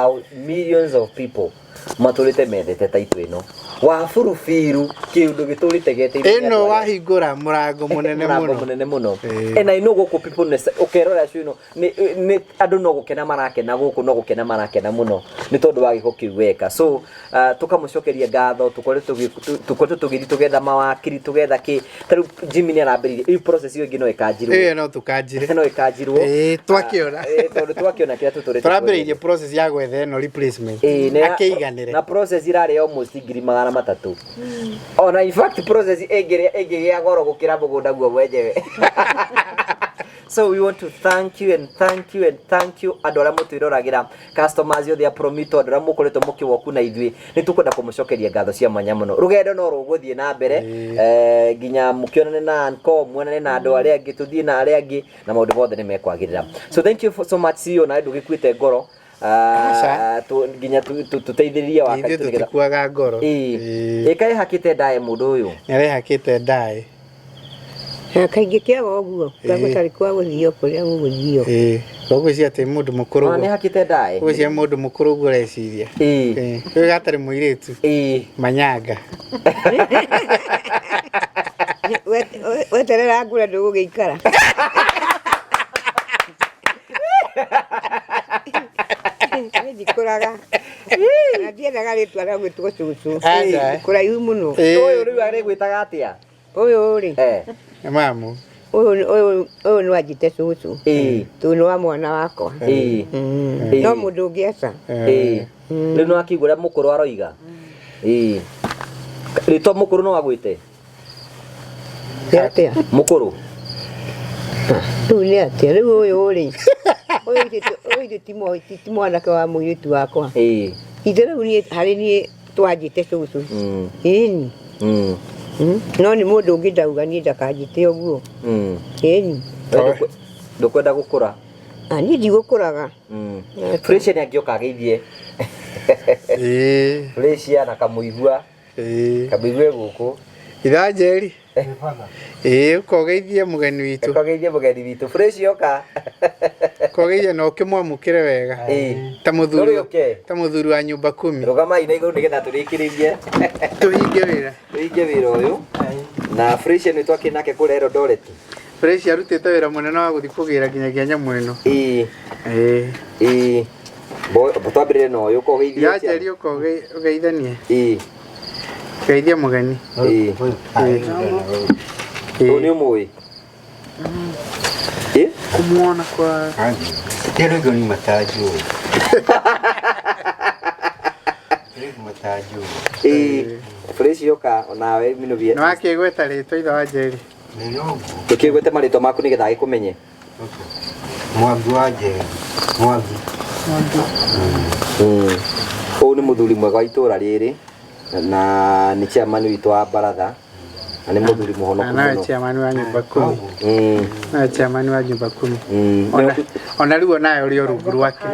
Speaker 4: millions of people maturite mendete taito ino wa furufiru kiundu giturite geteire
Speaker 3: eno wahingura murango munene muno
Speaker 4: and I know guku people ukerora cio ino ni andu no gukena marakena guku no gukena marakena muno ni tondu wa giko kiweka so tukamucokeria ngatho tukoretwo tugithi tugetha mawakiri tugetha ki taru Jimmy ni arambiririe i process iyo ingi no ikanjirwo
Speaker 3: no tukanjire
Speaker 4: no ikanjirwo
Speaker 3: twakiona
Speaker 4: tondu twakiona kira tuturite
Speaker 3: turambiririe process ya gwetha no replacement akeiganire
Speaker 4: na process irari almost 300,000 ona in fact process ya goro gukira mugunda guo wenjewe so we want to thank you andu aria mutwirораgira customers othe a Promito andu aria mukoretwo mukiwoku na ithuĩ ni tukwenda kumucokeria ngatho cia mwanya muno rugendo no ruguthie na mbere ginya mukionane na anko muonane na andu aria angi tuthie na aria angi na maundu mothe ni mekwagirira so thank you so much CEO na ndu gikuite ngoro ginya tuteithiririe wa Karitũ
Speaker 3: nigetha tukuaga ngoro
Speaker 4: kai hakite ndae mundu uyu
Speaker 3: nare hakite ndae
Speaker 2: Kaingĩ kĩaga ũguo, gũtarĩ kwa gũthio kũrĩa gũgũthio.
Speaker 3: Koguo cia atĩ mũndũ mũkũrũ
Speaker 4: Ona nĩ hakĩte ndaĩ.
Speaker 3: koguo cia mũndũ mũkũrũ ũguo ũreciria. Koguo gatarĩ mũirĩtu. Manyanga.
Speaker 2: Weterera ngũre ndũgũgĩikara. Ndikũraga. Na ndiendaga rĩtwa rĩa gwĩtwo cũcũ. Kũraihu mũno.
Speaker 4: Ũyũ rĩu arĩgwĩtaga atĩa?
Speaker 2: Ũyũ rĩ.
Speaker 3: Mamu.
Speaker 2: Ũyũ nĩ wanjĩte cũcũ. Tondũ nĩ wa mwana wakwa. No mũndũ ũngĩaca.
Speaker 4: Rĩu nĩ wakĩigua ũrĩa mũkũrũ aroiga. Rĩtwa mũkũrũ no wagwĩte?
Speaker 2: Atĩa?
Speaker 4: Mũkũrũ.
Speaker 2: Rĩu nĩ atĩa? Rĩu ũyũ rĩ. Ũyũ ti mwanake wa mũirĩtu wakwa. Ithe rĩu niĩ harĩ niĩ twanjĩte cũcũ. Ĩni. No nĩ mũndũ ũngĩ ndauga niĩ ndakanjĩte ũguo. Ĩni.
Speaker 4: Ndũkwenda gũkũra?
Speaker 2: Niĩ ndigũkũraga.
Speaker 4: Felicia nĩ angĩoka ageithie. Felicia na Kamũigua. Kamũigua gũkũ.
Speaker 3: Ithanjeri. Ũkogeithie mũgeni witũ.
Speaker 4: Ũkogeithie mũgeni witũ. Felicia oka.
Speaker 3: Ũkogeithie na ũkĩmwamũkĩre wega. Ta mũthuri wa nyũmba 10.
Speaker 4: Rũgamai na igũrũ nĩgetha tũrĩkĩrĩrie.
Speaker 3: Tũhinge wĩra.
Speaker 4: Tũhinge wĩra ũyũ. Na Felicia nĩ twakĩ nake kũrĩa Eldoret.
Speaker 3: Felicia arutĩte wĩra mũnene wa gũthiĩ kũgĩra nginyagia nyamũ ĩno.
Speaker 4: Twambĩrĩre na ũyũ ũkogeithie.
Speaker 3: Ithanjeri ũkogeithanie. Geithia mũgeni.
Speaker 4: Ũyũ nĩ ũmũĩ?
Speaker 1: Kumuona kwa
Speaker 3: Kero ni mataju. Mataju.
Speaker 4: Felicia oka onawe minuvie.
Speaker 3: No akĩgweta rĩtwa ithe wa Njeri.
Speaker 4: Tũkĩgwete marĩtwa maku nĩgetha agĩkũmenye.
Speaker 3: Mwangi wa Njeri. Mwangi.
Speaker 4: Ũyũ nĩ mũthuri mwega wa itũũra rĩrĩ na nĩ chairman witũ wa baratha na nĩ mũthuri mũhonoku mũno.
Speaker 3: Na chairman wa nyũmba 10. Na chairman wa nyũmba 10. Ona rĩu onaye ũrĩ rungu rwake.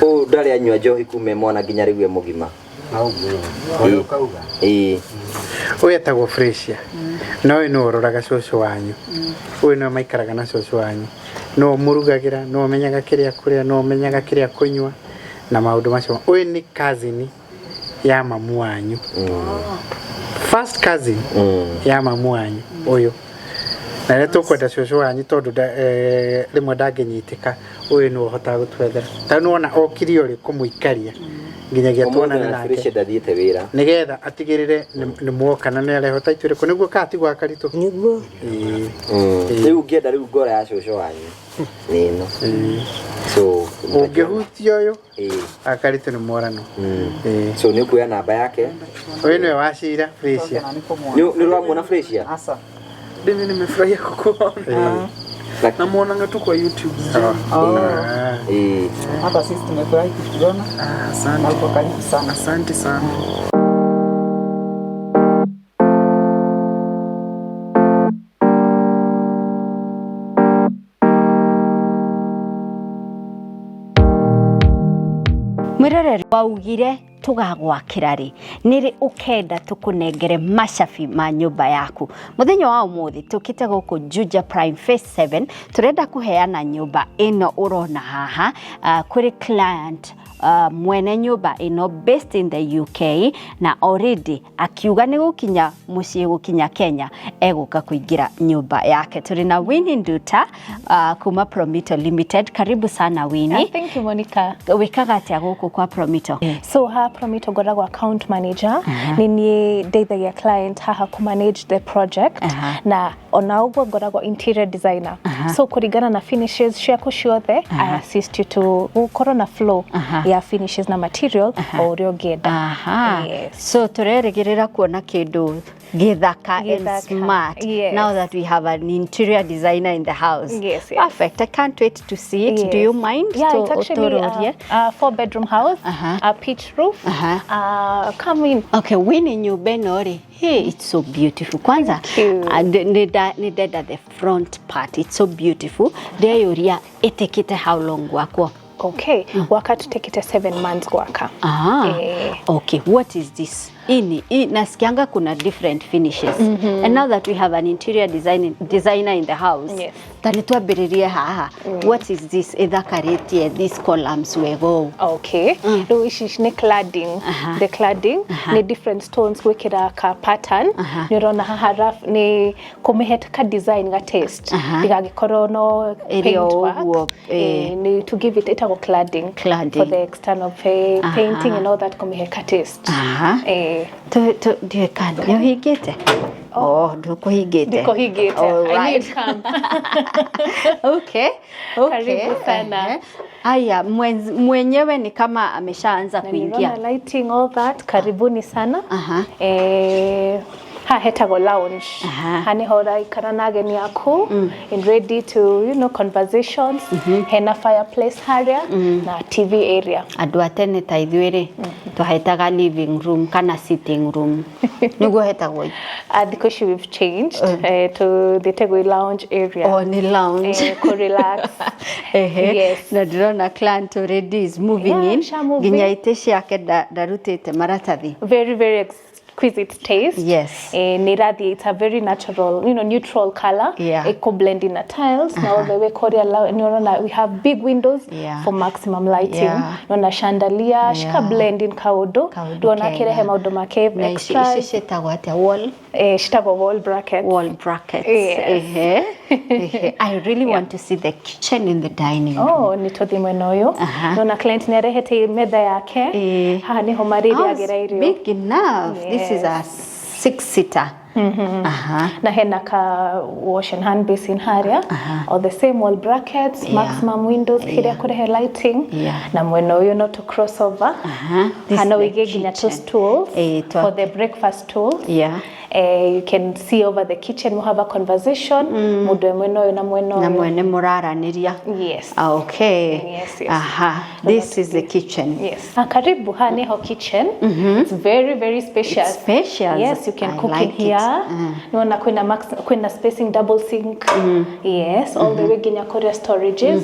Speaker 4: Ũyũ ndarĩ anyua njohi kuuma mwana nginya rĩu e mũgima.
Speaker 3: Ũyũ etagwo Felicia. No ũyũ nĩ ũroraga cũcũ wanyu. Ũyũ nĩ maikaraga na cũcũ wanyu. No mũrugagĩra, no menyaga kĩrĩa kũrĩa, no menyaga kĩrĩa kũnyua na maũndũ macio. Ũyũ nĩ cousin ya mamu wanyu. First cousin ya mamu wanyu ũyũ. Na rĩrĩa tũkwenda cũcũ wanyu tondũ rĩmwe ndangĩnyitĩka, ũyũ nĩ ũhotaga gũtwethera. Ta nĩwona okire ũrĩ kũmũikaria nginyagia tuonane nake.
Speaker 4: Felicia ndathiĩte wĩra.
Speaker 3: Nĩgetha atigĩrĩre nĩ muoka na nĩ arehota ituĩrĩko nĩguo katigwo akaritũ.
Speaker 2: Nĩguo.
Speaker 4: Rĩu ngĩenda rĩu ngora ya cũcũ wanyu. Nĩno. So
Speaker 3: ũngĩhutia ũyũ akaritũ nĩ morano.
Speaker 4: So nĩ kuoya namba yake.
Speaker 3: Ũyũ nĩwe wacira Felicia.
Speaker 4: Nĩ ũramuona Felicia?
Speaker 1: Asa. Mimi nimefurahia kukuona. Namuonanga tu kwa YouTube.
Speaker 8: Hata sisi tumefurahi kukuona.
Speaker 1: Asante.
Speaker 8: Uko karibu sana.
Speaker 1: Asante sana.
Speaker 6: Mwiroreri waugire tugagwakĩra rĩ nĩrĩ ũkenda tũkũnengere macabi ma nyũmba yaku. Mũthenya wa ũmũthĩ tũkĩte gũkũ Juja Prime Phase 7 tũrenda kũheana nyũmba ĩno ũrona haha kũrĩ client mwene nyũmba ĩno based in the UK na already akiuga nĩ gũkinya mũciĩ gũkinya Kenya egũka kũingĩra nyũmba yake. Tũrĩ na Winnie Nduta kuma Promito Limited. Karibu sana Winnie.
Speaker 9: Thank you Monica.
Speaker 6: Wĩkaga atĩa gũkũ kwa Promito?
Speaker 9: So ha Promito ngoragwo account manager. Nĩ niĩ ndeithagia client haha ku manage the project na ona ũguo ngoragwo interior designer. So kũringana na finishes ciaku ciothe I assist you to gũkorwo na flow ya finishes na material o ũrĩa ũngĩenda.
Speaker 6: So tũrerĩgĩrĩra kuona kĩndũ gĩthaka and smart.
Speaker 9: Yes.
Speaker 6: Now that we have an interior designer in the house.
Speaker 9: Yes.
Speaker 6: Perfect. I can't wait to see it. Yes. Do you mind?
Speaker 9: Yeah, it's actually a 4-bedroom house, a pitch roof. Come in.
Speaker 6: Okay, Winnie nyũmba ĩno rĩ, hey, it's so beautiful. Kwanza, nĩndenda the front part. It's so beautiful. Ndeyũria ĩtĩkĩte how long gwakwo?
Speaker 9: Okay, waka tutekite 7 months gwaka.
Speaker 6: Okay, what is this? nasikianga kuna different finishes. And now that we have an interior designer in the house,
Speaker 9: Yes.
Speaker 6: tani twambiririe haha. What is this? Ethakarĩtie these columns wego.
Speaker 9: Okay. Rĩu ici nĩ cladding. The cladding nĩ different stones gwĩkĩra ka pattern. Nĩ ũrona haha nĩ kũmĩhe ka design ga taste. Ndĩgagĩkorwo no paint work. To give it ĩtagwo cladding. For the external painting and all that kũmĩhe ka taste.
Speaker 6: Ndiye kana. Nĩ ũhingĩte? Ndũkũhingĩte.
Speaker 9: Ndĩkũhingĩte. I need come.
Speaker 6: Okay.
Speaker 9: Karibu sana.
Speaker 6: Aya, mwenyewe ni kama ameshaanza kuingia.
Speaker 9: Lighting all that. Karibuni sana. Hetagwo lounge. Hani hora ikara na ageni aku and ready to conversations. Hena fireplace area na TV area.
Speaker 6: Andũ atene ta ithuĩ twahetaga living room kana sitting room. Nĩguo hetagwo.
Speaker 9: Because we've changed to the Tegui lounge area.
Speaker 6: Ni lounge.
Speaker 9: Relax. Yes.
Speaker 6: Na ndĩrona client already is moving in. Nginya itĩ ciake ndarutĩte maratathi.
Speaker 9: Very, very exquisite taste.
Speaker 6: Yes.
Speaker 9: Nirathi, it's a very natural, neutral color. Eco blend in the tiles. Now all the way Korea, we have big windows for maximum lighting. Nona chandelier, shika blend in kaudo. Duona kirehe maudo make extra.
Speaker 6: Shitagwo atia wall.
Speaker 9: Shitagwo wall brackets.
Speaker 6: Wall brackets. I really want to see the kitchen in the dining room.
Speaker 9: Nitothi mwena uyu. Nona client nĩarehete metha yake. Haha niho marĩrĩ agĩra irio.
Speaker 6: Big enough. This is a 6-seater.
Speaker 9: Na hena ka wash and hand basin area. All the same wall brackets, maximum windows, kiria kurehe lighting. Na mwena uyu no to crossover. Hana wige ginya two stools for the breakfast stools. You can see over the kitchen, we'll have a conversation. Mudwe mweno na mweno.
Speaker 6: Na mwene muraraniria.
Speaker 9: Yes.
Speaker 6: Okay.
Speaker 9: Yes.
Speaker 6: This is the kitchen.
Speaker 9: Yes. Karibu hani ho kitchen. It's very, very spacious.
Speaker 6: It's spacious.
Speaker 9: Yes, you can cook in here. Nuona kuna spacing double sink. Yes, all the way ginya Korea storages.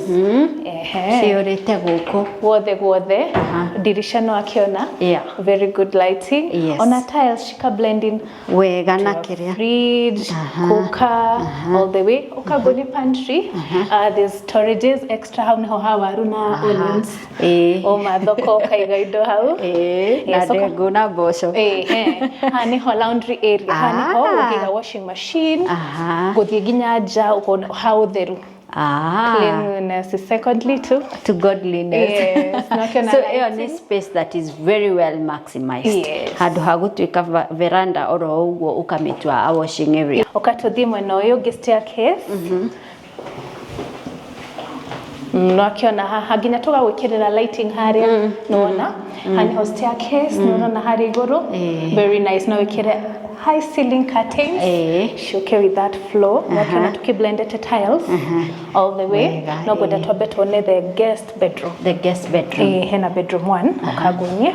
Speaker 6: Ciorete guku.
Speaker 9: Guothe. Dirisha no akiona. Very good lighting.
Speaker 6: Yes.
Speaker 9: On a tiles shika blending. Fridge, cooker, all the way. Ukagoni pantry. There's storages extra hawaru na onions. Madhoko kaigaido hau.
Speaker 6: Na dengu na bosho.
Speaker 9: Hani ho laundry area. Hani ho ukiga washing machine. Guthie ginya nja how theru. Cleanliness is secondly to godliness. Yes.
Speaker 6: So any space that is very well maximized.
Speaker 9: Yes.
Speaker 6: Handu hagutuika veranda oro uguo ukamitwa a washing area.
Speaker 9: Ukatuthi mwena uyu staircase. No akiona haha ginya tugagwikirira lighting haria nona hani ho staircase nona na hari iguru. Very nice. No wikire high ceiling curtains. Shuke with that floor. Wakiona tukiblended tiles all the way. No goda twabetone the guest bedroom.
Speaker 6: The guest bedroom.
Speaker 9: Hena bedroom 1 ukagunie.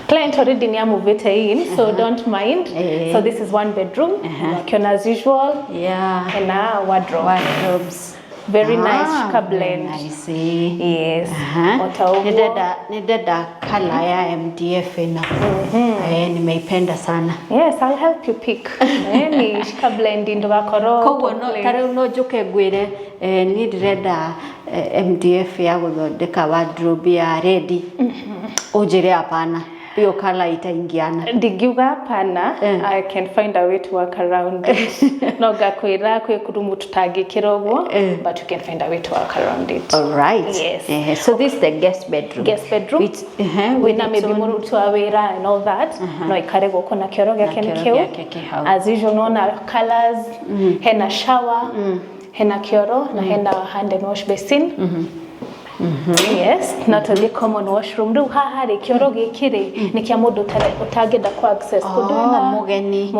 Speaker 9: Client already near move it in, so don't mind. So this is 1 bedroom. Wakiona as usual. Hena wardrobes. Very nice shika blend.
Speaker 6: I see.
Speaker 9: Yes.
Speaker 6: Nidada color ya MDF ina. Nimeipenda sana.
Speaker 9: Yes, I'll help you pick. Ni shika blend ndo gakoro.
Speaker 6: Koguo tare no njuke ngwire ni ndirenda MDF ya guthondeka wardrobe ya ready. Ujire hapana. Hiyo color itaingiana.
Speaker 9: Ndigiuga hapana, I can find a way to work around it. No gakwira kwe kurumu tutagikira uguo, but you can find a way to work around it.
Speaker 6: All right.
Speaker 9: Yes.
Speaker 6: So this is the guest bedroom.
Speaker 9: Guest bedroom. With maybe murutu awira and all that. No ikare goko na kioro gyake nikio. As usual nona colors, hena shower, hena kioro na hena hand and wash basin. Yes, not only common washroom. Riu haha ri kioro gikiri ni kia mundu utangenda ku access kudona mugeni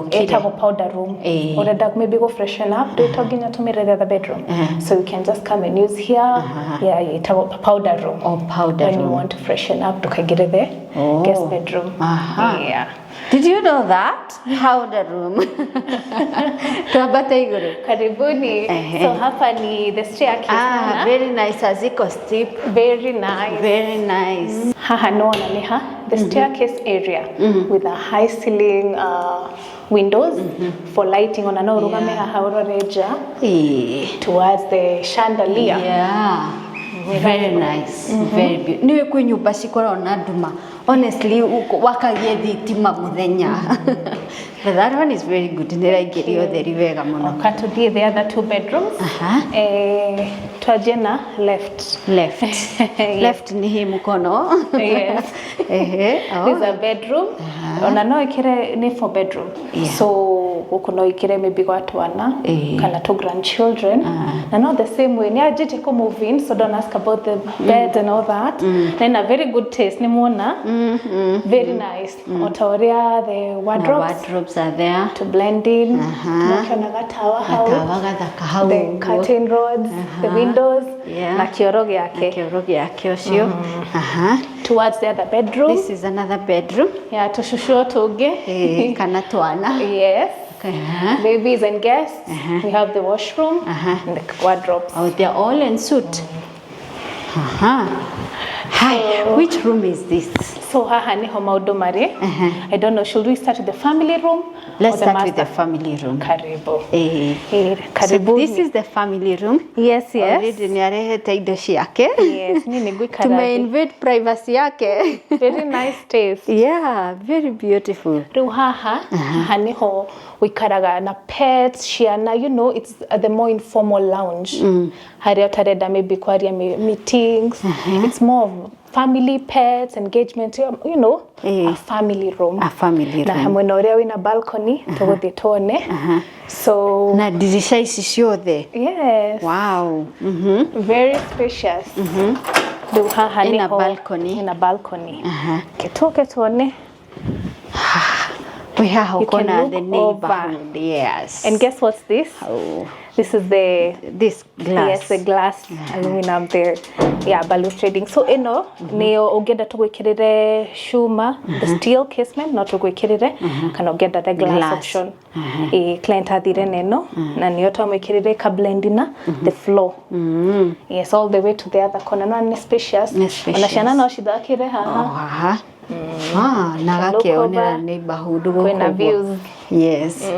Speaker 9: etagwo powder room. Urenda maybe go freshen up, do ginya tumire the other bedroom. So you can just come and use here. Etagwo powder room.
Speaker 6: Powder room.
Speaker 9: When you want to freshen up, tukagire the guest bedroom.
Speaker 6: Did you know that? Powder room. Twambate iguru.
Speaker 9: Karibuni. So hapa ni the staircase.
Speaker 6: Very nice. Aziko steep.
Speaker 9: Very nice.
Speaker 6: Very nice.
Speaker 9: Haha naona ni the staircase area with a high ceiling windows for lighting on another room towards the chandelier.
Speaker 6: Yeah. Very nice. Very beautiful. Niwe kwe nyumba cikora na nduma. Honestly wakagie thitima muthenya. But that one is very good. Niraingirio theri wega muno.
Speaker 9: Katuthie the other 2 bedrooms. Twajena left.
Speaker 6: Left ni hii mukono.
Speaker 9: Yes. There's a bedroom. Ona no ikire ni 4 bedroom. So ukuno ikire maybe kwa twana kana 2 grandchildren. Na not the same way. Ni ajiti ko move in, so don't ask about the bed and all that. Then a very good taste ni muona. Very nice. Otoria the wardrobes
Speaker 6: are there
Speaker 9: to blend in. The curtain rods, the windows, na kioroge yake ocio. Towards the other bedroom.
Speaker 6: This is another bedroom.
Speaker 9: Yeah, tushusho toge.
Speaker 6: Kana twana.
Speaker 9: Yes. Babies and guests. We have the washroom and the wardrobes.
Speaker 6: Oh, they're all in suit. Hi, which room is this?
Speaker 9: So haha ni maundu mari. I don't know, should we start with the family room?
Speaker 6: Let's start with the family room.
Speaker 9: Karibu.
Speaker 6: Karibu. So this is the family room.
Speaker 9: Yes.
Speaker 6: Already ni arehete indo ciake.
Speaker 9: Yes, nini guikara.
Speaker 6: Tume invade privacy yake.
Speaker 9: Very nice taste.
Speaker 6: Yeah, very beautiful.
Speaker 9: Riu haha niho wikaraga na pets, ciana, you know, it's the more informal lounge. Haria utarenda maybe kwaria meetings. It's more family, pets, engagement, you know, a family room.
Speaker 6: A family room.
Speaker 9: Na hamwena uria wina balcony, tuguthi tuone. So
Speaker 6: na dirisha ici ciothe.
Speaker 9: Yes.
Speaker 6: Wow.
Speaker 9: Very spacious. Riu haha
Speaker 6: in a balcony.
Speaker 9: In a balcony. Kituke tuone.
Speaker 6: We have the neighborhood. Yes.
Speaker 9: And guess what's this?
Speaker 6: Oh.
Speaker 9: This is
Speaker 6: this glass.
Speaker 9: Yes, the glass aluminum there. Yeah, balustrading. So ino neo ugenda tugwikirire shuma, the steel casement, not tugwikirire kana ugenda the glass option. Client hathire neno na nio twamwikirire ka blendina the floor. Yes, all the way to the other corner. No, ni spacious. Ona ciana no cithakire haha.
Speaker 6: Nagakeonera neighborhood
Speaker 9: kwena views.
Speaker 6: Yes.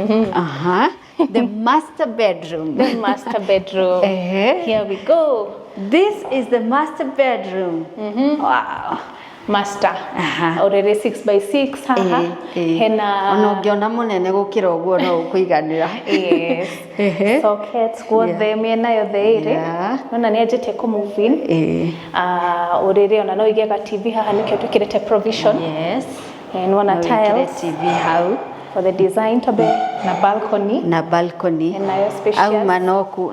Speaker 6: The master bedroom.
Speaker 9: The master bedroom. Here we go.
Speaker 6: This is the master bedroom. Wow.
Speaker 9: Master. Already 6x6 haha. Hena
Speaker 6: ona ungiona munene gukira uguo no ukuiganira.
Speaker 9: Yes. Sockets guothe miena yothe iri. Nona ni ajite ku move in. Already ona no igeka TV haha nikyo tukirete provision.
Speaker 6: Yes.
Speaker 9: And one tiles.
Speaker 6: TV how
Speaker 9: for the design to be na balcony.
Speaker 6: And
Speaker 9: nayo spacious.
Speaker 6: Au manoku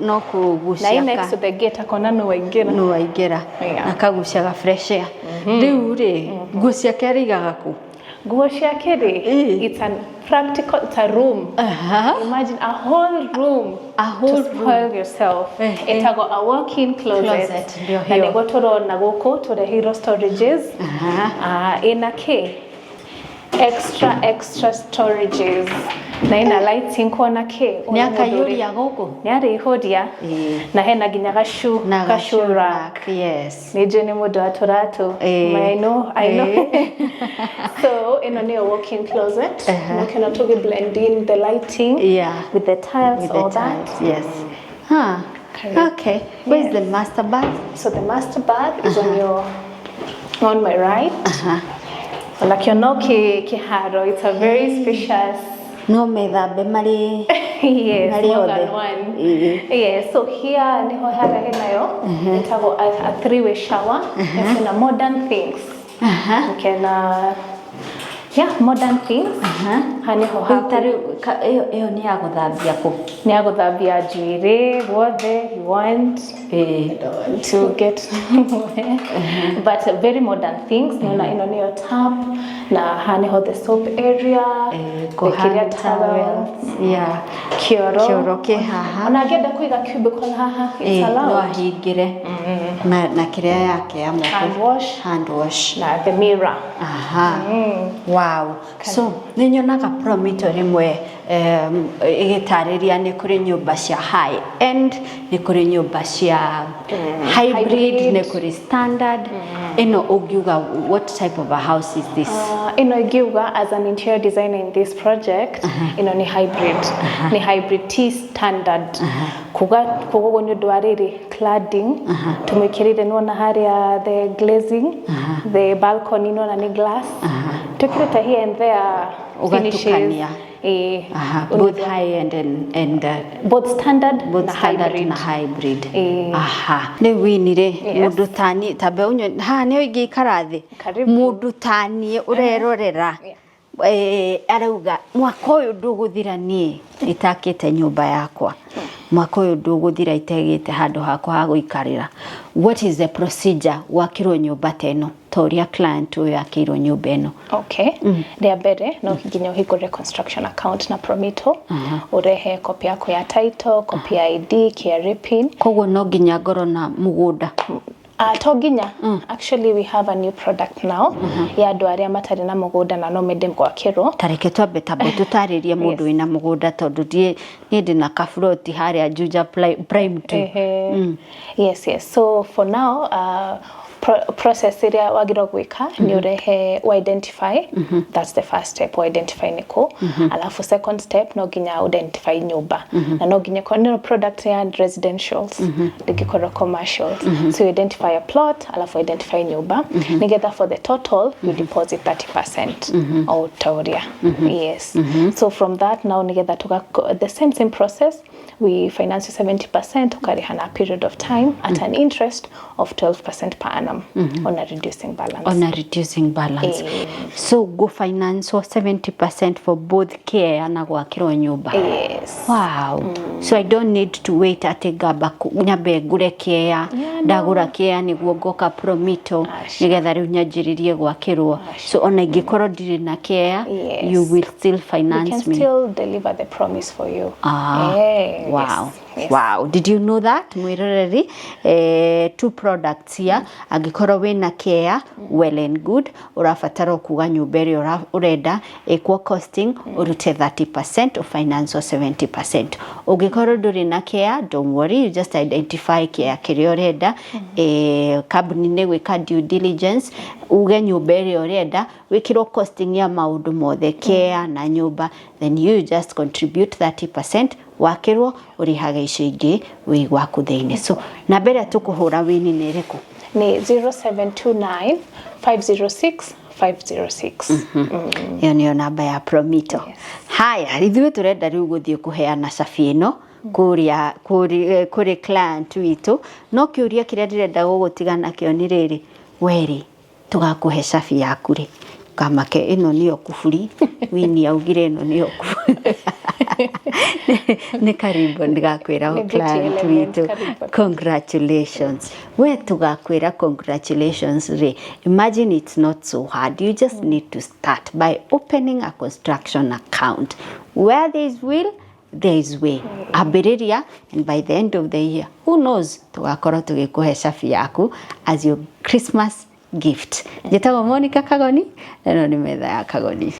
Speaker 6: gucia.
Speaker 9: Na next to the gate akona no waingira.
Speaker 6: Na kagucia ga fresh air. Riu ri gucia kerigaga ku.
Speaker 9: Nguo ciake ri, it's a practical, it's a room. Imagine a whole room. To spoil yourself. Itago a walk-in closet. Na niguo turona guku turi hero storages. Ina ke extra storages. Na ina lighting kona ke.
Speaker 6: Niakayuria guku.
Speaker 9: Niari ihuria. Na hena ginya gashu rack.
Speaker 6: Yes.
Speaker 9: Nije ni mundu aturatu. I know. So ino ni a walk-in closet. Na kana to blend in the lighting with the tiles, all that.
Speaker 6: Yes. Okay. Where's the master bath?
Speaker 9: So the master bath is on my right. Like you know kiharo, it's a very spacious.
Speaker 6: No methambe mari.
Speaker 9: Yes, more than one. Yes, so here niho hara henayo. Itago a 3-way shower. It's in a modern things. You can modern things. Haniho hapo.
Speaker 6: Iyo ni ya guthambia ku.
Speaker 9: Ni ya guthambia juire, wothe you want to get. But very modern things. Niona ino ni tap na haniho the soap area, the towels.
Speaker 6: Yeah.
Speaker 9: Kioro
Speaker 6: ke haha.
Speaker 9: Unagenda kuiga cubicle haha. It's allowed.
Speaker 6: No ahingire. Na kiria yake ya moko. Hand wash.
Speaker 9: Na the mirror.
Speaker 6: Wow. So, ninyonaga promoter rimwe igitariria ni kuri nyumba cia high end, ni kuri nyumba cia hybrid, ni kuri standard. Ino ugiuga, what type of a house is this?
Speaker 9: Ino igiuga as an interior designer in this project, ino ni hybrid. Ni hybrid T standard. Kugogo ni dwariri cladding. Tumekirire nona haria the glazing, the balcony nona ni glass. Tukireta here and there finishes.
Speaker 6: Both high end and
Speaker 9: both standard
Speaker 6: na hybrid. Ne winire mundu tani tabe unyo ne igi karathi mundu tani urerorera arauga mwaka uyu nduguthira nie itakite nyumba yakwa, mwaka uyu nduguthira itegite handu hakwa ha guikarira. What is the procedure wakirwo nyumba teno toria client uyu akirwo nyumba eno?
Speaker 9: Okay. Ria mbere no nginya uhingure construction account na Promito, urehe copy yako ya title, copy ya ID, KRA pin.
Speaker 6: Koguo no nginya ngoro na mugunda?
Speaker 9: To nginya. Actually we have a new product now. Ya andu aria matari na mugunda na no mende gwakirwo.
Speaker 6: Tareke twambe tambo tutaririe mundu wina mugunda tondu nie ndina kafloti haria Juja prime 2.
Speaker 9: Yes. So for now process area wagiro gwika ni urehe identify. That's the first step, identify niko. Alafu second step no ginya identify nyumba. Na no ginya kono product ya residentials, digikoro commercials. So you identify a plot, alafu identify nyumba. Nigeta for the total you deposit 30% au tauria. Yes. So from that now nigeta tuka the same process. We finance 70% ukarihana a period of time at an interest of 12% per annum on a reducing balance.
Speaker 6: So go finance 70% for both care na gwakirwo nyumba.
Speaker 9: Yes.
Speaker 6: Wow. So I don't need to wait ati gaba nyabe gure care ndagura care niguo ngoka Promito nigetha riu nyanjiririe gwakirwo. So ona ingikorwo ndiri na care, you will still finance me.
Speaker 9: We can still deliver the promise for you.
Speaker 6: Wow. Yes. Wow. Did you know that? Mwiroreri, two products here. Agikorwo wina care, well and good. Urafatara kuga nyuberi ureda, equal costing, urute 30% or finance or 70%. Ugikorwo nduri na care, don't worry, you just identify care kiri ureda, kabuni ne wika due diligence, uge nyuberi ureda, wikiro costing ya maundu mothe, care na nyumba, then you just contribute 30%. Wakirwo urihaga icio ingi wi gwaku thiini. So na mbere tukuhura wini ni riku
Speaker 9: ni 0729 506 506.
Speaker 6: Iyo niyo namba ya Promito. Haya, ithuĩ turenda riu guthie kuheana cabi ino kuri client witu, no kiuria kiria ndirenda gugutigana kio ni riri, weri tugakuhe cabi yaku ri kamake ino niyo kuburi wini augire ino niyo kuburi. Ne karibu ndigakwira client witu congratulations. We tugakwira congratulations re. Imagine it's not so hard. You just need to start by opening a construction account. Where there is will, there is way. Abiriria, and by the end of the year, who knows, tugakorwo tugikuhe cabi yaku as your Christmas gift. Njĩtagwo Monica Kagoni, na no nĩ metha ya Kagoni.